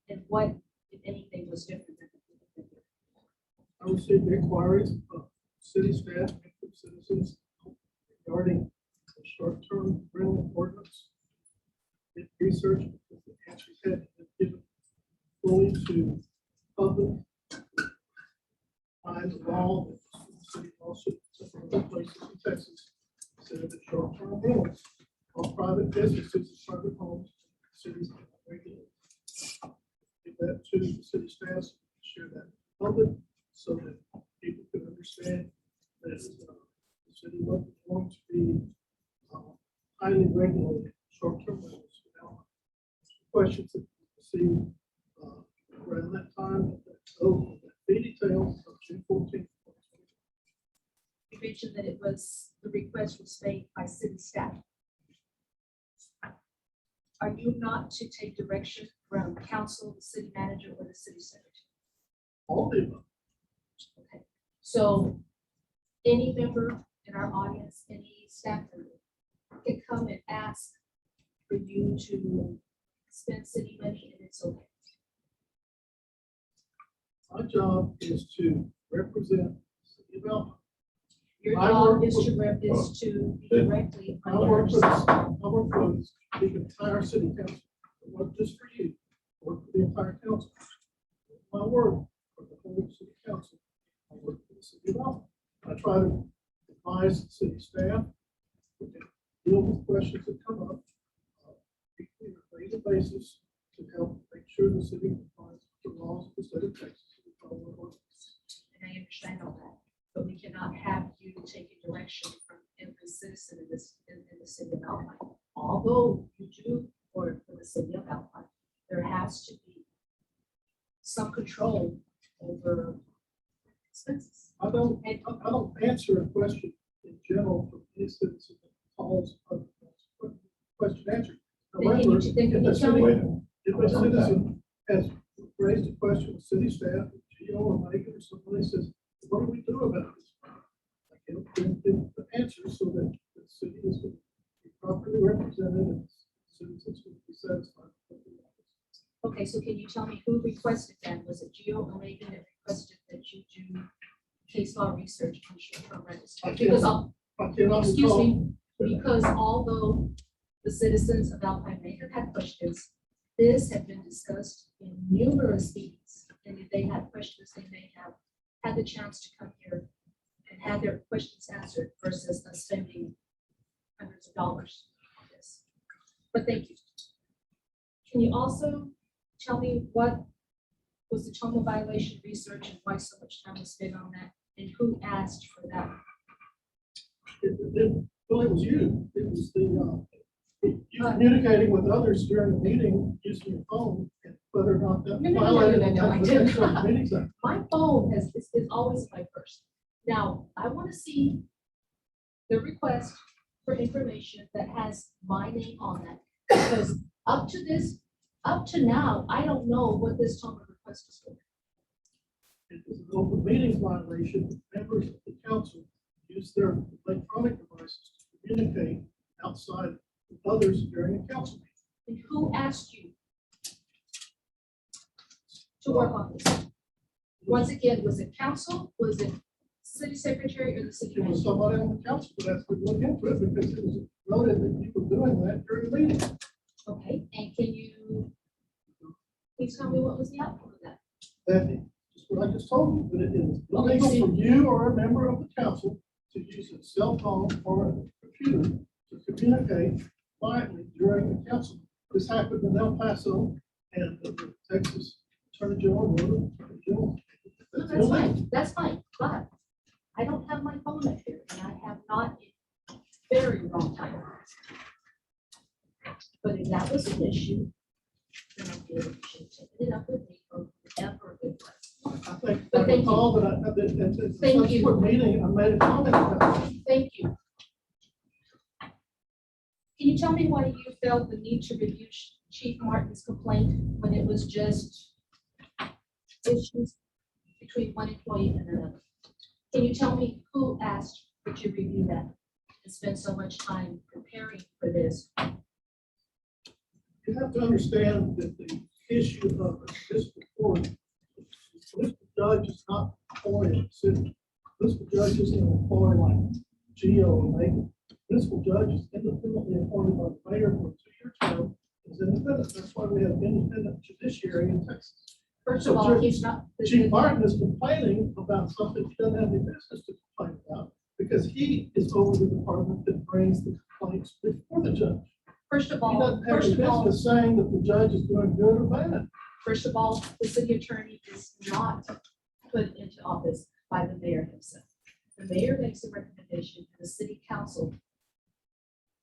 and what, if anything, was different than the previous? I received inquiries of city staff and from citizens regarding the short-term rental ordinance. Did research because the answers had been given fully to public. By the law, the city lawsuit, several other places in Texas, said that short-term rentals on private businesses and private homes, cities are regulated. Give that to the city staff, share that with the public, so that people can understand that the city wasn't going to be highly regulated short-term rentals. Now, questions that we received around that time, that fee details of June 14th. You mentioned that the request was made by city staff. Are you not to take direction from council, the city manager, or the city secretary? All the above. Okay, so any member in our audience, any staff member can come and ask for you to spend city money, and it's okay. My job is to represent the city of Alpine. Your I job work is to be directly. I work for the entire city council. I work just for you. I work for the entire council. My work for the whole city council. I work for the city of Alpine. I try to advise the city staff, deal with questions that come up, on a daily basis to help make sure the city complies with the laws of the state of Texas. And I understand all that, but we cannot have you taking direction from every citizen in the city of Alpine. Although you do work for the city of Alpine, there has to be some control over expenses. I don't answer a question in general from any citizen that calls a question answered. Then can However, you- then can if a you tell me- city- if a citizen has raised a question with city staff, GO or Megan or somebody says, what do we do about this? Like, give the answers so that the city is properly represented and citizens will be satisfied. with the office. Okay, so can you tell me who requested that? Was it Gio or Megan that requested that you do case law research on short-term rentals? Because, I cannot excuse recall. me, because although the citizens of Alpine Maker had questions, this had been discussed in numerous meetings. And if they had questions, they may have had the chance to come here and have their questions answered versus us spending hundreds of dollars on this. But thank you. Can you also tell me what was the Toma violation research and why so much time was spent on that? And who asked for that? Well, it was you. It was you communicating with others during the meeting using your phone and whether or not that. No, I didn't. Meetings Act. My phone is always in my purse. Now, I want to see the request for information that has my name on that. Because up to now, I don't know what this Toma request is for. It was an open meetings violation. Members of the council use their electronic devices to communicate outside with others during a council meeting. And who asked you to work on this? Once again, was it council? Was it city secretary or the city It was manager? somebody on the council that asked me to look into it because it was noted that you were doing that during the meeting. Okay, and can you please tell me what was the outcome of that? That is what I just told you, that it is illegal for you or a member of the council to use a cell phone or a computer to communicate quietly during the council. This happened in El Paso and the Texas Attorney General. No, that's fine, that's fine, but I don't have my phone up here and I have not in a very long time. But if that was an issue, then I'd be able to take it up with me or whatever it was. I think, But I thank recall that at the Thank you. subsequent meeting, I made a comment about it. Thank you. Can you tell me why you felt the need to review Chief Martin's complaint when it was just issues between one employee and another? Can you tell me who asked you to review that and spend so much time preparing for this? You have to understand that the issue of this report, this judge is not appointed city. This judge isn't appointed like Geo and Megan. This judge is independently appointed by the mayor for a 2-year term. Is independent. That's why we have independent judiciary in Texas. First of all, he's not. Chief Martin is complaining about something he doesn't have any business to complain about because he is over the department that brings the complaints before the judge. First of He all, doesn't have any business saying that the judge is doing good or bad. first of all, the city attorney is not put into office by the mayor himself. The mayor makes a recommendation and the city council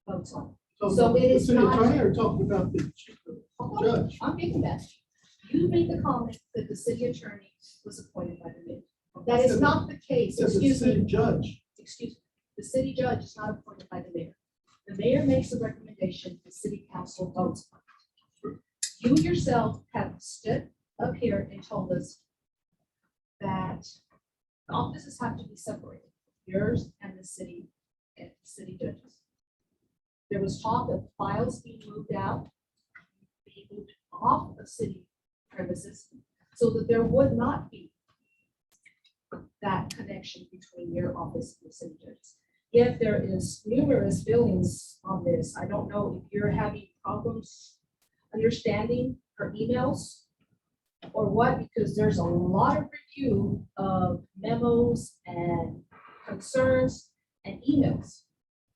votes on it. So it the is city not- attorney are talking about the chief judge. I'm getting that. You made the comment that the city attorney was appointed by the mayor. That is not the case. It's a Excuse city me. judge. Excuse me. The city judge is not appointed by the mayor. The mayor makes a recommendation, the city council votes on it. You yourself have stood up here and told us that the offices have to be separated, yours and the city judges. There was talk of files being moved out, being moved off of city premises, so that there would not be that connection between your office and the city judges. Yet there is numerous billings on this. I don't know if you're having problems understanding her emails or what, because there's a lot of review of memos and concerns and emails.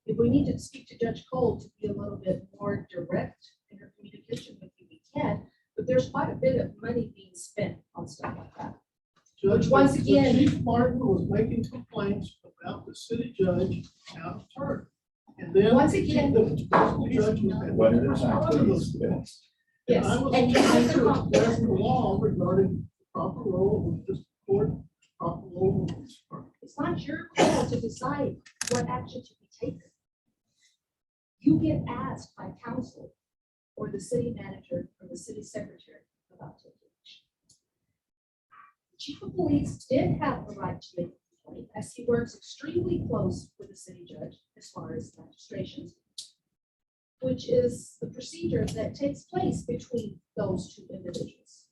If we need to speak to Judge Cole to be a little bit more direct in her communication with you, we can, but there's quite a bit of money being spent on stuff like that. Judge, Once the again- Chief Martin was making complaints about the city judge out of turn. And then. Once again- The fiscal judge was. One at a time, Respond to please. those. Yes, I was and you trying have to to come- express the law regarding the proper role of this court, proper role of this department. It's not your call to decide what action to be taken. You get asked by council or the city manager or the city secretary about taking action. chief of police did have the right to make a complaint, as he works extremely close with the city judge as far as registrations, which is the procedure that takes place between those two individuals,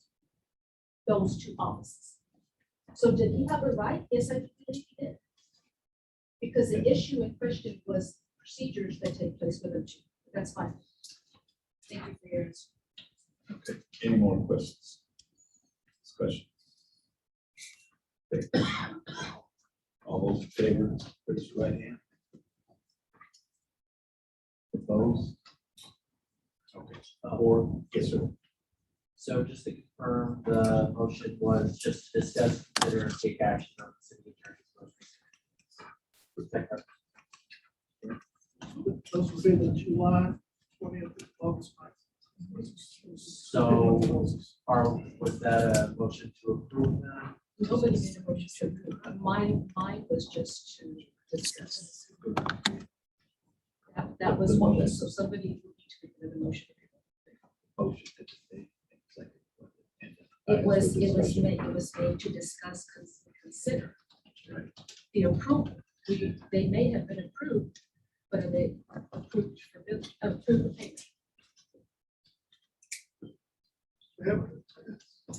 those two offices. So did he have a right? Yes, I believe he did. Because the issue in question was procedures that take place with them too. That's fine. Thank you for your answer. Okay, any more questions? Discussion? Okay. All those in favor, raise your right hand. Opposed? Okay, or, yes, sir. So just to confirm, the motion was just to discuss, consider, and take action on the city attorney's most recent. Those will be the July 20th, August 9th. So was that a motion to approve that? Nobody made a motion to approve. Mine was just to discuss. That was one, so somebody would need to make another motion. Motion to take second. It was made to discuss, consider Right. the approval. They may have been approved, but are they approved for bill, approved for payment?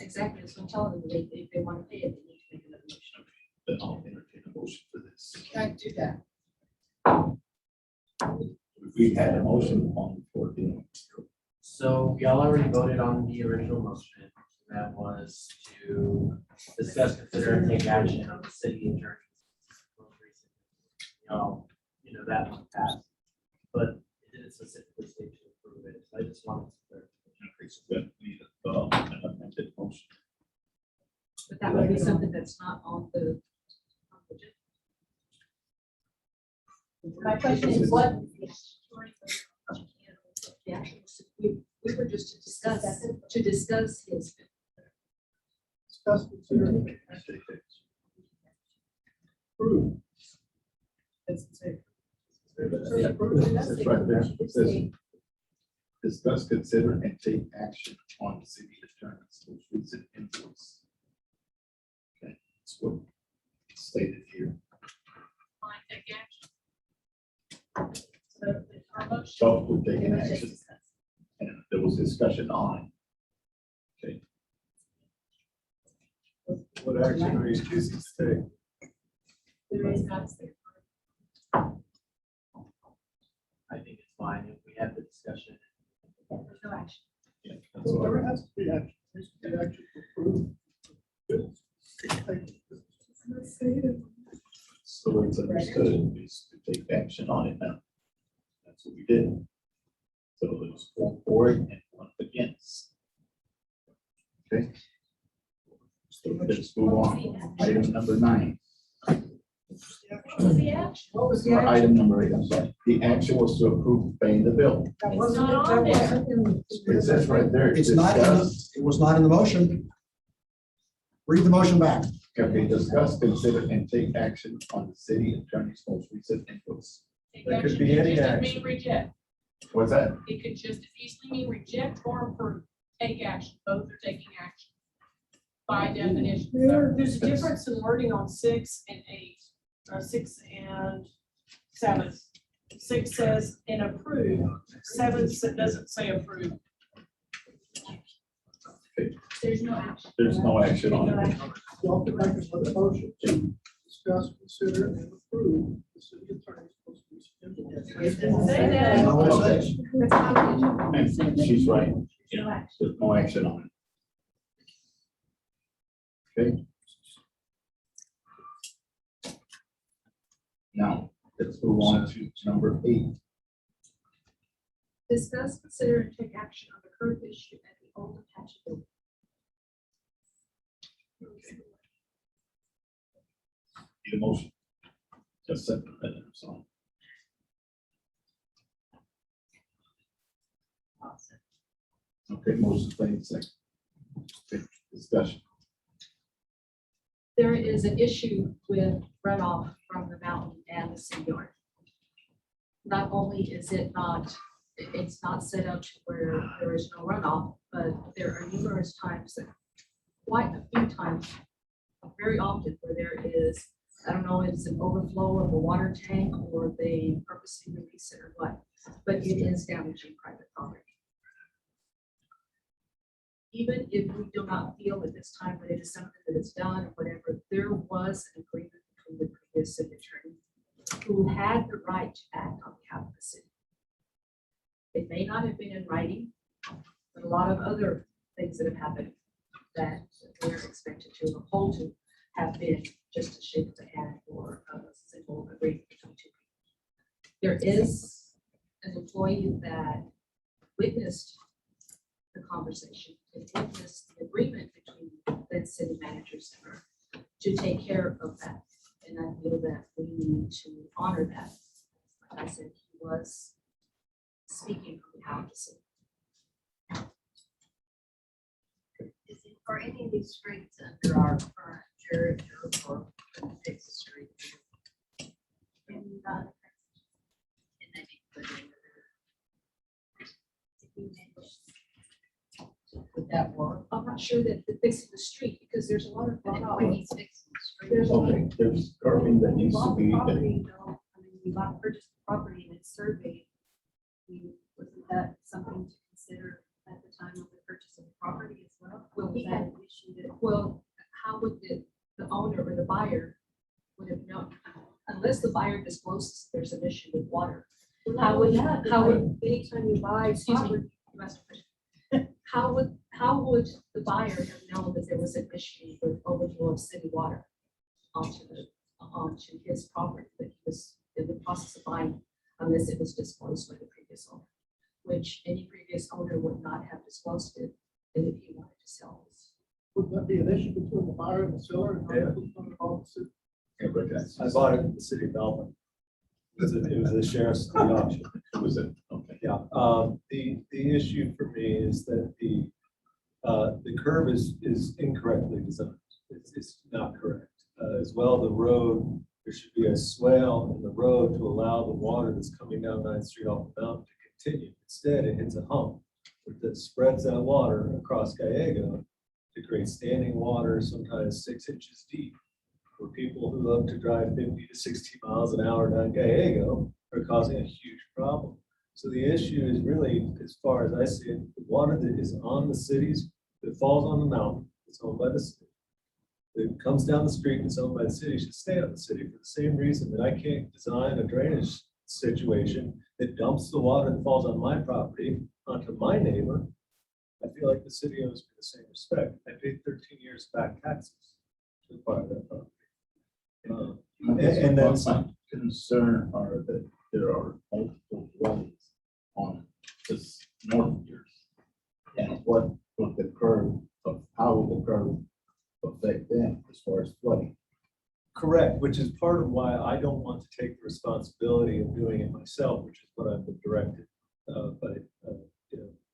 Exactly, so I'm telling them, if they want to pay it, they need to make another motion. Then I'll entertain a motion for this. Can't do that. We had a motion on the floor, didn't we? So y'all already voted on the original motion. That was to discuss, consider, and take action on the city attorney's most recent. That one passed. But it didn't specifically say to approve it. So I just wanted to. Okay, so we need an amended motion. But that would be something that's not on the. My question is what? Yeah, we were just to discuss his. Discuss, consider, and take action. Approve. That's the same. It's right there. It says, discuss, consider, and take action on the city attorney's most recent invoice. Okay, that's what it's stated here. So we're taking action, and there was discussion on it. Okay, What action are you choosing to take? I think it's fine if we have the discussion. There's no action. yeah, that's So all. there has to be action. There has to be action to approve. So it's understood, is to take action on it now. That's what we did. So there's 4 for it and 1 against. Okay. So let's move on. Item number 9. What was the Or action? item number 8, I'm sorry. The action was to approve paying the bill. That It's wasn't not it. That on there. wasn't in the- It says right there. It's not, in discuss- the- it was not in the motion. Read the motion back. Okay, discuss, consider, and take action on the city attorney's most recent invoice. That could be any Just action. mean reject. What's that? It could just as easily mean reject or approve. Take action. Both are taking action. By definition. There's a difference in wording on 6 and 8, or 6 and 7. 6 says and approve. 7 doesn't say approve. There's no action. There's no action on it. Y'all can make another motion to discuss, consider, and approve the city attorney's most recent invoice. It didn't say that. No, it says. That's not the agenda. And she's right. No Yeah, action. there's no action on it. Okay. Now, let's move on to number 8. Discuss, consider, and take action on the current issue at the old Apache building. Need a motion. Just second that, I'm sorry. Okay, motion made second. Okay, discussion. There is an issue with runoff from the mountain and the city yard. Not only is it not, it's not set up to where there is no runoff, but there are numerous times that, quite a few times, very often where there is, I don't know if it's an overflow of the water tank or they purposely release it or what, but it is damaging private property. Even if we do not feel at this time that it is something that is done or whatever, there was an agreement between the previous city attorney who had the right to act on behalf of the city. It may not have been in writing, but a lot of other things that have happened that we're expected to uphold to have been just a shake of the hand or a simple agreement between two people. There is an employee that witnessed the conversation, and witnessed the agreement between the city managers and her to take care of that. And I feel that we need to honor that. Like I said, he was speaking on behalf of the city. Is it for any of these streets under our current church or for fix the street? And they be put in. Would that work? I'm not sure that the fixing the street, because there's a lot of runoff. When he's fixing the street. There's a lot Okay, there's curbing that When we needs to bought the be, property, though, I mean, we bought, purchased the property and it's surveyed. Wasn't that something to consider at the time of the purchase of the property as well? Well, we had an issue that, well, how would the owner or the buyer would have known? Unless the buyer discloses there's an issue with water. How would, anytime you buy, excuse me, you must how would the buyer have known that there was an issue with overflow of city water onto his property that he was in the process of buying, unless it was disclosed by the previous owner, which any previous owner would not have disclosed it if he wanted to sell this. Would that be an issue between the buyer and the seller? And Yeah. yeah, but that's. I bought it in the city of Belmont. It was a sheriff's auction. Was it? Okay. Yeah, the issue for me is that the curve is incorrectly designed. It's not correct. As well, the road, there should be a swale in the road to allow the water that's coming down 9th Street off the mountain to continue. Instead, it hits a hump that spreads that water across Gallego to create standing water, sometimes 6 inches deep. For people who love to drive 50 to 60 miles an hour down Gallego are causing a huge problem. So the issue is really, as far as I see it, the water that is on the cities, that falls on the mountain, it's owned by the city. That comes down the street and it's owned by the city, should stay on the city for the same reason that I can't design a drainage situation that dumps the water that falls on my property onto my neighbor. I feel like the city owes me the same respect. I paid 13 years back taxes to acquire that property. And then my concern are that there are multiple dwellings on this north of yours. And what would the curve of, how would the curve affect them as far as flooding? Correct, which is part of why I don't want to take the responsibility of doing it myself, which is what I've been directed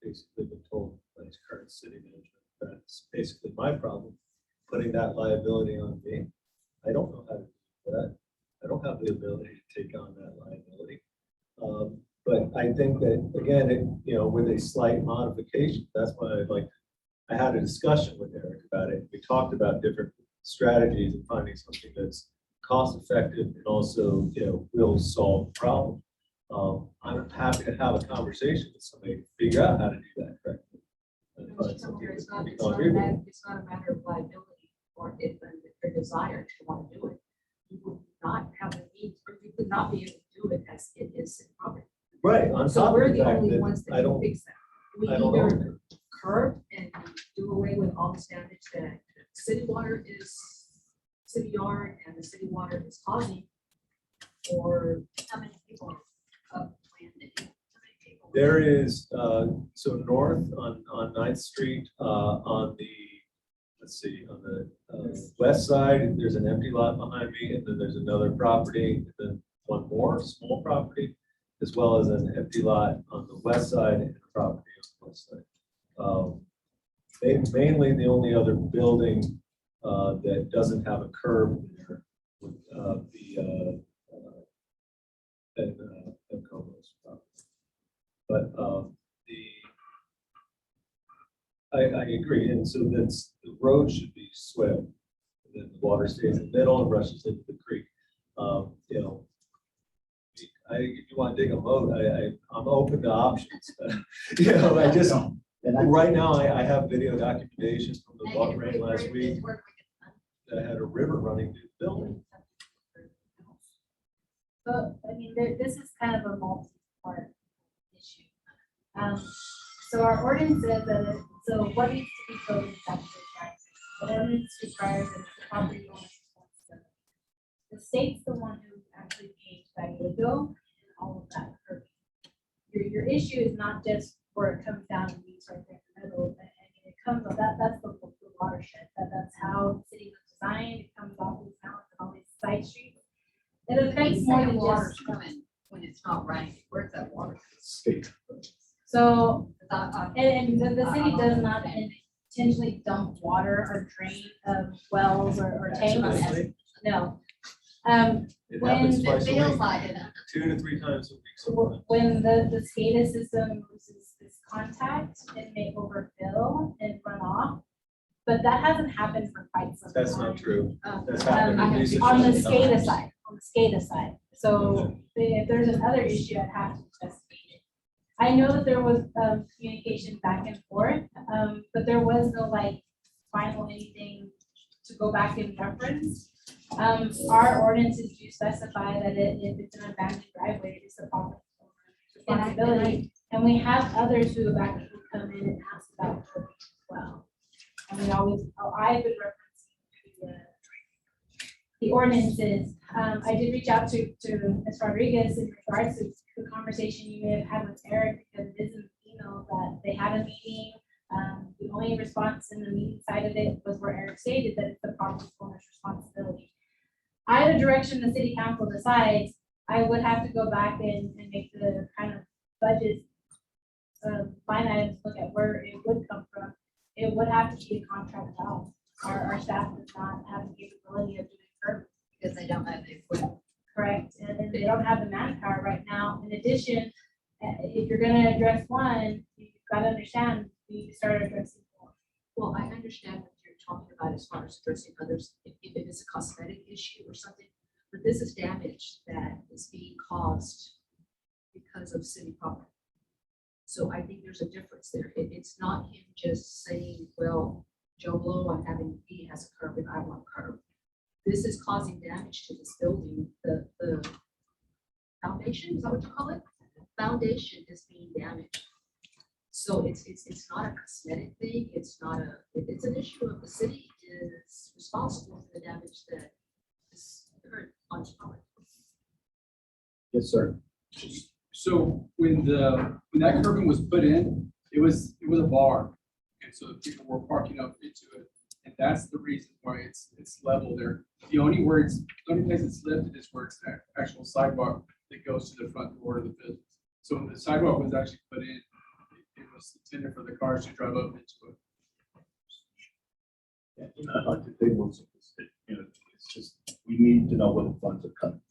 basically been told by his current city management. That's basically my problem, putting that liability on me. I don't know how to do that. I don't have the ability to take on that liability. But I think that, again, with a slight modification, that's why I had a discussion with Eric about it. We talked about different strategies and finding something that's cost effective and also, will solve the problem. I'm happy to have a conversation with somebody to figure out how to do that correctly. It's not a matter of liability or if their desire to want to do it. You would not have the need, or you could not be able to do it as it is in property. Right, on So top we're of the the fact only that ones I that can don't, fix that. We I don't either know. curb and do away with all the damage that city water is, city yard and the city water is causing, or How many people plan to do? How many people? There is, so north on 9th Street, on the, let's see, on the west side, there's an empty lot behind me, and then there's another property, and then one more small property, as well as an empty lot on the west side and a property on the west side. Mainly the only other building that doesn't have a curb there would be Como's property. But I agree, and so the road should be swelled. then the water stays in the middle and rushes into the creek. You know, if you want to dig a moat, I'm open to options. You know, I just, right now, I have video documentation from the water rain last week that had a river running through the building. But, I mean, this is kind of a multi-part issue. So our ordinance says that, so what needs to be coded is actually required. The ordinance requires that the property owner's responsibility. The state's the one who actually pays Gallego and all of that. Your issue is not just where it comes down and meets right there in the middle, and it comes, that's the watershed, that's how the city was designed, it comes off these mountains and all these side streets. It affects more than water's just. coming when it's not raining. Where's that water? So, and the city I don't does not understand. intentionally dump water or drain wells or tanks. Accidentally. No. It When happens It twice a feels week, like it. 2 to 3 times a week. sometimes. When the SCADA system loses its contact, it may overfill and run off. But that hasn't happened for quite some time. That's not true. Oh. That's happened in recent On the times. SCADA side, So if there's another issue, I'd have to investigate it. I know that there was communication back and forth, but there was no like final anything to go back and reference. Our ordinances do specify that if it's an abandoned driveway, it is the property owner's responsibility. And we have others who have actually come in and asked about it as well. And we always, I've been referencing the ordinances. I did reach out to Ms. Rodriguez in regards to the conversation you may have had with Eric, because it is an email that they had a meeting. The only response in the meeting side of it was where Eric stated that it's the property owner's responsibility. Either direction the city council decides, I would have to go back and make the kind of budget line items, look at where it would come from. It would have to be a contract out. Our staff does not have the capability of doing curb. Because they don't have the equipment. Correct, and they don't have the manpower right now. In addition, if you're gonna address one, you've got to understand, we need to start addressing more. Well, I understand what you're talking about as far as addressing others, if it is a cosmetic issue or something, but this is damage that is being caused because of city property. So I think there's a difference there. It's not him just saying, well, Joe Blow, I'm having, he has a curb and I want a curb. This is causing damage to this building. The foundation, is that what you call it? Foundation is being damaged. So it's not a cosmetic thing. It's not it's an issue of the city is responsible for the damage that is occurred on property. Yes, sir. So when that curbing was put in, it was a bar. And so people were parking up into it. And that's the reason why it's level there. The only place it's lifted is where it's the actual sidewalk that goes to the front door of the business. So when the sidewalk was actually put in, it was intended for the cars to drive up into it. Yeah, I'd like to think what's, it's just, we need to know where the funds are coming.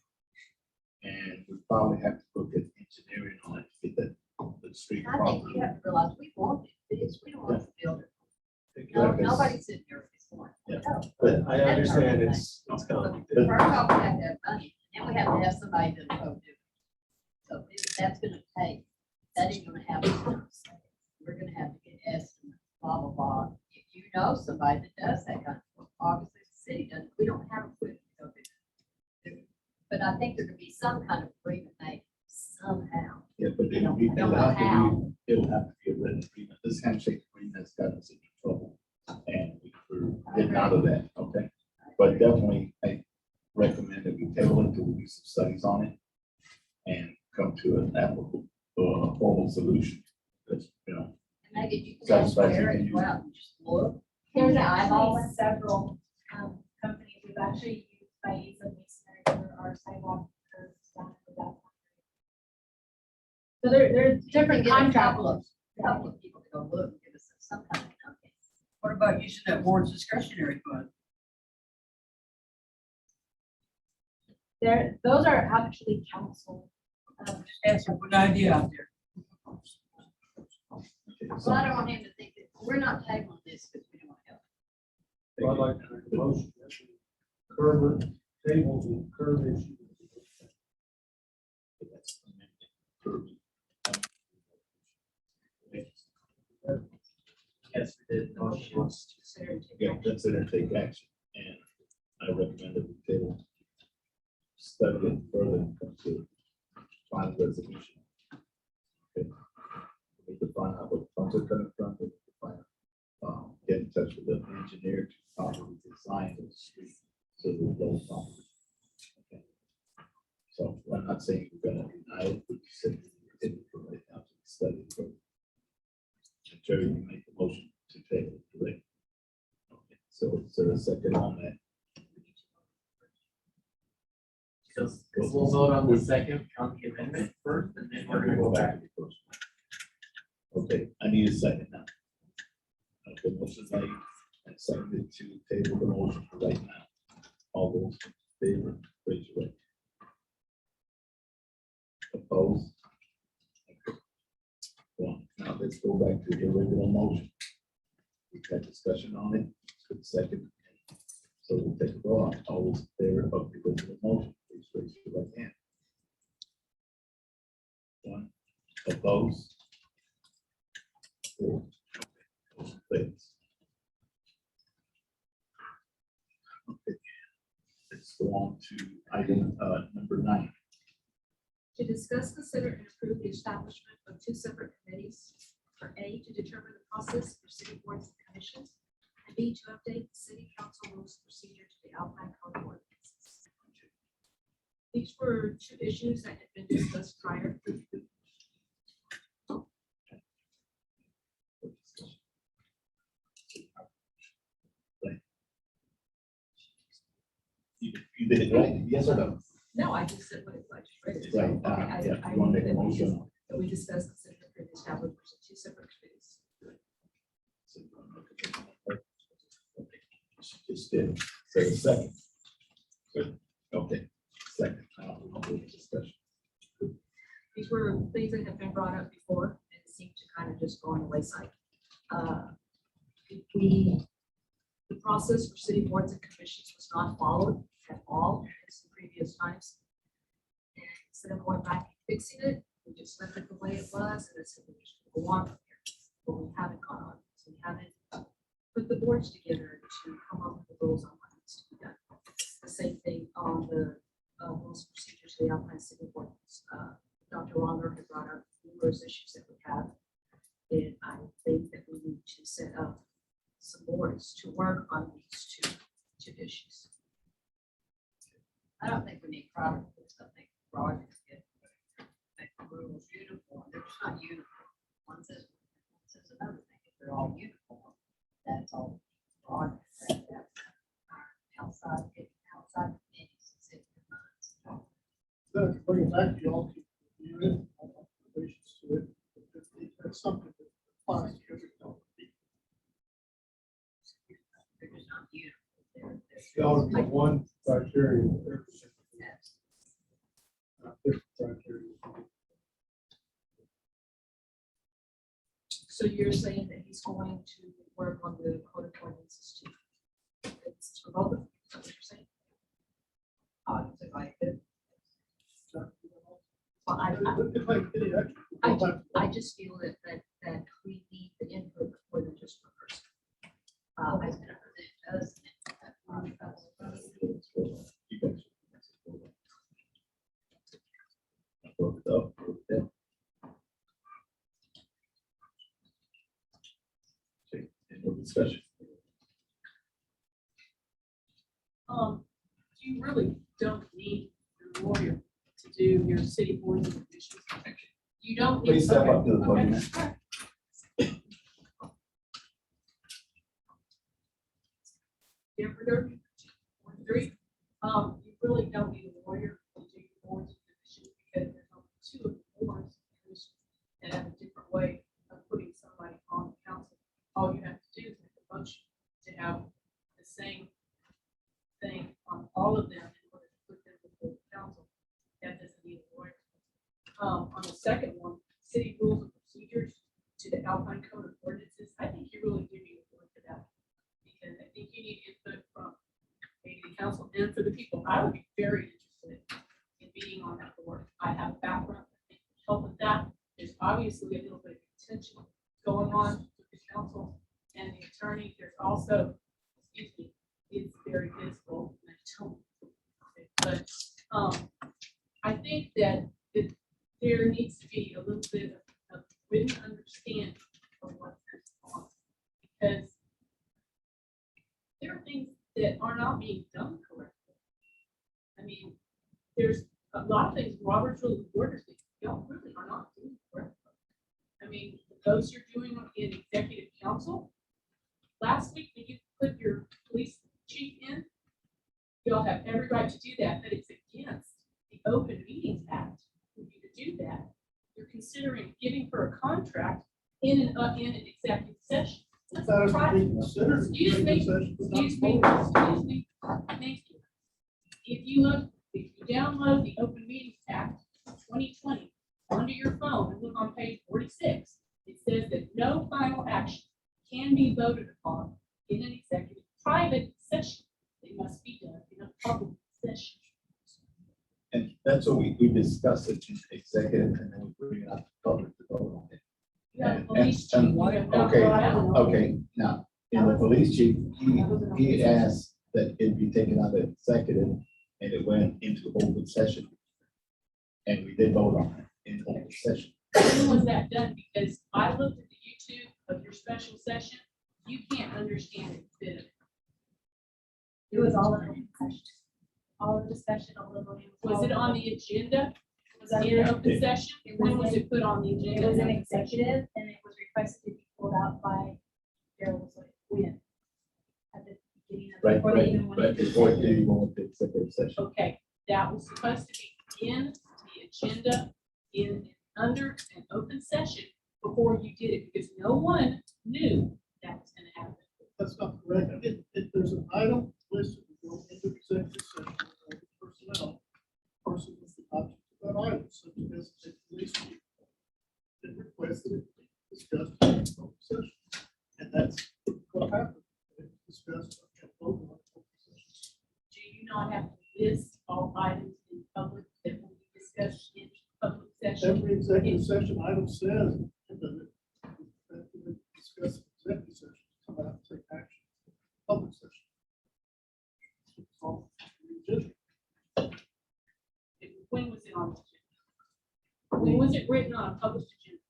And we probably have to look at engineering on it to get the street I think properly. you have to realize we want it. We don't want to build it. No, Exactly. nobody's in here before. Yeah. But I understand it's First complicated. off, we have to have money, and we have to have somebody to go do it. So if that's gonna take, that ain't gonna happen. We're gonna have to get estimates, blah, blah, blah. If you know somebody that does that kind of work, obviously the city doesn't, we don't have equipment to go do it. But I think there could be some kind of agreement made somehow. Yeah, but I don't it'll know have to how. be, it'll have to be a written agreement. This handshake agreement has got us in trouble. And we're getting out of that, okay? But definitely, I recommend that we table it until we do some studies on it and come to an applicable, formal solution. That's, And maybe you can ask Satisfaction Eric to to you. go out and just look. There's Yeah, eyeball actually it. several companies we've actually used by use of masonry for our sidewalk curbs down to that. So there's different Get a contract. couple of people to go look and give us some kind of company. What about using that board's discretionary fund? Those are actually council. That's a good idea out there. Well, I don't want him to think that we're not tabling this because we don't want to help. Well, I'd like to make a motion. curb, tables and curb issue. Yes, we did. The motion was to consider and take Yeah, action. consider and take action, and I recommend that we table. Study it further and come to final resolution. Okay. We need to find out what funds are coming from, we need to find out, get in touch with the engineer to properly design the street so that it goes on. Okay. So I'm not saying we're gonna deny it, we just said we're taking it from right now to study it further. And Jerry, you make the motion to table it, correct? Okay, so is there a second on that? So we'll vote on the second, on the amendment first, and then we're gonna go back. to the first one. Okay, I need a second now. Okay, motion made and seconded to table the motion for right now. All those in favor, raise your right. Opposed? Okay. Well, now let's go back to the original motion. We've had discussion on it, for the second. So we'll take a vote. All those in favor of the original motion, please raise your right hand. One, opposed? Four. Motion fails. Okay. Let's go on to item number 9. To discuss, consider, and approve the establishment of 2 separate committees. For A, to determine the process for city boards and commissions, and B, to update the city council rules and procedure to the Alpine Code of Ordinances. These were 2 issues that had been discussed prior. You did it right, yes or no? No, I just said what I just read it. Right, Okay, yeah, I you want to make a that we motion? just- that we discussed, consider, and approve the establishment of 2 separate committees. So you wanna make a motion? Okay, she just did, so a second. Good. Okay, second, now we'll do the discussion. These were things that have been brought up before and seem to kind of just go on the wayside. The process for city boards and commissions was not followed at all in some previous times. And instead of going back and fixing it, we just left it the way it was and it's we just go on from here. But we haven't gone on, so we haven't put the boards together to come up with the rules on what needs to be done. The same thing on the rules and procedures for the Alpine City Ordinance. Dr. Ronger had brought up numerous issues that we have. And I think that we need to set up some boards to work on these two issues. I don't think we need Robert, I think Roger could make the rules uniform. They're just not uniform. One says another thing. If they're all uniform, that's all Roger. Outside committees, city minds. Then bring it back to y'all, to review it, observations to it. If that's something that applies to every company. They're just not uniform. Y'all would be one criteria. Yes. Different criteria. So you're saying that he's going to work on the code of ordinances too? It's for both of them, is that what you're saying? If I could. Well, If I could, actually, I just feel that we need the input of more than just one person. Always gonna present us. Okay, any more discussion? You really don't need your lawyer to do your city boards and commissions. You don't need. Please step up to the Okay, podium. okay. Governor, 1-3, you really don't need a lawyer to do your boards and commissions because there's only 2 of the boards and commissions that have a different way of putting somebody on the council. All you have to do is make a motion to have the same thing on all of them in order to put them before the council. That doesn't need a lawyer. On the second one, city rules and procedures to the Alpine Code of Ordinances, I think you really do need a lawyer for that. Because I think you need input from maybe the council and And for the people, I would be very interested in being on that board. I have a background that can help with that. There's obviously a little bit of tension going on with the council and the attorney. There's also, excuse me, it's very visible. And I don't- But I think that there needs to be a little bit of written understanding of what's going on. Because there are things that are not being done correctly. I mean, there's a lot of things, Robert's Rules of Orders, that y'all really are not doing correctly. I mean, those you're doing in executive council, last week, when you put your police chief in, y'all have every right to do that, but it's against the Open Meetings Act for you to do that. You're considering giving her a contract in an executive session. That's That is private. being considered. Excuse me, excuse me, excuse me, thank you. If you download the Open Meetings Act of 2020 onto your phone and look on page 46, it says that no final action can be voted upon in an executive private session. They must be done in a public session. And that's what we discussed it in executive and then we bring it up to public to vote on it. You have a And- police chief, and- you have not okay, brought out. Okay, now, in the police chief, he asked that it be taken out of executive and it went into open session. And we did vote on it in open session. When was that done? Because I looked at the YouTube of your special session, you can't understand it bit of it. It was all in open session. All of the discussion, all of it. Was it on the agenda? Was that it in open session? It was When was in- it put on the It agenda? was an executive and it was requested to be pulled out by, there was like, when? At the beginning of, Right, before they right, even went but into before executive. they go into executive session. Okay, that was supposed to be in the agenda, under an open session before you did it, because no one knew that was gonna happen. That's not correct. If there's an item listed to go into executive session with personnel, person with the object of that item, such as a police chief, then requested it be discussed in open session. And that's what happened. It was discussed and voted on in open session. Do you not have to list all items in public that will be discussed in public session? Every executive session item says that we discuss executive session, come out and take action, public session. It's all legit. When was it on the agenda? When was it written on a published agenda?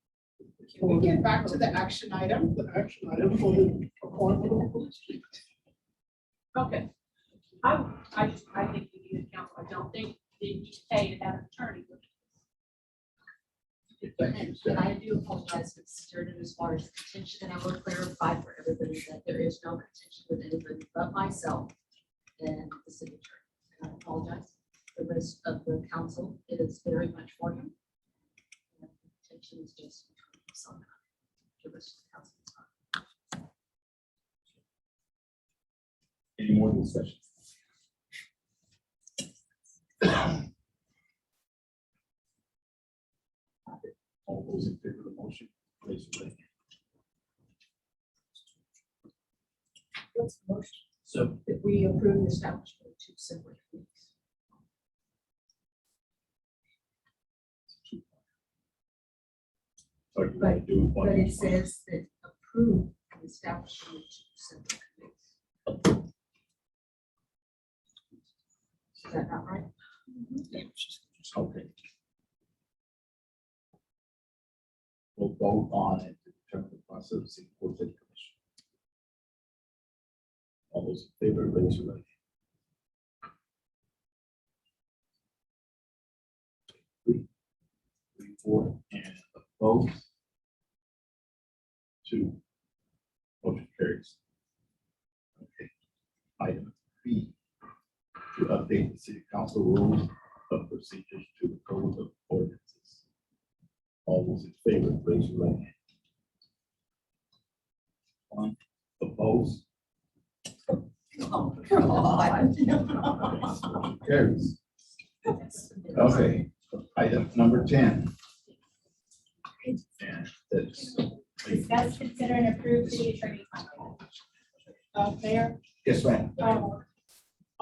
Can we get back to the action item? The action item for the appointment of the police chief. Okay. I think you need a counsel. I don't think they need to pay to have an attorney. Thank you, And Sarah. I do apologize for started as far as contention, and I will clarify for everybody that there is no contention with anybody but myself and the city attorney. And I apologize. The rest of the council, it is very much for him. And contention is just between himself and I. The rest of the council is not. Any more discussion? All those in favor of the motion, raise your right hand. What's the motion? So That we approve the establishment of two separate committees. So you want to do one? But it says that approve the establishment of two separate committees. Is that not right? Okay. We'll vote on it to determine the process of seeking for city commission. All those in favor, raise your right hand. 3, 4, and opposed. 2. Motion carries. Okay. Item B, to update the city council rules of procedures to the code of ordinances. All those in favor, raise your right hand. 1, opposed. Oh, come on. Motion carries. Okay, item number 10. And that's. Discuss, consider, and approve city attorney contract. Mayor, Yes, ma'am.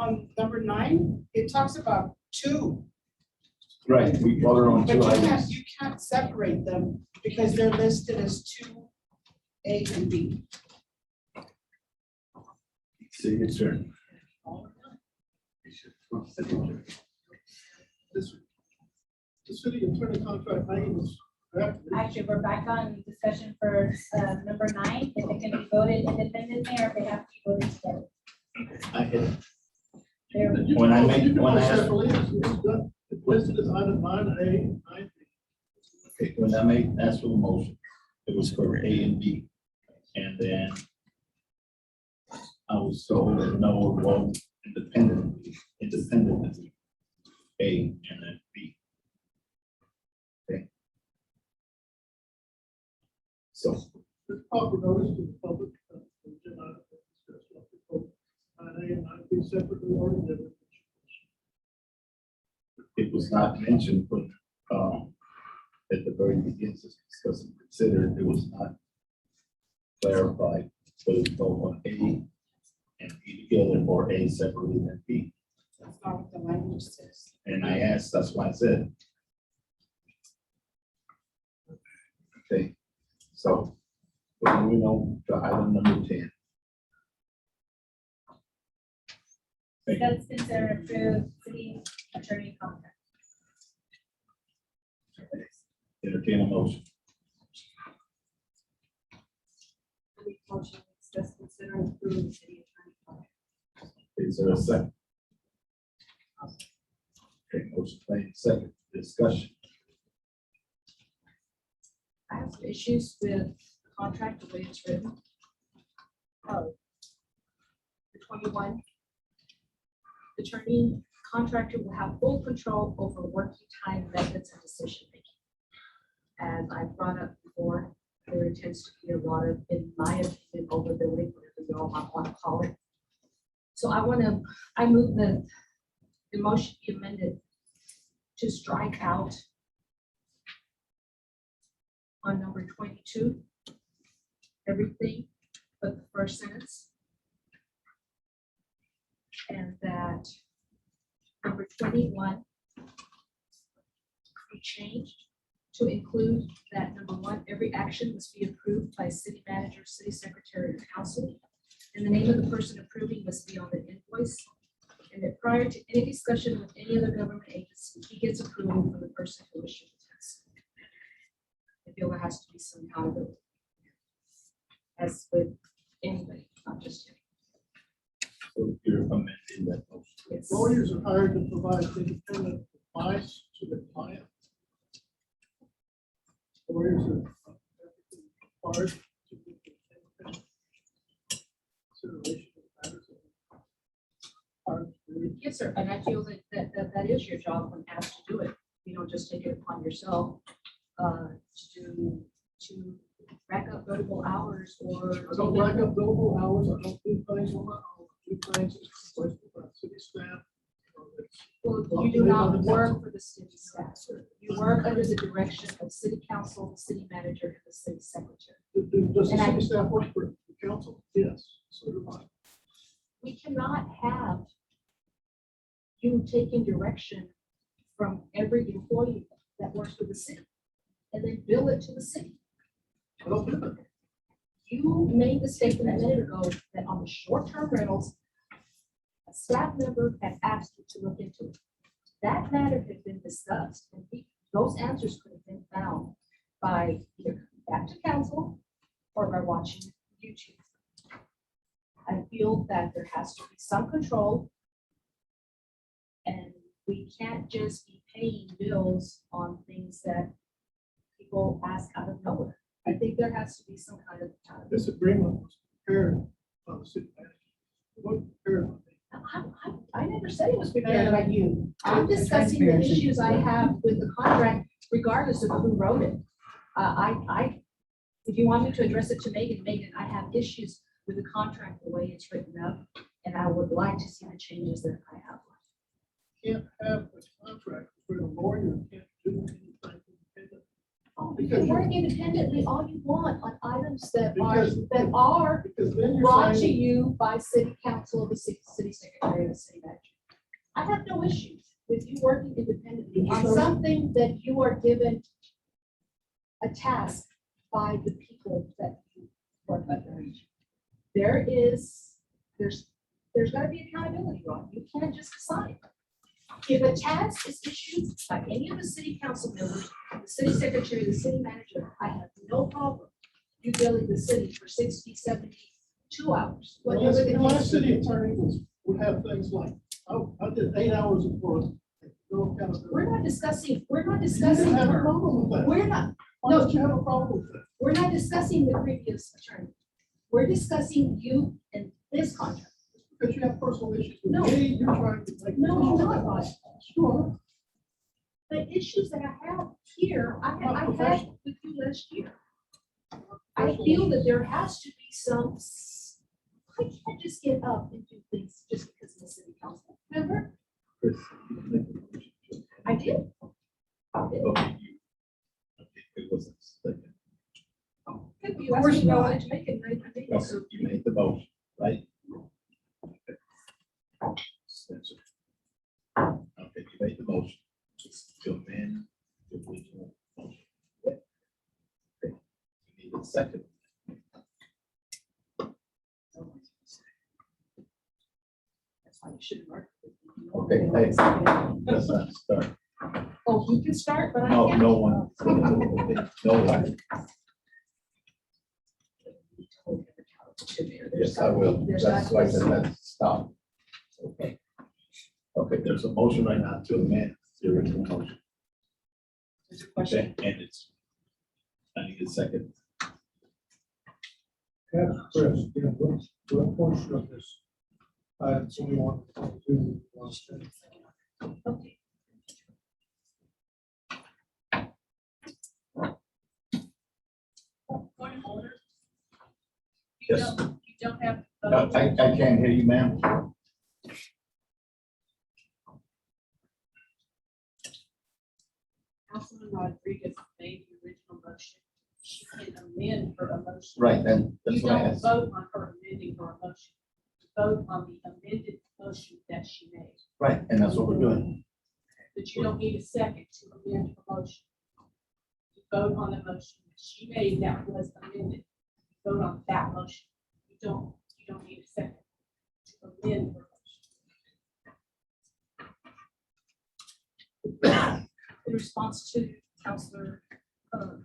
on number 9, it talks about 2. Right, we voted on But 2 you items. can't separate them because they're listed as 2A and B. City attorney. The city attorney contract name is drafted. Actually, we're back on discussion for number 9, if it can be voted independently or if they have to be voted together. I hit it. There- When I make, You can when I vote ask, separately, it's listed as item 9A, 9B. okay, when I made, asked for the motion, it was for A and B. And then I was told that no, vote independently, A and then B. Okay. So, This proper notice to the public. Agenda item to discuss what we vote 9A and 9B separately or independently. it was not mentioned, but, at the very beginning, to discuss and consider, it was not clarified, whether to vote on A and B together or A separately than B. That's not what the language says. And I asked, that's why I said. Okay, so, we're moving on to item number 10. Thank you. Discuss, consider, and approve city attorney contract. Entertain a motion. I make a motion to discuss, consider, and approve the city attorney contract. Is there a second? Okay, motion made, second, discussion. I have some issues with the contract, the way it's written. The 21. Attorney contractor will have full control over working time methods and decision making. As I brought up before, there tends to be a lot of, in my opinion, overbilling, whatever you all might want to call it. So I move the motion be amended to strike out on number 22, everything but the first sentence. And that number 21 be changed to include that number 1, every action must be approved by city manager, city secretary, or council. And the name of the person approving must be on the invoice. And that prior to any discussion with any other government agency, he gets approval from the person who issued the tax. I feel there has to be some accountability. As with anybody, not just him. So you're amending that motion. Yes. Lawyers are hired to provide independent advice to the client. Lawyers are required to give independent consideration of matters of hard to do. Yes, sir, and I feel that is your job when asked to do it. You don't just take it upon yourself to rack up notable hours or. I don't rack up billable hours, I don't do things on my own, I do things as requested by city staff. Well, you do not work for the city staff, sir. You work under the direction of city council, the city manager, and the city secretary. Does the And I- city staff work for the council? Yes, so do I. We cannot have you taking direction from every employee that works for the city and then bill it to the city. I don't do that. You made the statement a minute ago that on the short-term rentals, a staff member had asked you to look into it. That matter had been discussed, and those answers could have been found by either coming back to council or by watching YouTube. I feel that there has to be some control, and we can't just be paying bills on things that people ask out of nowhere. I think there has to be some kind of. This agreement was prepared by the city manager. It wasn't prepared by me. I never said it was prepared by you. I'm discussing the issues I have with the contract regardless of who wrote it. If you want me to address it to Megan, I have issues with the contract, the way it's written up, and I would like to see the changes that I have. Can't have a contract where the lawyer can't do anything independent. Oh, you can work independently all you want on items that Because- are Because then you're brought to saying, you by city council, the city secretary, and the city manager. I have no issues with you working independently on something that you are given a task by the people that you work under. There's gotta be accountability, Ron. You can't just decide. If a task is issued by any of the city council members, the city secretary, the city manager, I have no problem you billing the city for 60, 72 hours. Whatever the My case. city attorney would have things like, oh, I did 8 hours of work. No accountability. We're not discussing, You didn't have a problem with that. we're not, Why don't you have a problem with that? we're not discussing the previous attorney. We're discussing you and this contract. Because you have personal issues with No. me, you're trying to make. No, I'm not, Rod. Sure. The issues that I have here, I had with you last year. I Personal feel that issues. there has to be some, I can't just get up and do things just because of the city council, remember? Chris, you can make the motion to- I did. I did. Okay, it wasn't second. You asked me if I wanted to make it, and I made it, Okay, so you made the motion, right? Okay. That's it. Okay, you made the motion. It's to amend the original motion. Okay. You need a second. that's why you shouldn't work. Okay, hey, let's not start. Oh, you can start, but I No, can't. no one. No one. Yes, I will. That's why I said let's stop. Okay. Okay, there's a motion right now to amend the original motion. There's a question. Okay, and it's, I need a second. Yeah, Chris, yeah, what portion of this? So we want to do one step. Okay. Point of order. Yes. You don't have. I can't hear you, ma'am. Councilman Rodriguez made the original motion. She can amend her motion. Right, then, that's You what I don't asked. vote on her amending her motion. You vote on the amended motion that she made. Right, and that's what we're doing. But you don't need a second to amend her motion. You vote on the motion that she made that was amended. You vote on that motion. You don't need a second to amend her motion. In response to Councilor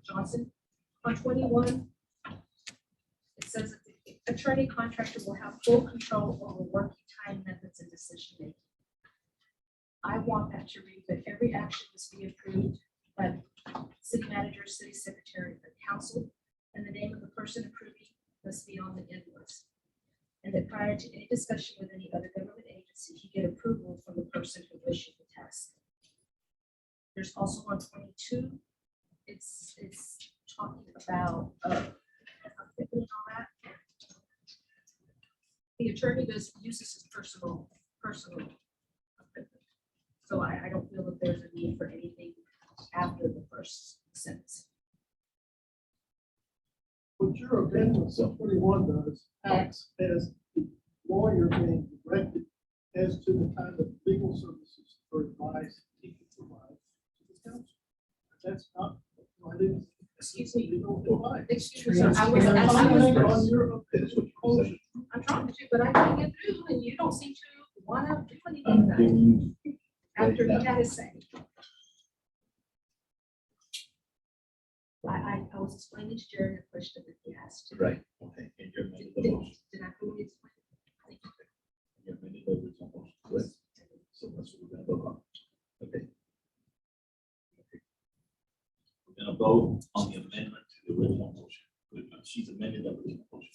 Johnson, on 21, it says that the attorney contractor will have full control over working time methods and decision making. I want that to read that every action must be approved by the city manager, city secretary, the council, and the name of the person approving must be on the invoice. And that prior to any discussion with any other government agency, he get approval from the person who issued the task. There's also on 22, it's talking about equipment and all that. The attorney uses his personal equipment. So I don't feel that there's a need for anything after the first sentence. What your amendment, so 21 does, acts as the lawyer being directed as to the kind of legal services or advice he can provide to the council. That's not, I didn't. Excuse me. Legal advice. Excuse me, sir. I was Commenting on your motion. I'm trying to, but I can't get through, and you don't seem to want to do anything I'm about it giving you. after he had his say. I was explaining to Jerry a question that he asked. Right, okay, and you're amending the motion. Did I fully explain? Thank you. You're amending the original motion, correct? So that's what we're gonna vote on. Okay. We're gonna vote on the amendment to the original motion. She's amended the original motion.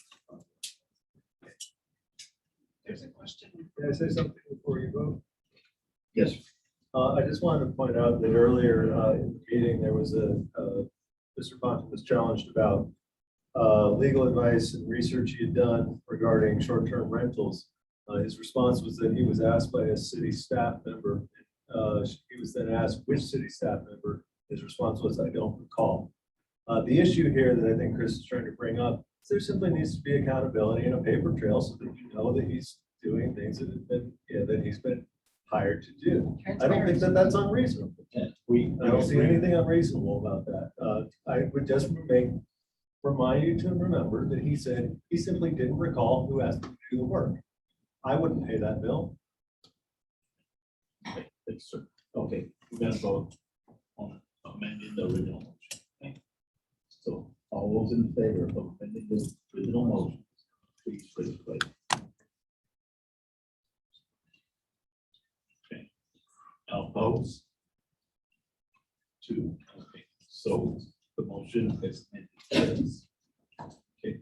There's a question. Can I say something before you vote? Yes. I just wanted to point out that earlier in the meeting, there was Mr. Ponton was challenged about legal advice and research he had done regarding short-term rentals. His response was that he was asked by a city staff member. He was then asked which city staff member. His response was, I don't recall. The issue here that I think Chris is trying to bring up is there simply needs to be accountability and a paper trail so that you know that he's doing things that have been, that he's been hired to do. I don't think that that's unreasonable. I don't see anything unreasonable about that. I would just remind you to remember that he said he simply didn't recall who asked him to do the work. I wouldn't pay that bill. Okay, thanks, sir. Okay, we're gonna vote on amending the original motion. Okay. So all those in favor of amending the original motion, please raise your hand. Okay. Now opposed? Two. Okay, so the motion is amended. Okay.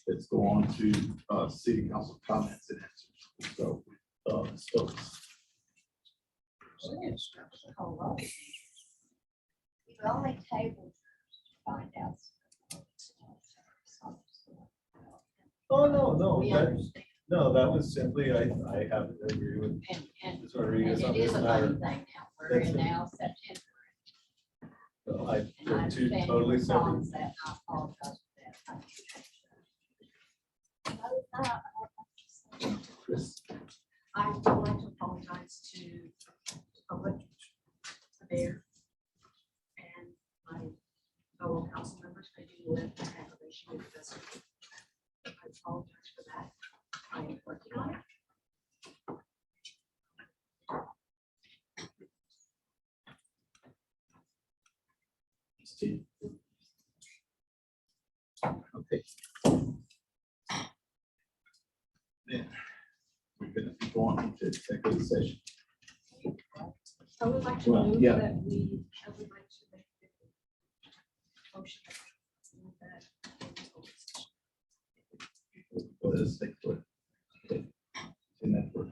Let's go on to city council comments and answers. So, Ms. Phillips. We've only tabled to find out. Oh, no, We that, understand. no, that was simply, I happen to agree with And Ms. Rodriguez on it is this a funny matter. thing now. We're in now September. So And I they're two understand totally your separate. problems that I apologize for that. Chris. I would like to apologize to the public, the mayor, and my fellow council members. I do live in aggravation with this. I apologize for that. I am working on it. Steve. Okay. Then we're gonna be going into executive session. I would like to Well, move yeah. that I would like to make a motion. That Well, let's take it. Okay. In that work.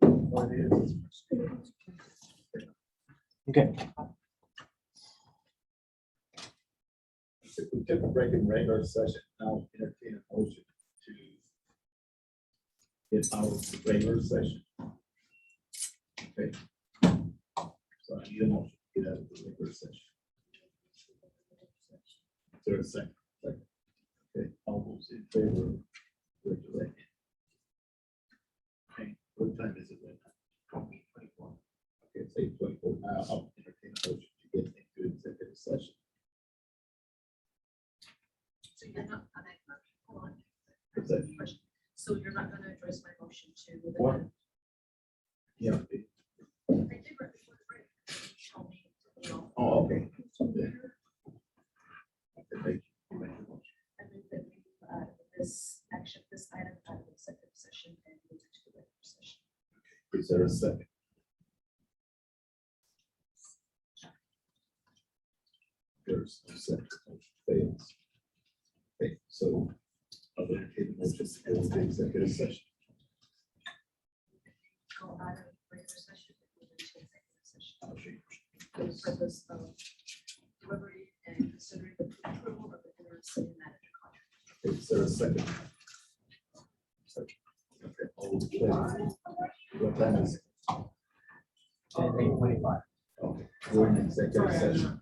What it is. Okay. If we took a break in regular session, now entertain a motion to get out of the regular session. Okay. So I need a motion to get out of the regular session. Is there a second? Second. Okay, all those in favor, raise your right hand. Okay, what time is it right now? 24. Okay, say 24. Now I'll entertain a motion to get into executive session. So you're not, hold on. Is that- Question. So you're not gonna address my motion to. What? Yeah. I did right before the break. You told me, you know, Oh, okay. Okay, thank you. Make the motion. I think that we, this action, this item out of executive session and move it to the regular session. Is there a second? There's no second, motion fails. Okay, so I'll entertain the motion to go into executive session. Go out of regular session and move into executive session. I'll change. For the purpose of delivery and considering the approval of the interim city manager contract. Is there a second? Second. Okay, all those in favor? What time is it? 8:25. Okay, we're in executive session.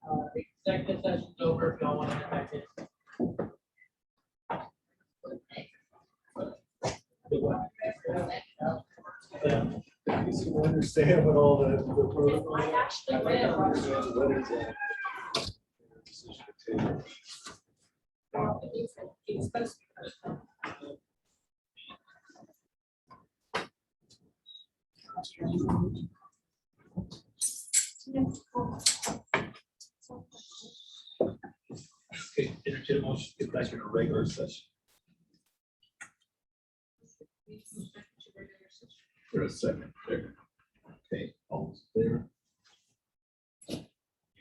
The executive session's over if y'all want to get back in. You understand what all the protocol. I actually read. What is that? It's supposed to be. Okay, entertain a motion, to get back in a regular session. For a second, there. Okay, all those in favor?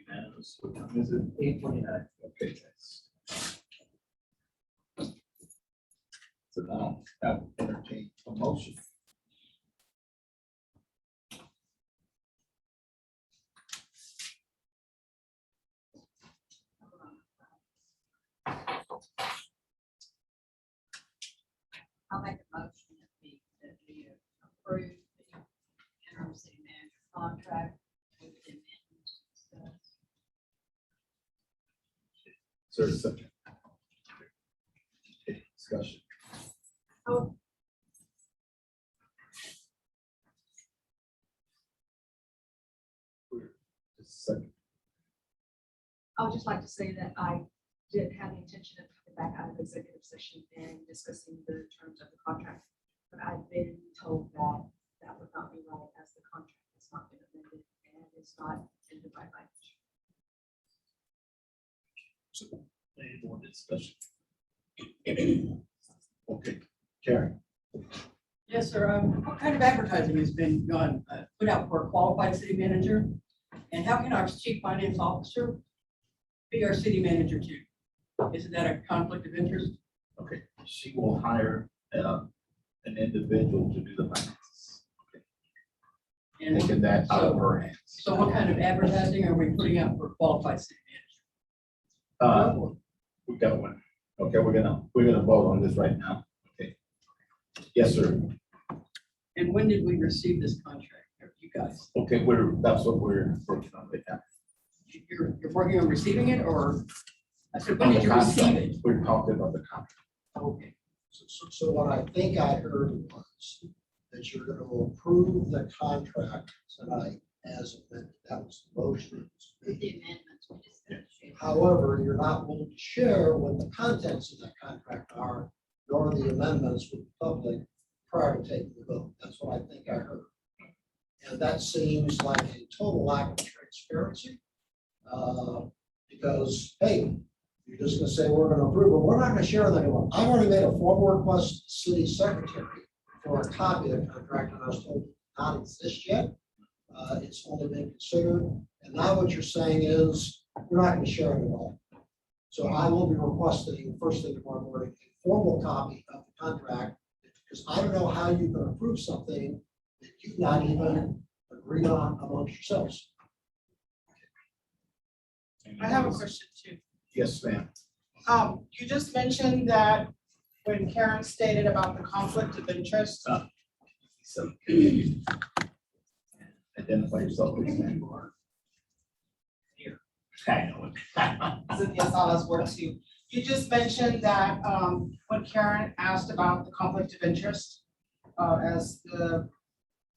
Unanimous, what time is it? 8:29. Okay, thanks. So now, I will entertain a motion. I'll make a motion that we approve the interim city manager contract with the amendments discussed. Sir, second. Okay, discussion. Oh. Just a second. I would just like to say that I did have the intention of coming back out of executive session and discussing the terms of the contract. But I've been told that that would not be right as the contract has not been amended and it's not in the right language. So, any more discussion? Okay, Karen. Yes, sir. What kind of advertising has been put out for a qualified city manager? And how can our chief finance officer be our city manager too? Isn't that a conflict of interest? Okay, she will hire an individual to do the finances. And Taking that out of her hands. so what kind of advertising are we putting out for qualified city manager? We got one. Okay, we're gonna vote on this right now. Okay. Yes, sir. And when did we receive this contract? You guys, Okay, that's what we're working on right now. you're working on receiving it, or I said, when On did the you receive contract. it? We're talking about the contract. Okay. So what I think I heard was that you're going to approve the contract tonight as amended. That was the motion. With the amendments we discussed. However, you're not willing to share what the contents of that contract are, nor the amendments with the public prior to taking the vote. That's what I think I heard. And that seems like a total lack of transparency. Because, hey, you're just gonna say we're gonna approve, but we're not gonna share with anyone. I've already made a formal request to the city secretary for a copy of the contract, and I was told it not exist yet. It's only been considered, and now what you're saying is we're not gonna share it at all. So I will be requesting first thing tomorrow morning, a formal copy of the contract, because I don't know how you can approve something that you've not even agreed on amongst yourselves. I have a question too. Yes, ma'am. You just mentioned that when Karen stated about the conflict of interest, So. Identify yourself, please, ma'am. Here. I know it. Cynthia Salas work too. You just mentioned that when Karen asked about the conflict of interest as the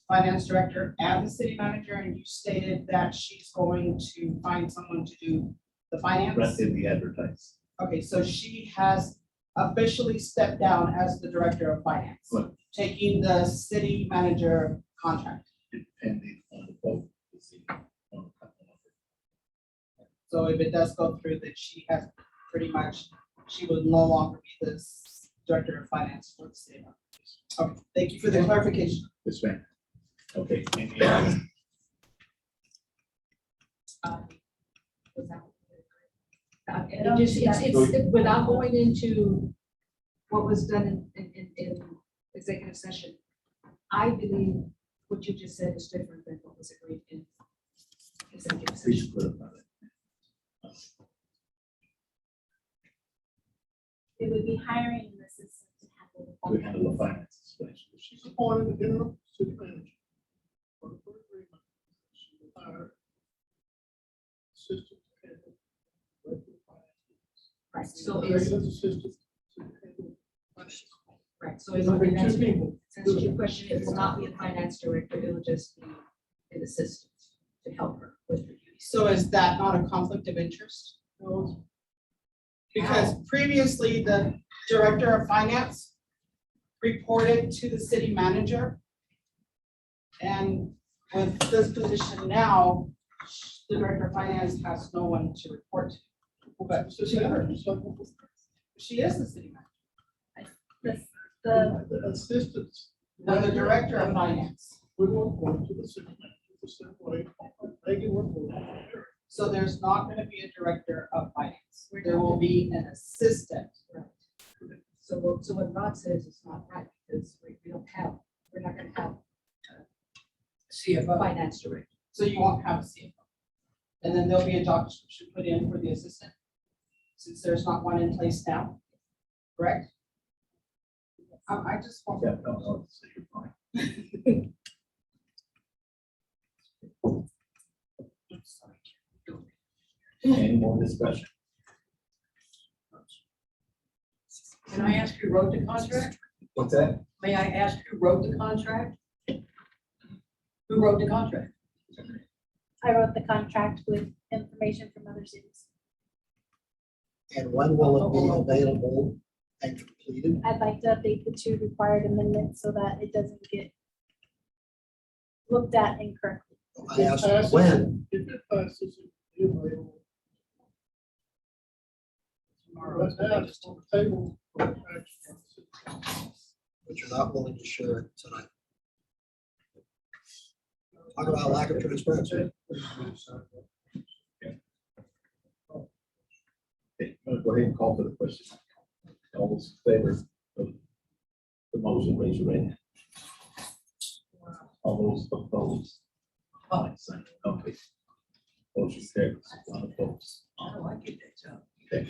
finance director and the city manager, and you stated that she's going to find someone to do the finance. Right in the advertise. Okay, so she has officially stepped down as the director of finance, Right. taking the city manager contract. Depending on the vote. the city, on the council. So if it does go through, that she has pretty much, she will no longer be the director of finance for the city. Okay, thank you for the clarification. Yes, ma'am. Okay. Any other? It's without going into what was done in executive session. I believe what you just said is different than what was agreed in executive Please session. clarify that. It would be hiring an assistant to We handle the finances. She's appointed the interim city manager. For the first 3 months, she will hire assistant and Right, so Executive is, assistant. right, so There's only two is, people. since your question, it will not be a finance director, it will just be an assistant to help her with her duties. So is that not a conflict of interest? Because previously, the director of finance reported to the city manager. And with this position now, the director of finance has no one to report to. But she is the city manager. The assistants. No, the director of finance. We won't go to the city manager the same way. They can work with it. So there's not going to be a director of finance. There will be an assistant. So what Rod says is not right, because we don't have, we're not gonna have a CFO. finance director. So you won't have a CFO. And then there'll be a job description put in for the assistant, since there's not one in place now, correct? I just want. Yeah, no, so you're fine. Any more discussion? Can I ask who wrote the contract? What's that? May I ask who wrote the contract? Who wrote the contract? I wrote the contract with information from other cities. And when will it be available and completed? I'd like to update the two required amendments so that it doesn't get looked at incorrectly. I asked when. If it passes, it'll be available. Right now, it's on the table for action. But you're not willing to share it tonight. Talk about lack of transparency. Okay, I'm gonna go ahead and call for the question. All those in favor of the motion, raise your right hand. All those opposed? Okay. Motion carries, one opposed. Oh, I get that job. Okay.